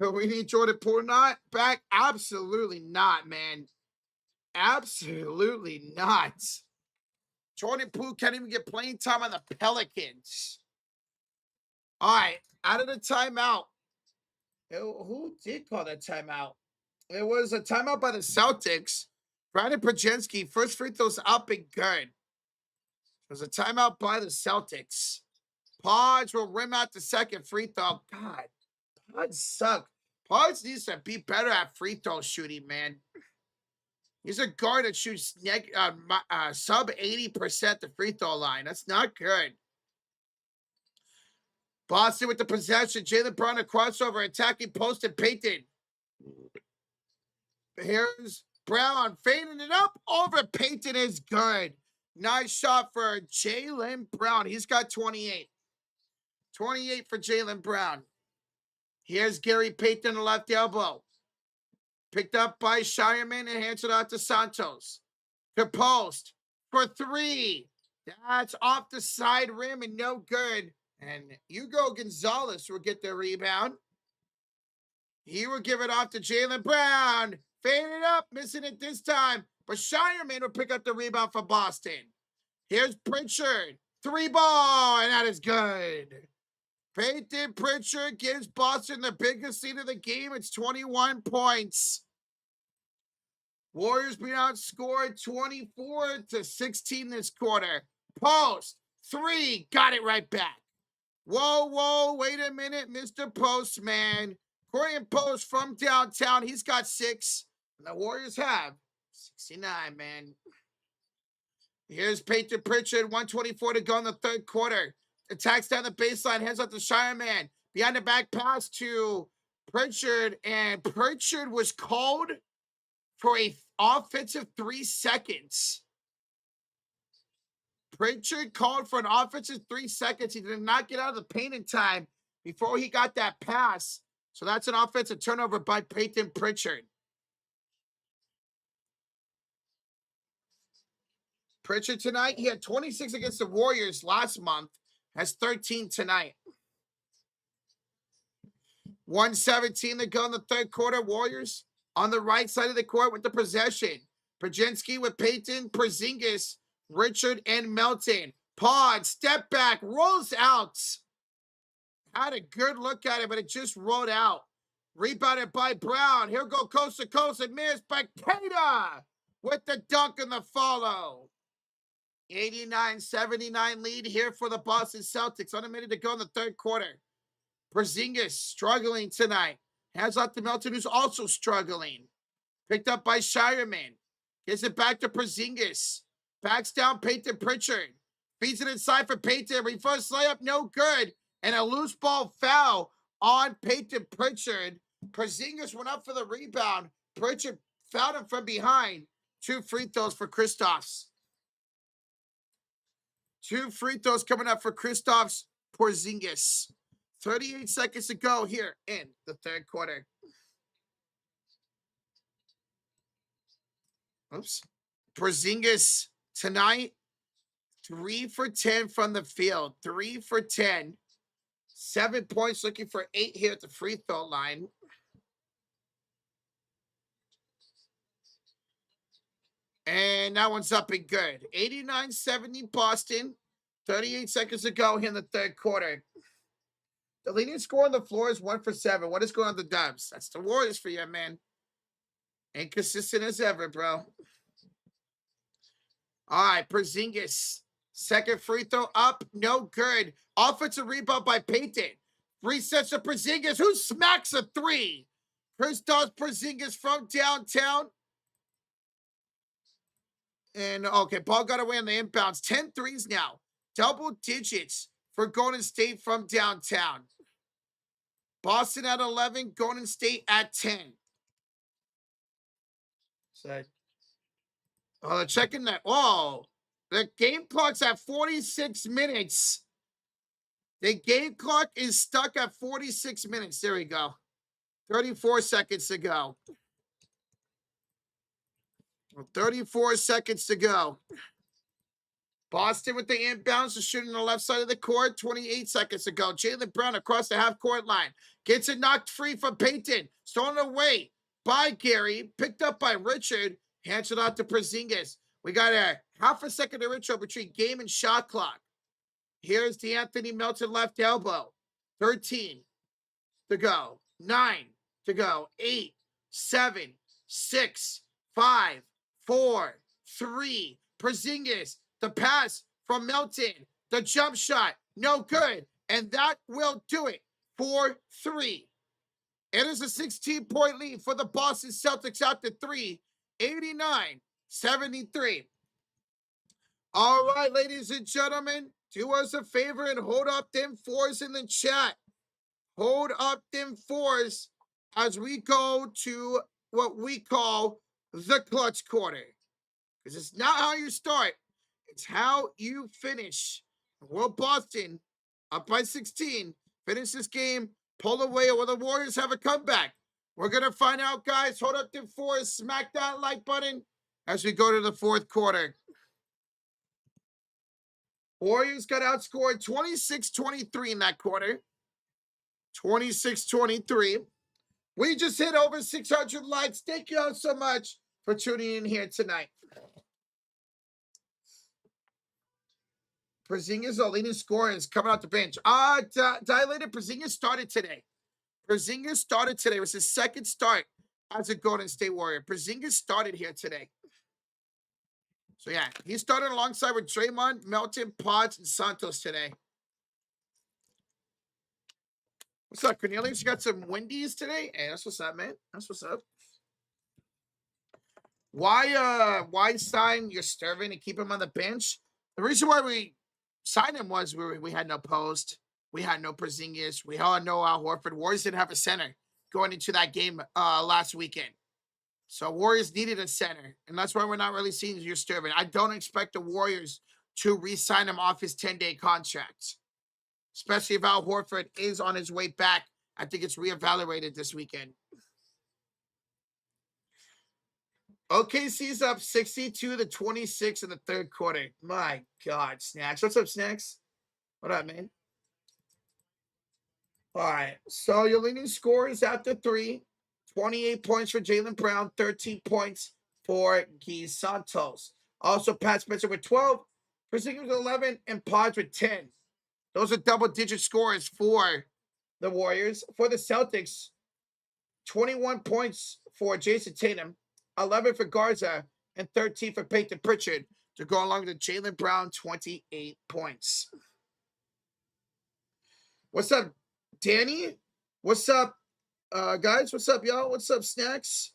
We need Jordan Poole not back? Absolutely not, man. Absolutely not. Jordan Poole can't even get playing time on the Pelicans. All right, out of the timeout. Who did call that timeout? It was a timeout by the Celtics. Brandon Pregame, first free throws up and good. It was a timeout by the Celtics. Podge will rim out the second free throw. God, Podge suck. Podge needs to be better at free throw shooting, man. He's a guard that shoots sub 80% the free throw line. That's not good. Boston with the possession. Jaylen Brown a crossover, attacking post and Payton. Here's Brown fading it up over Payton is good. Nice shot for Jaylen Brown. He's got 28. 28 for Jaylen Brown. Here's Gary Payton, the left elbow. Picked up by Shireman and hands it out to Santos. To post for 3. That's off the side rim and no good. And Hugo Gonzalez will get the rebound. He will give it off to Jaylen Brown. Fading it up, missing it this time. But Shireman will pick up the rebound for Boston. Here's Pritchard. 3-ball, and that is good. Payton Pritchard gives Boston the biggest lead of the game. It's 21 points. Warriors being outscored 24-16 this quarter. Post. 3. Got it right back. Whoa, wait a minute, Mr. Postman. Corian Post from downtown. He's got 6. And the Warriors have 69, man. Here's Payton Pritchard. 1:24 to go in the third quarter. Attacks down the baseline. Heads up to Shireman. Behind the back pass to Pritchard. And Pritchard was called for a offensive 3 seconds. Pritchard called for an offensive 3 seconds. He did not get out of the paint in time before he got that pass. So that's an offensive turnover by Peyton Pritchard. Pritchard tonight, he had 26 against the Warriors last month, has 13 tonight. 1:17 to go in the third quarter. Warriors on the right side of the court with the possession. Pajinski with Peyton, Porzingis, Richard, and Melton. Pod, step back, rolls out. Had a good look at it, but it just rolled out. Rebounded by Brown. He'll go coast to coast and missed by Keita with the dunk and the follow. 89-79 lead here for the Boston Celtics. On a minute to go in the third quarter. Porzingis struggling tonight. Hands off to Melton, who's also struggling. Picked up by Shireman. Gives it back to Porzingis. Backs down Peyton Pritchard. Feeds it inside for Peyton. Reverse layup, no good. And a loose ball foul on Peyton Pritchard. Porzingis went up for the rebound. Pritchard fouled him from behind. 2 free throws for Kristaps. 2 free throws coming up for Kristaps Porzingis. 38 seconds to go here in the third quarter. Oops. Porzingis tonight, 3 for 10 from the field. 3 for 10. 7 points, looking for 8 here at the free throw line. And that one's up and good. 89-70 Boston. 38 seconds to go here in the third quarter. The leading score on the floor is 1 for 7. What is going on the Dubs? That's the Warriors for you, man. Inconsistent as ever, bro. All right, Porzingis. Second free throw up, no good. Offensive rebound by Peyton. Resets to Porzingis, who smacks a 3. Kristaps Porzingis from downtown. And, okay, ball got away on the inbounds. 10 threes now. Double digits for Golden State from downtown. Boston at 11, Golden State at 10. So, checking that. Oh, the game clock's at 46 minutes. The game clock is stuck at 46 minutes. There we go. 34 seconds to go. 34 seconds to go. Boston with the inbounds, shooting on the left side of the court. 28 seconds to go. Jaylen Brown across the half-court line. Gets it knocked free from Peyton. Stolen away by Gary. Picked up by Richard. Hands it out to Porzingis. We got a half a second to intro between game and shot clock. Here's the Anthony Melton left elbow. 13 to go. 9 to go. 8, 7, 6, 5, 4, 3. Porzingis. The pass from Melton. The jump shot. No good. And that will do it for 3. It is a 16-point lead for the Boston Celtics after 3. 89-73. All right, ladies and gentlemen, do us a favor and hold up them 4s in the chat. Hold up them 4s as we go to what we call the clutch quarter. Because it's not how you start, it's how you finish. Will Boston, up by 16, finish this game, pull away, or will the Warriors have a comeback? We're going to find out, guys. Hold up them 4s, smack that like button as we go to the fourth quarter. Warriors got outscored 26-23 in that quarter. 26-23. We just hit over 600 likes. Thank you all so much for tuning in here tonight. Porzingis, the leading scorer, is coming out the bench. Dilated Porzingis started today. Porzingis started today. It was his second start as a Golden State Warrior. Porzingis started here today. So, yeah, he started alongside with Draymond, Melton, Potts, and Santos today. What's up, Cornelius? You got some Wendy's today? Hey, that's what's up, man. That's what's up. Why sign your Sturvin and keep him on the bench? The reason why we signed him was we had no post. We had no Porzingis. We had no Al Horford. Warriors didn't have a center going into that game last weekend. So Warriors needed a center, and that's why we're not really seeing your Sturvin. I don't expect the Warriors to re-sign him off his 10-day contract, especially if Al Horford is on his way back I think it's reevaluated this weekend. OKC's up 62-26 in the third quarter. My God, Snacks. What's up, Snacks? What up, man? All right. So your leading scorers after 28 points for Jaylen Brown, 13 points for Guy Santos. Also, Pat Spencer with 12, Porzingis with 11, and Pods with 10. Those are double-digit scores for the Warriors. For the Celtics, 21 points for Jason Tatum, 11 for Garza, and 13 for Peyton Pritchard to go along with Jaylen Brown, 28 points. What's up, Danny? What's up, guys? What's up, y'all? What's up, Snacks?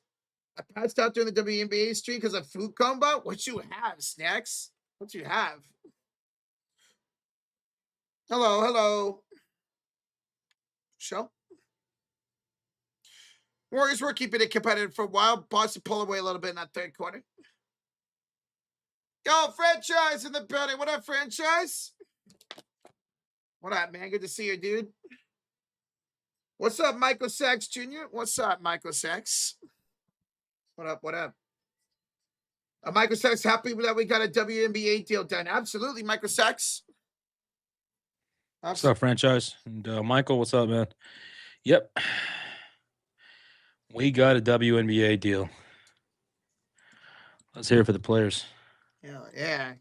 I passed out during the WNBA stream because of food combo. What you have, Snacks? What you have? Hello, hello. Show. Warriors were keeping it competitive for a while. Boston pulled away a little bit in that third quarter. Yo, Franchise in the building. What up, Franchise? What up, man? Good to see you, dude. What's up, Michael Sachs Jr.? What's up, Michael Sachs? What up, what up? Michael Sachs happy that we got a WNBA deal done. Absolutely, Michael Sachs. What's up, Franchise? And Michael, what's up, man? Yep. We got a WNBA deal. Let's hear it for the players. Yeah.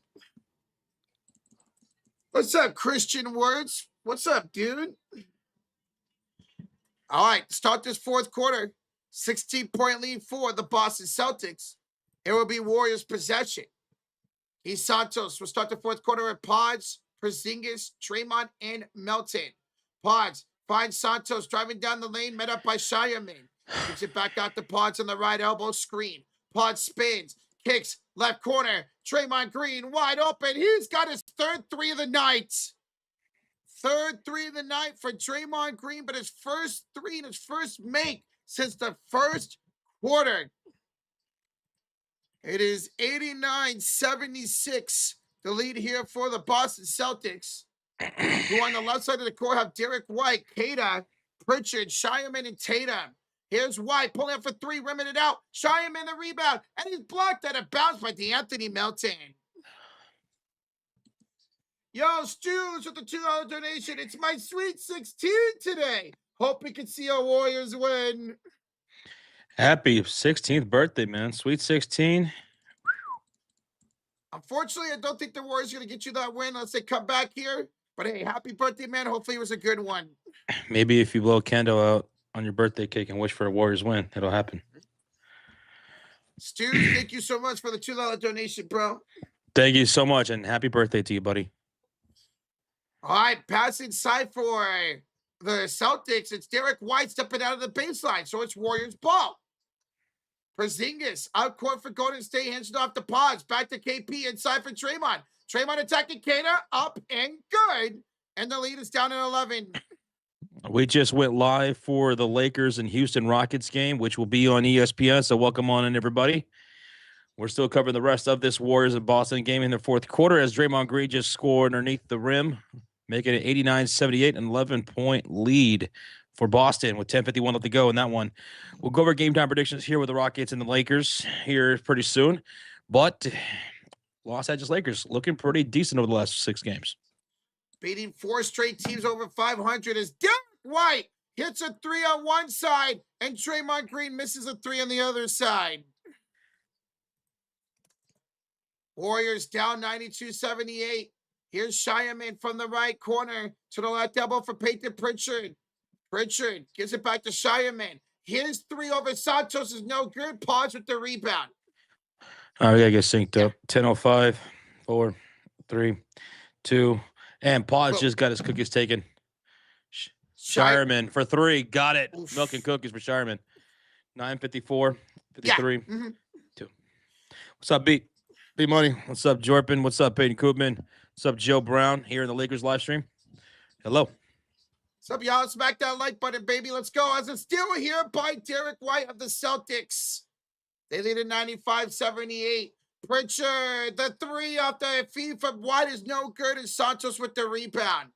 What's up, Christian Words? What's up, dude? All right, start this fourth quarter. 16-point lead for the Boston Celtics. It will be Warriors possession. Guy Santos will start the fourth quarter with Pods, Porzingis, Draymond, and Melton. Pods finds Santos driving down the lane, met up by Shireman. Gives it back out to Pods on the right elbow screen. Pods spins, kicks, left corner. Draymond Green wide open. He's got his third three of the night. Third three of the night for Draymond Green, but his first three and his first make since the first quarter. It is 89-76, the lead here for the Boston Celtics, who on the left side of the court have Derek White, Kata, Pritchard, Shireman, and Tatum. Here's White pulling up for three, rimming it out. Shireman the rebound, and he's blocked at a bounce by DeAnthony Melton. Yo, Stews with the $2 donation. It's my Sweet 16 today. Hope we can see our Warriors win. Happy 16th birthday, man. Sweet 16. Unfortunately, I don't think the Warriors are going to get you that win unless they come back here. But hey, happy birthday, man. Hopefully it was a good one. Maybe if you blow a candle out on your birthday cake and wish for a Warriors win, it'll happen. Stu, thank you so much for the $2 donation, bro. Thank you so much, and happy birthday to you, buddy. All right, passing side for the Celtics. It's Derek White stepping out of the baseline, so it's Warriors ball. Porzingis out court for Golden State, hands it off to Pods. Back to KP inside for Draymond. Draymond attacking Kata, up and good. And the lead is down at 11. We just went live for the Lakers and Houston Rockets game, which will be on ESPN, so welcome on in, everybody. We're still covering the rest of this Warriors and Boston game in the fourth quarter as Draymond Green just scored underneath the rim, making it 89-78, an 11-point lead for Boston with 10:51 left to go in that one. We'll go over game time predictions here with the Rockets and the Lakers here pretty soon. But Los Angeles Lakers looking pretty decent over the last 6 games. Beating 4 straight teams over 500 as Derek White hits a 3 on one side and Draymond Green misses a 3 on the other side. Warriors down 92-78. Here's Shireman from the right corner to the left elbow for Peyton Pritchard. Pritchard gives it back to Shireman. His 3 over Santos is no good. Pause with the rebound. All right, we got to get synced up. 10:05, 4, 3, 2, and Pause just got his cookies taken. Shireman for 3. Got it. Oof. Milk and cookies for Shireman. 9:54, 53, 2. What's up, B Money? What's up, Jorpin? What's up, Peyton Koopman? What's up, Joe Brown here in the Lakers live stream? Hello. What's up, y'all? Smack that like button, baby. Let's go. As it's still here by Derek White of the Celtics. They lead at 95-78. Pritchard, the 3 off the feed from White is no good, and Santos with the rebound.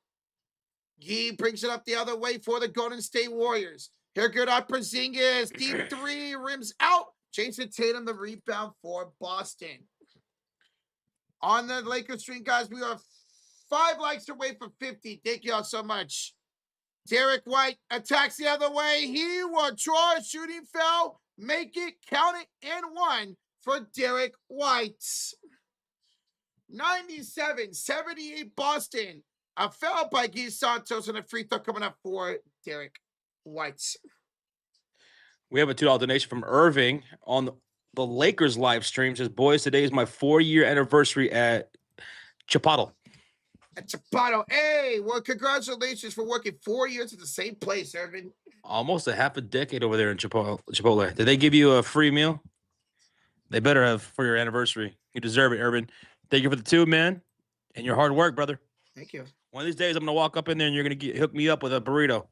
He brings it up the other way for the Golden State Warriors. Here, good on Porzingis. Deep three, rims out. Jason Tatum, the rebound for Boston. On the Lakers stream, guys, we are 5 likes away from 50. Thank you all so much. Derek White attacks the other way. He will draw a shooting foul. Make it, count it, and 1 for Derek White. 97-78 Boston. A foul by Guy Santos and a free throw coming up for Derek White. We have a $2 donation from Irving on the Lakers live stream. Says, boys, today is my 4-year anniversary at Chipotle. At Chipotle. Hey, well, congratulations for working 4 years at the same place, Irving. Almost a half a decade over there in Chipotle. Did they give you a free meal? They better have for your anniversary. You deserve it, Irvin. Thank you for the 2, man, and your hard work, brother. Thank you. One of these days, I'm going to walk up in there and you're going to hook me up with a burrito.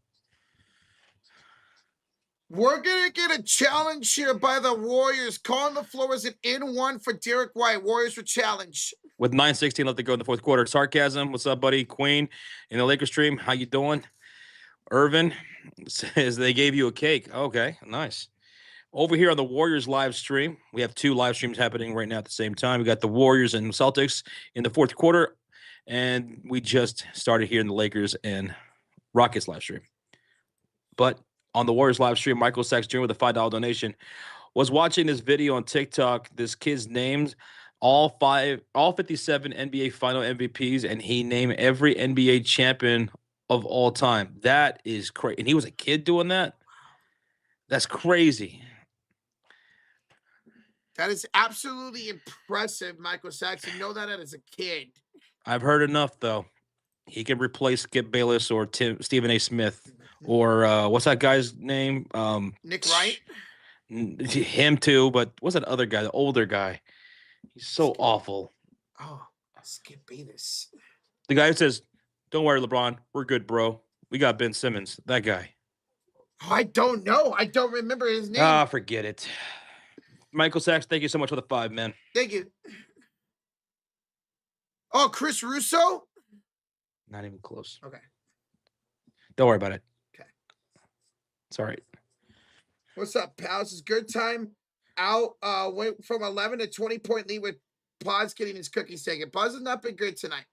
We're going to get a challenge here by the Warriors. Calling the floor as an N1 for Derek White. Warriors for challenge. With 9:16 left to go in the fourth quarter. Sarcasm, what's up, buddy? Queen in the Lakers stream, how you doing? Irvin says they gave you a cake. Okay, nice. Over here on the Warriors live stream, we have 2 live streams happening right now at the same time. We got the Warriors and Celtics in the fourth quarter, and we just started here in the Lakers and Rockets live stream. But on the Warriors live stream, Michael Sachs Jr. with a $5 donation was watching this video on TikTok. This kid's named all 57 NBA final MVPs, and he named every NBA champion of all time. That is crazy. And he was a kid doing that? That's crazy. That is absolutely impressive, Michael Saxon. Know that as a kid. I've heard enough, though. He can replace Skip Bayless or Stephen A. Smith or what's that guy's name? Nick Wright? Him too, but what's that other guy, the older guy? He's so awful. Oh, Skip Bayless. The guy who says, don't worry, LeBron. We're good, bro. We got Ben Simmons. That guy. Oh, I don't know. I don't remember his name. Forget it. Michael Sachs, thank you so much for the 5, man. Thank you. Oh, Chris Russo? Not even close. Okay. Don't worry about it. Okay. It's all right. What's up, pals? It's good time. Out went from 11 to 20-point lead with Paz getting his cookies taken. Paz has not been good tonight.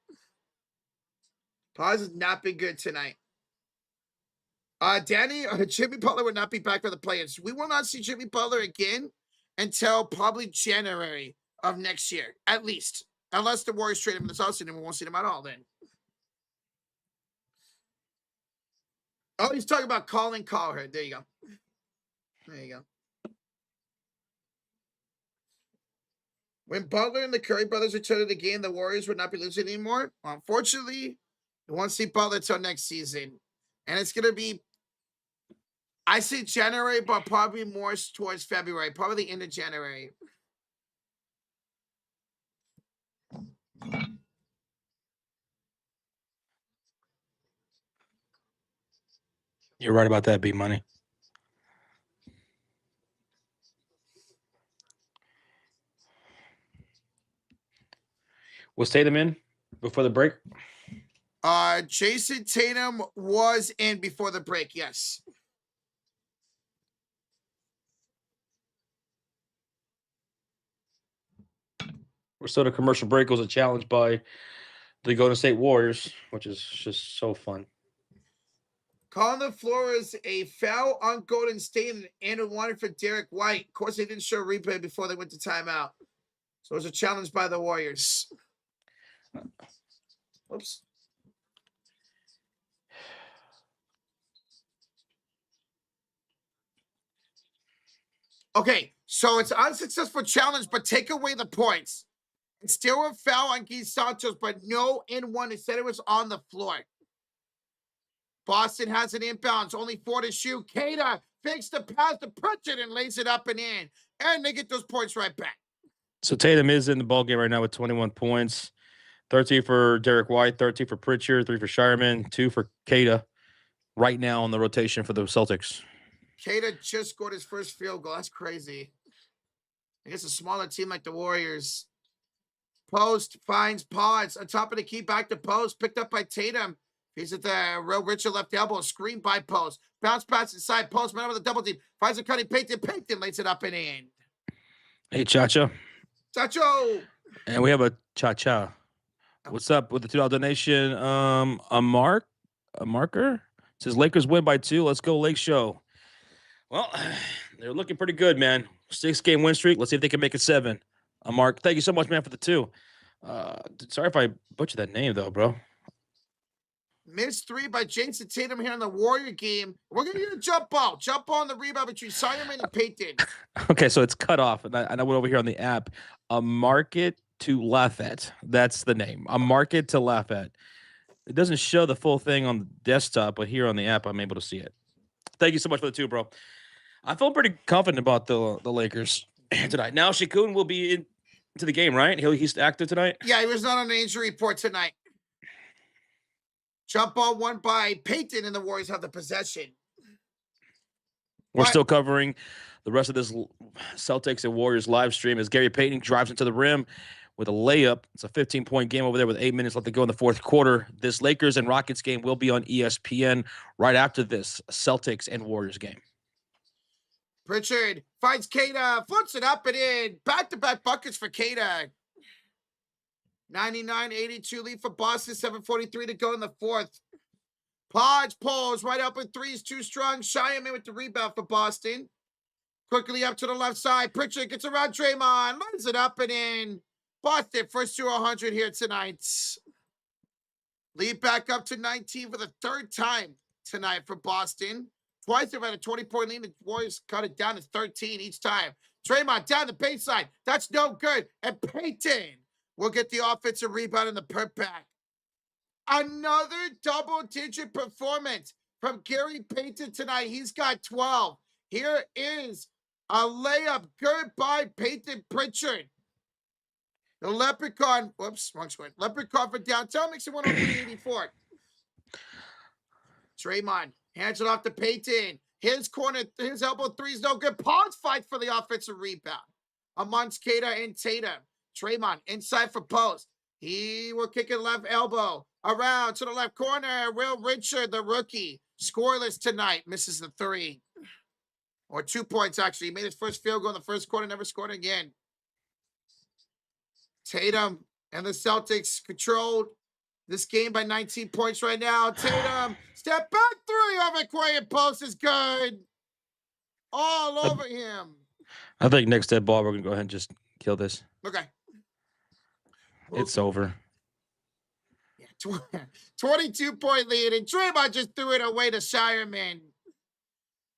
Paz has not been good tonight. Danny, Jimmy Butler would not be back for the play-ins. We will not see Jimmy Butler again until probably January of next year, at least. Unless the Warriors trade him in this offseason, we won't see him at all then. Oh, he's talking about calling Callher. There you go. There you go. When Butler and the Curry brothers return to the game, the Warriors would not be losing anymore. Well, unfortunately, we won't see Butler until next season. And it's going to be, I say January, but probably more towards February. Probably the end of January. You're right about that, B-Money. Was Tatum in before the break? Jason Tatum was in before the break, yes. We're still at a commercial break. It was a challenge by the Golden State Warriors, which is just so fun. Calling the floor is a foul on Golden State and one for Derek White. Of course, they didn't show a replay before they went to timeout. So it was a challenge by the Warriors. Whoops. Okay, so it's an unsuccessful challenge, but take away the points. It's still a foul on Guy Santos, but no N1. It said it was on the floor. Boston has an inbounds, only 4 to shoot. Keita fakes the pass to Pritchard and lays it up and in. And they get those points right back. So Tatum is in the ballgame right now with 21 points. 13 for Derek White, 13 for Pritchard, 3 for Shireman, 2 for Keita. Right now on the rotation for the Celtics. Keita just scored his first field goal. That's crazy. I guess a smaller team like the Warriors. Post finds Pods on top of the key, back to post, picked up by Tatum. He's at the real Richard left elbow. Screen by Post. Bounce pass inside Post. Man over the double team. Finds a cutting Payton. Payton lays it up and in. Hey, Cha-Cha. Chacho. And we have a Cha-Cha. What's up with the $2 donation? A marker? It says Lakers win by 2. Let's go, Lake Show. Well, they're looking pretty good, man. 6-game win streak. Let's see if they can make it 7. Mark, thank you so much, man, for the 2. Sorry if I butchered that name, though, bro. Missed 3 by Jason Tatum here in the Warrior game. We're going to get a jump ball. Jump ball on the rebound between Simon and Payton. Okay, so it's cut off. And I went over here on the app. A market to laugh at. That's the name. A market to laugh at. It doesn't show the full thing on the desktop, but here on the app, I'm able to see it. Thank you so much for the 2, bro. I feel pretty confident about the Lakers tonight. Now, Shakun will be into the game, right? He's active tonight? Yeah, he was not on the injury report tonight. Jump ball won by Payton, and the Warriors have the possession. We're still covering the rest of this Celtics and Warriors live stream as Gary Payton drives into the rim with a layup. It's a 15-point game over there with 8 minutes left to go in the fourth quarter. This Lakers and Rockets game will be on ESPN right after this Celtics and Warriors game. Pritchard finds Kata, flips it up and in. Back-to-back buckets for Kata. 99-82 lead for Boston. 7:43 to go in the fourth. Podge pulls right up with 3s, too strong. Shyman with the rebound for Boston. Quickly up to the left side. Pritchard gets around Draymond. Lines it up and in. Boston first to 100 here tonight. Lead back up to 19 for the 3rd time tonight for Boston. Twice they've had a 20-point lead. The Warriors cut it down to 13 each time. Draymond down the baseline. That's no good. And Payton will get the offensive rebound in the put back. Another double-digit performance from Gary Payton tonight. He's got 12. Here is a layup. Good by Payton Pritchard. The Leprechaun, whoops, wrong screen. Leprechaun for downtown makes it 103-84. Draymond hands it off to Payton. His corner, his elbow 3 is no good. Pause fight for the offensive rebound amongst Kata and Tatum. Draymond inside for Post. He will kick it left elbow. Around to the left corner. Will Richard, the rookie, scoreless tonight, misses the 3. Or 2 points, actually. He made his first field goal in the first quarter, never scored again. Tatum and the Celtics controlled this game by 19 points right now. Tatum, step back 3 over quiet post is good. All over him. I think next dead ball, we're going to go ahead and just kill this. Okay. It's over. Yeah, 22-point lead, and Draymond just threw it away to Shireman.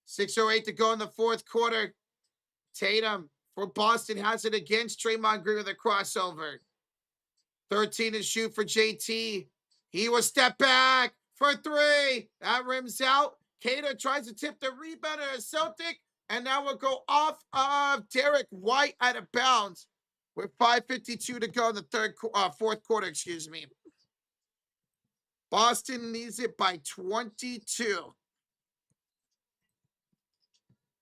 6:08 to go in the fourth quarter. Tatum for Boston has it against Draymond Green with a crossover. 13 to shoot for JT. He will step back for 3. That rims out. Kata tries to tip the rebound at a Celtic, and now we'll go off of Derek White out of bounds with 5:52 to go in the fourth quarter, excuse me. Boston needs it by 22.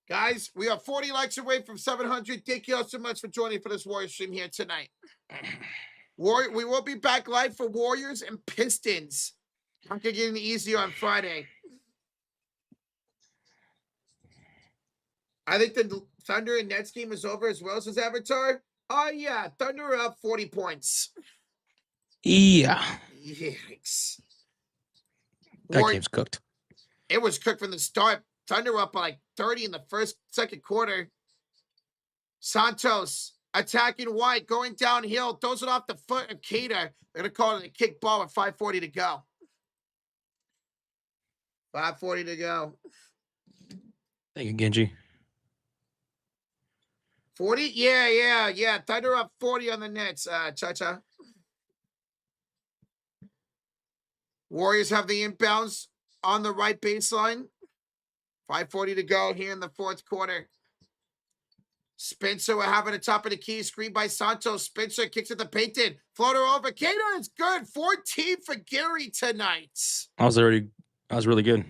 Guys, we are 40 likes away from 700. Thank you all so much for joining for this Warriors stream here tonight. We will be back live for Warriors and Pistons. Not going to get any easier on Friday. I think the Thunder and Nets game is over as well as his avatar. Oh, yeah. Thunder are up 40 points. Yeah. Yikes. That game's cooked. It was cooked from the start. Thunder up by like 30 in the second quarter. Santos attacking White, going downhill, throws it off the foot of Kata. They're going to call it a kick ball with 5:40 to go. 5:40 to go. Thank you, Genji. 40? Yeah. Thunder up 40 on the Nets, Cha-Cha. Warriors have the inbounds on the right baseline. 5:40 to go here in the fourth quarter. Spencer will have it at the top of the key. Screen by Santos. Spencer kicks it to Payton. Floater over. Kata is good. 14 for Gary tonight. I was really good.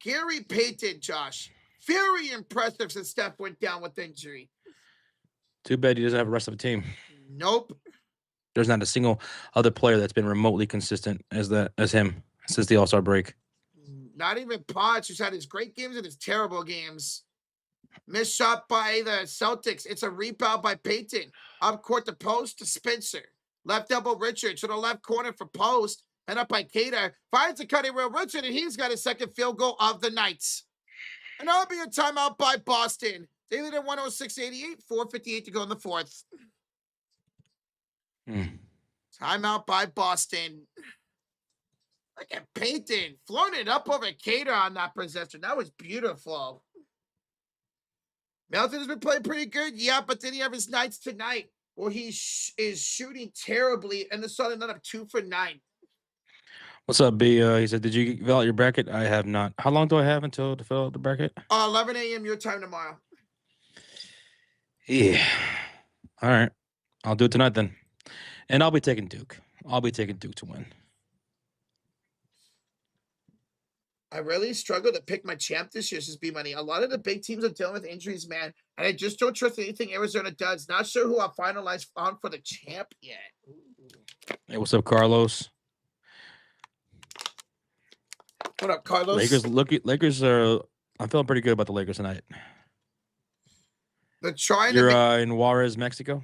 Gary Payton, Josh. Very impressive since Steph went down with injury. Too bad he doesn't have the rest of the team. Nope. There's not a single other player that's been remotely consistent as him since the All-Star break. Not even Potts, who's had his great games and his terrible games. Missed shot by the Celtics. It's a rebound by Payton. Up court to Post to Spencer. Left elbow Richard to the left corner for Post. And up by Cater. Finds a cutting wheel Richard, and he's got his second field goal of the night. And that'll be a timeout by Boston. They lead at 106-88, 4:58 to go in the fourth. Timeout by Boston. Look at Payton floating it up over Cater on that possession. That was beautiful. Melton has been playing pretty good, yeah, but then he have his nights tonight where he is shooting terribly, and the Sun ended up 2 for 9. What's up, B? He said, did you fill out your bracket? I have not. How long do I have until to fill out the bracket? 11 a.m. your time tomorrow. Yeah. All right. I'll do it tonight then. And I'll be taking Duke. I'll be taking Duke to win. I really struggle to pick my champ this year, says B-Money. A lot of the big teams are dealing with injuries, man. And I just don't trust anything Arizona does. Not sure who I'll finalize on for the champ yet. Ooh. Hey, what's up, Carlos? What up, Carlos? Lakers are. I'm feeling pretty good about the Lakers tonight. They're trying You're to in Juarez, Mexico.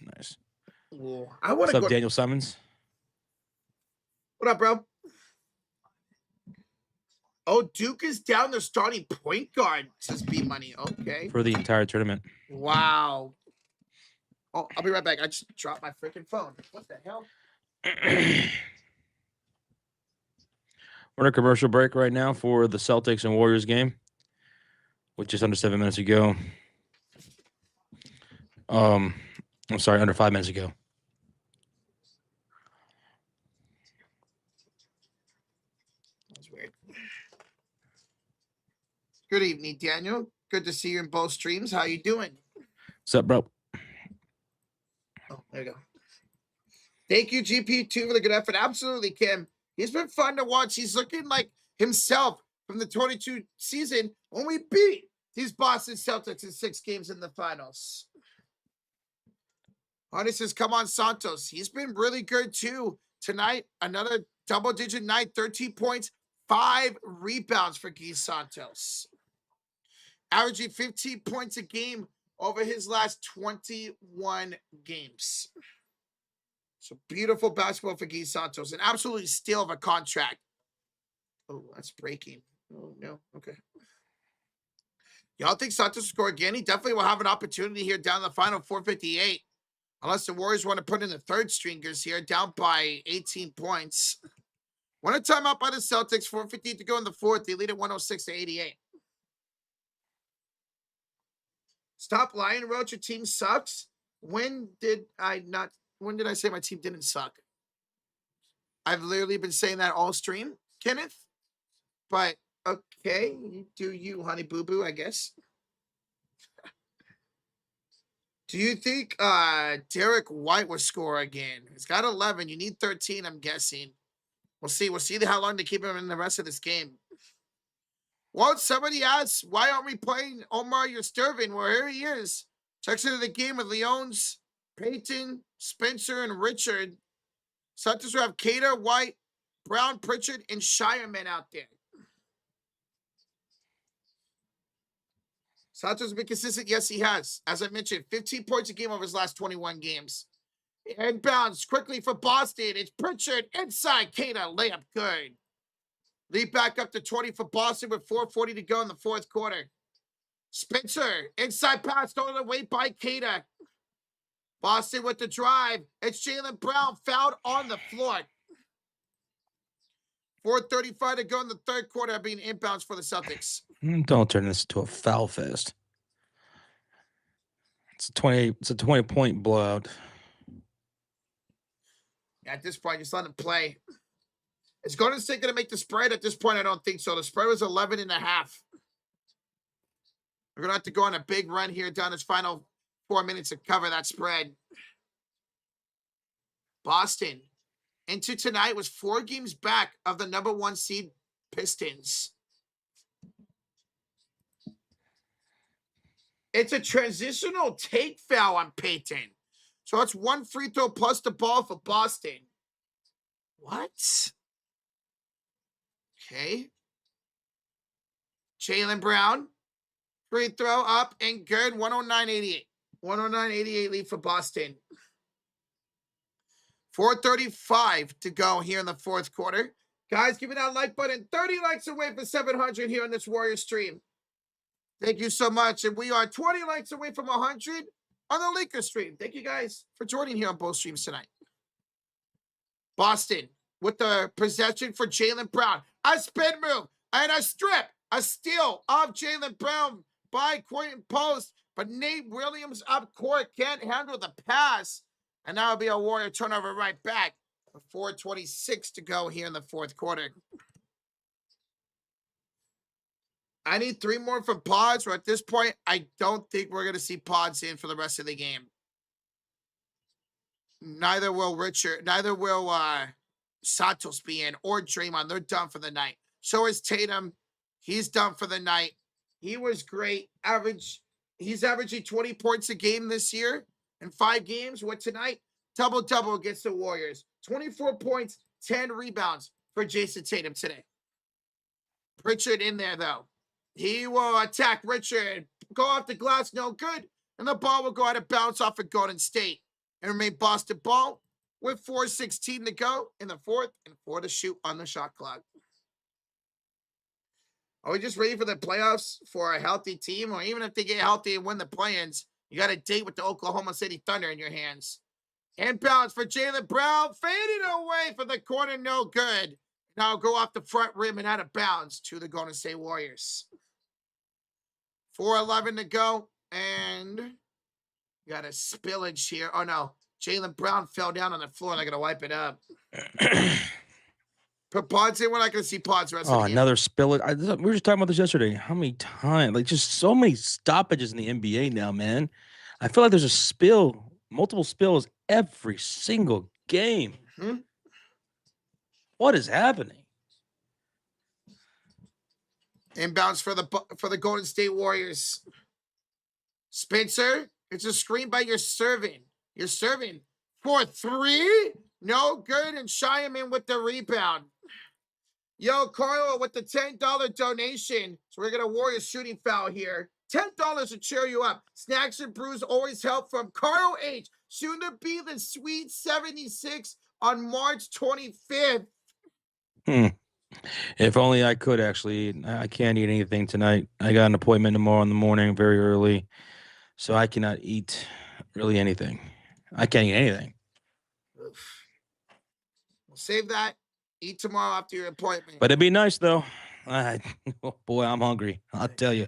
Nice. Ooh, I want What's to up, go. Daniel Simmons? What up, bro? Oh, Duke is down their starting point guard, says B-Money. Okay. For the entire tournament. Wow. Oh, I'll be right back. I just dropped my freaking phone. What the hell? We're in a commercial break right now for the Celtics and Warriors game, with just under 7 minutes ago. I'm sorry, under 5 minutes ago. That's weird. Good evening, Daniel. Good to see you in both streams. How you doing? What's up, bro? Oh, there you go. Thank you, GP2, for the good effort. Absolutely, Kim. He's been fun to watch. He's looking like himself from the 22 season when we beat these Boston Celtics in 6 games in the finals. Honey says, come on, Santos. He's been really good, too. Tonight, another double-digit night, 13 points, 5 rebounds for Guy Santos. Averaging 15 points a game over his last 21 games. So beautiful basketball for Guy Santos. An absolutely steal of a contract. Oh, that's breaking. Oh, no. Okay. Y'all think Santos will score again? He definitely will have an opportunity here down the final 4:58. Unless the Warriors want to put in the third stringers here, down by 18 points. One a timeout by the Celtics, 4:58 to go in the fourth. They lead at 106-88. Stop lying, Roach. Your team sucks. When did I say my team didn't suck? I've literally been saying that all stream, Kenneth. But okay, you do you, honey boo boo, I guess. Do you think Derek White will score again? He's got 11. You need 13, I'm guessing. We'll see. We'll see how long they keep him in the rest of this game. Well, somebody asks, why aren't we playing Omar Yasturban? Well, here he is. Checks into the game with Leones, Payton, Spencer, and Richard. Celtics will have Cater, White, Brown, Pritchard, and Shireman out there. Santos has been consistent. Yes, he has. As I mentioned, 15 points a game over his last 21 games. Inbounds quickly for Boston. It's Pritchard inside. Cater, layup good. Lead back up to 20 for Boston with 4:40 to go in the fourth quarter. Spencer, inside pass, stolen away by Cater. Boston with the drive. It's Jaylen Brown fouled on the floor. 4:35 to go in the third quarter, being inbounds for the Celtics. Don't turn this into a foul fest. It's a 20-point blowout. At this point, just let him play. Is Golden State going to make the spread? At this point, I don't think so. The spread was 11.5. We're going to have to go on a big run here down his final 4 minutes to cover that spread. Boston into tonight was 4 games back of the number 1 seed Pistons. It's a transitional take foul on Payton. So it's 1 free throw plus the ball for Boston. What? Okay. Jaylen Brown. Free throw up and good. 109.88. 109.88 lead for Boston. 4:35 to go here in the fourth quarter. Guys, give me that like button. 30 likes away for 700 here on this Warriors stream. Thank you so much. And we are 20 likes away from 100 on the Lakers stream. Thank you guys for joining here on both streams tonight. Boston with the possession for Jaylen Brown. A spin move and a strip. A steal of Jaylen Brown by Quentin Post. But Nate Williams up court can't handle the pass. And that'll be a Warrior turnover right back. 4:26 to go here in the fourth quarter. I need 3 more from Pods, or at this point, I don't think we're going to see Pods in for the rest of the game. Neither will Santos be in, or Draymond. They're done for the night. So is Tatum. He's done for the night. He was great. He's averaging 20 points a game this year in 5 games. What tonight? Double-double against the Warriors. 24 points, 10 rebounds for Jason Tatum today. Pritchard in there, though. He will attack Richard. Go off the glass, no good. And the ball will go out of bounds off of Golden State. And remain Boston ball with 4:16 to go in the fourth and 4 to shoot on the shot clock. Are we just ready for the playoffs for a healthy team? Or even if they get healthy and win the play-ins, you got a date with the Oklahoma City Thunder in your hands. Inbounds for Jaylen Brown. Fading away for the corner, no good. Now go off the front rim and out of bounds to the Golden State Warriors. 4:11 to go. And got a spillage here. Oh, no. Jaylen Brown fell down on the floor, and I got to wipe it up. Put Pods in. We're not going to see Pods rest of the game. Another spillage. We were just talking about this yesterday. How many times? Like, just so many stoppages in the NBA now, man. I feel like there's a multiple spills every single game. Mm-hmm. What is happening? Inbounds for the Golden State Warriors. Spencer, it's a screen by your serving. You're serving for 3. No good. And Shyman with the rebound. Yo, Carlo with the $10 donation. So we're going to Warriors shooting foul here. $10 to cheer you up. Snacks and brews always help from Carl H. Soon to be the Sweet 76 on March 25th. If only I could, actually. I can't eat anything tonight. I got an appointment tomorrow in the morning very early, so I cannot eat really anything. I can't eat anything. Oof. We'll save that. Eat tomorrow after your appointment. But it'd be nice, though. Oh, boy, I'm hungry. I'll tell you.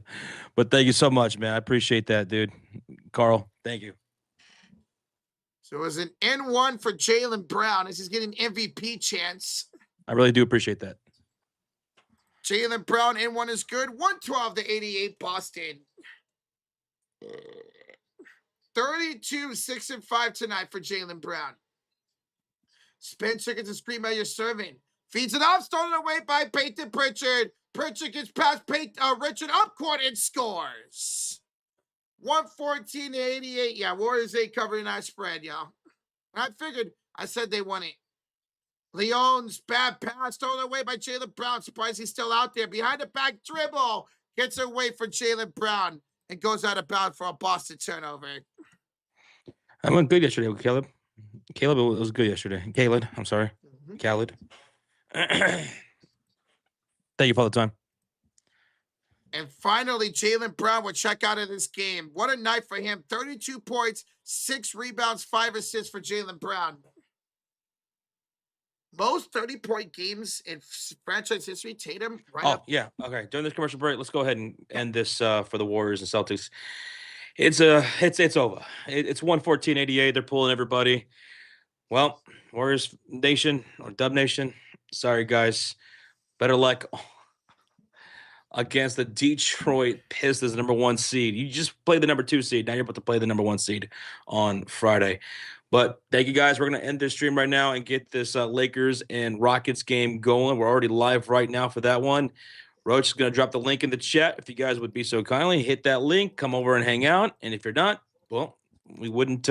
But thank you so much, man. I appreciate that, dude. Carl, thank you. So it was an N1 for Jaylen Brown as he's getting MVP chance. I really do appreciate that. Jaylen Brown N1 is good. 112-88 Boston. 32, 6 and 5 tonight for Jaylen Brown. Spencer gets a screen by your serving. Feeds it off, stolen away by Peyton Pritchard. Pritchard gets past Richard up court and scores. 114-88. Yeah, Warriors ain't covering that spread, y'all. I said they won it. Leon's bad pass stolen away by Jaylen Brown. Surprised he's still out there. Behind the back dribble. Gets away for Jaylen Brown and goes out of bounds for a Boston turnover. I went good yesterday with Caleb. Caleb, it was good yesterday. Caleb, I'm sorry. Mm-hmm. Khaled. Thank you for the time. And finally, Jaylen Brown will check out of this game. What a night for him. 32 points, 6 rebounds, 5 assists for Jaylen Brown. Most 30-point games in franchise history. Tatum, right up. Yeah. Okay. During this commercial break, let's go ahead and end this for the Warriors and Celtics. It's over. It's 114-88. They're pulling everybody. Well, Warriors Nation or Dub Nation, sorry guys. Better luck against the Detroit Pistons, number 1 seed. You just played the number 2 seed. Now you're about to play the number 1 seed on Friday. But thank you guys. We're going to end this stream right now and get this Lakers and Rockets game going. We're already live right now for that one. Roach is going to drop the link in the chat. If you guys would be so kindly, hit that link, come over and hang out. And if you're not, well, we wouldn't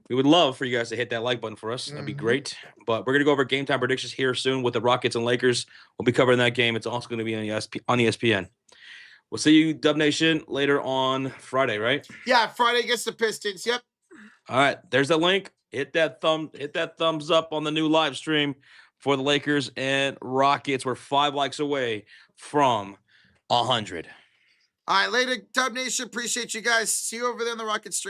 We would love for you guys to hit that like button for us. That'd be great. But we're going to go over game time predictions here soon with the Rockets and Lakers. We'll be covering that game. It's also going to be on ESPN. We'll see you, Dub Nation, later on Friday, right? Yeah, Friday against the Pistons. Yep. All right, there's the link. Hit that thumbs up on the new live stream for the Lakers and Rockets. We're 5 likes away from 100. All right, later, Dub Nation. Appreciate you guys. See you over there in the Rocket Stream.